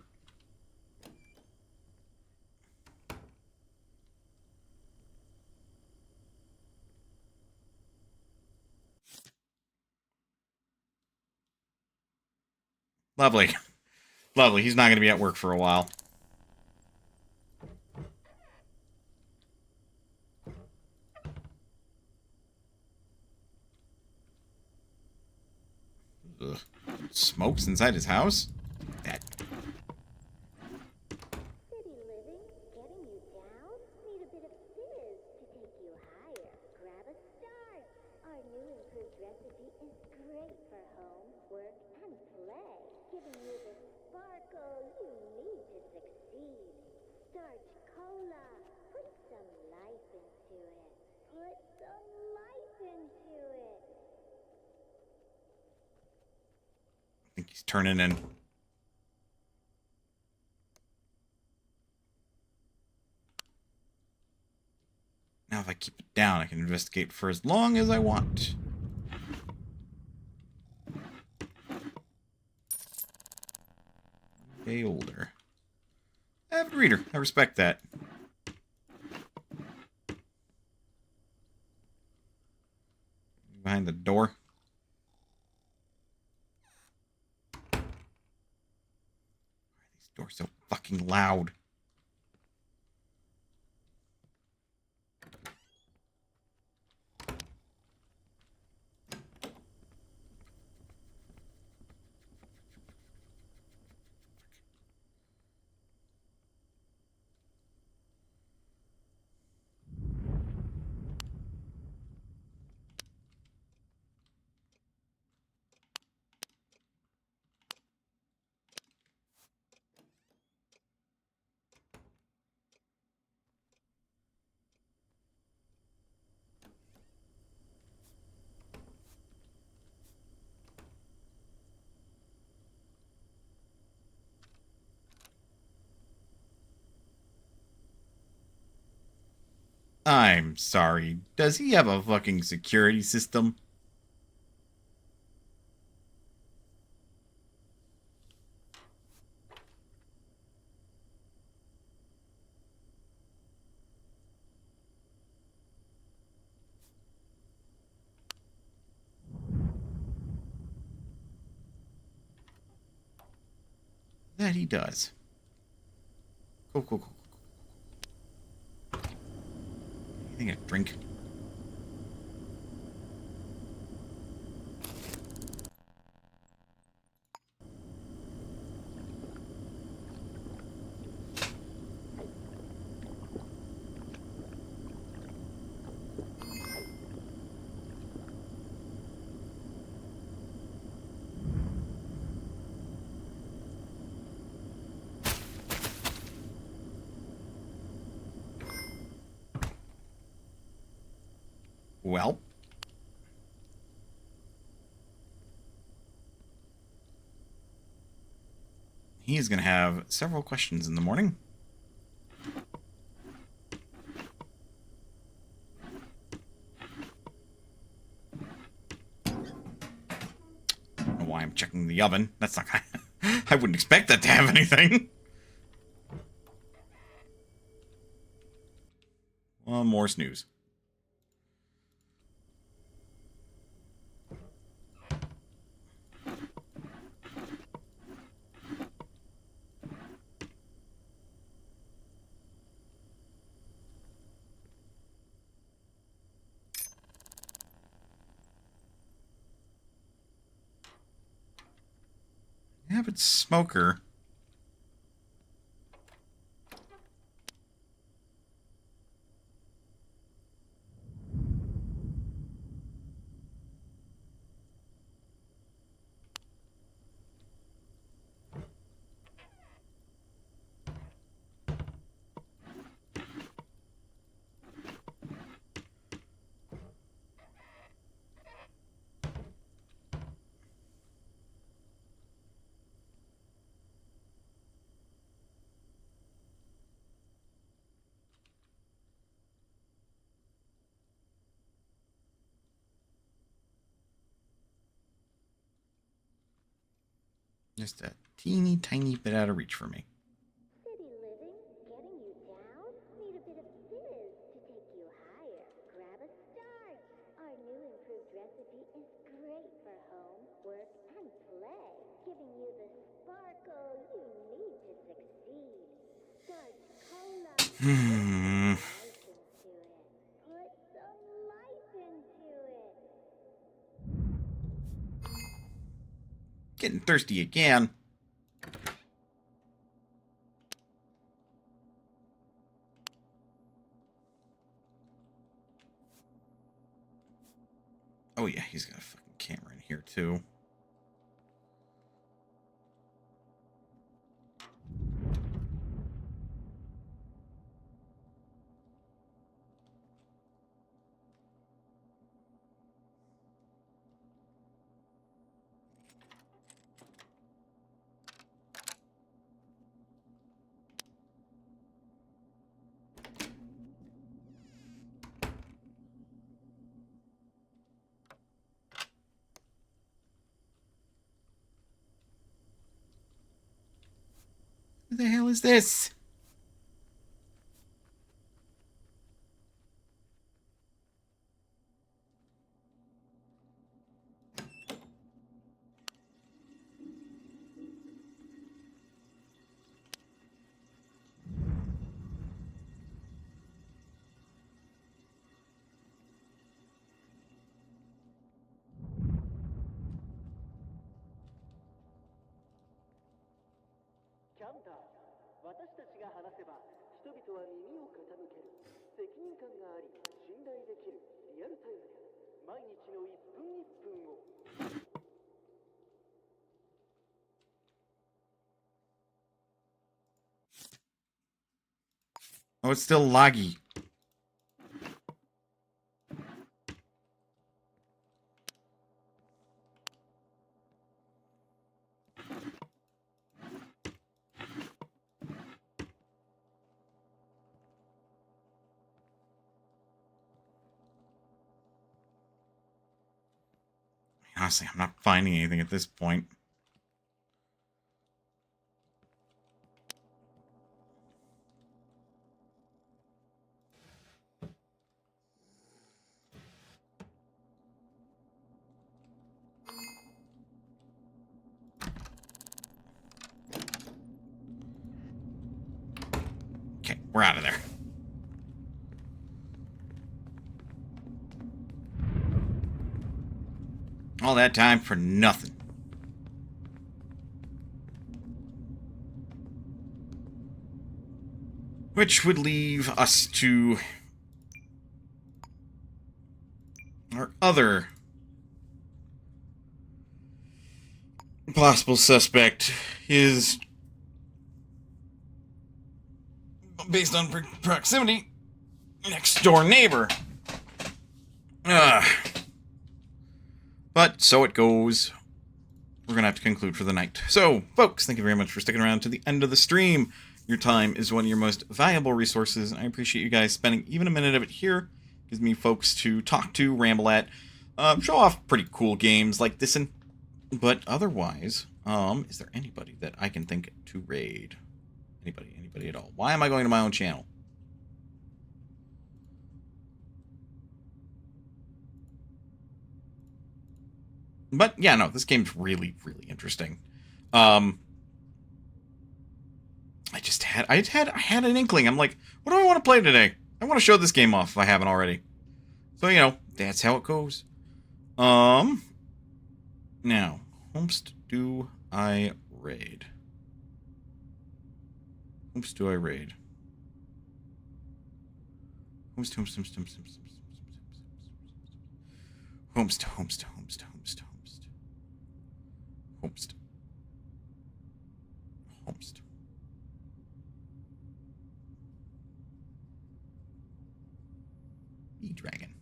Lovely. Lovely. He's not going to be at work for a while. Ugh. Smokes inside his house? That. City living, getting you down? Need a bit of fizz to take you higher. Grab a start. Our new improved recipe is great for home, work, and play, giving you the sparkle you need to succeed. Starch cola. Put some life into it. Put some life into it. I think he's turning in. Now if I keep it down, I can investigate for as long as I want. Way older. Avid reader. I respect that. Behind the door. Why are these doors so fucking loud? I'm sorry. Does he have a fucking security system? That he does. Cool, cool, cool. Anything to drink? Well. He's going to have several questions in the morning. I don't know why I'm checking the oven. That's not gonna... I wouldn't expect that to have anything. Well, more snooze. Avid smoker. Just a teeny tiny bit out of reach for me. City living, getting you down? Need a bit of fizz to take you higher. Grab a start. Our new improved recipe is great for home, work, and play, giving you the sparkle you need to succeed. Start cola. Hmm. Life into it. Put some life into it. Getting thirsty again. Oh yeah, he's got a fucking camera in here too. Who the hell is this?キャンター、私たちが話せば人々は耳を傾ける。責任感があり、信頼できるリアルタイムで毎日の1分1分を。Oh, it's still laggy. Honestly, I'm not finding anything at this point. Okay, we're out of there. All that time for nothing. Which would leave us to our other possible suspect is, based on proximity, next door neighbor. But so it goes. We're going to have to conclude for the night. So, folks, thank you very much for sticking around to the end of the stream. Your time is one of your most valuable resources, and I appreciate you guys spending even a minute of it here. It gives me folks to talk to, ramble at, show off pretty cool games like this. But otherwise, is there anybody that I can think to raid? Anybody at all? Why am I going to my own channel? But yeah, no, this game's really, really interesting. I had an inkling. I'm like, what do I want to play today? I want to show this game off if I haven't already. So, you know, that's how it goes. Now, whomst do I raid? Whomst do I raid? Whomst. E-Dragon.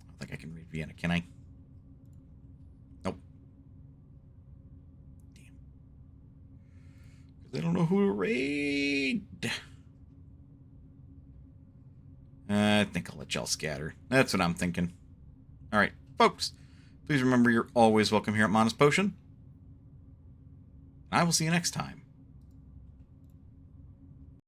I don't think I can read Vienna, can I? Nope. Damn. I don't know who to raid. I think I'll let y'all scatter. That's what I'm thinking. Alright, folks. Please remember you're always welcome here at Modest Potion. I will see you next time.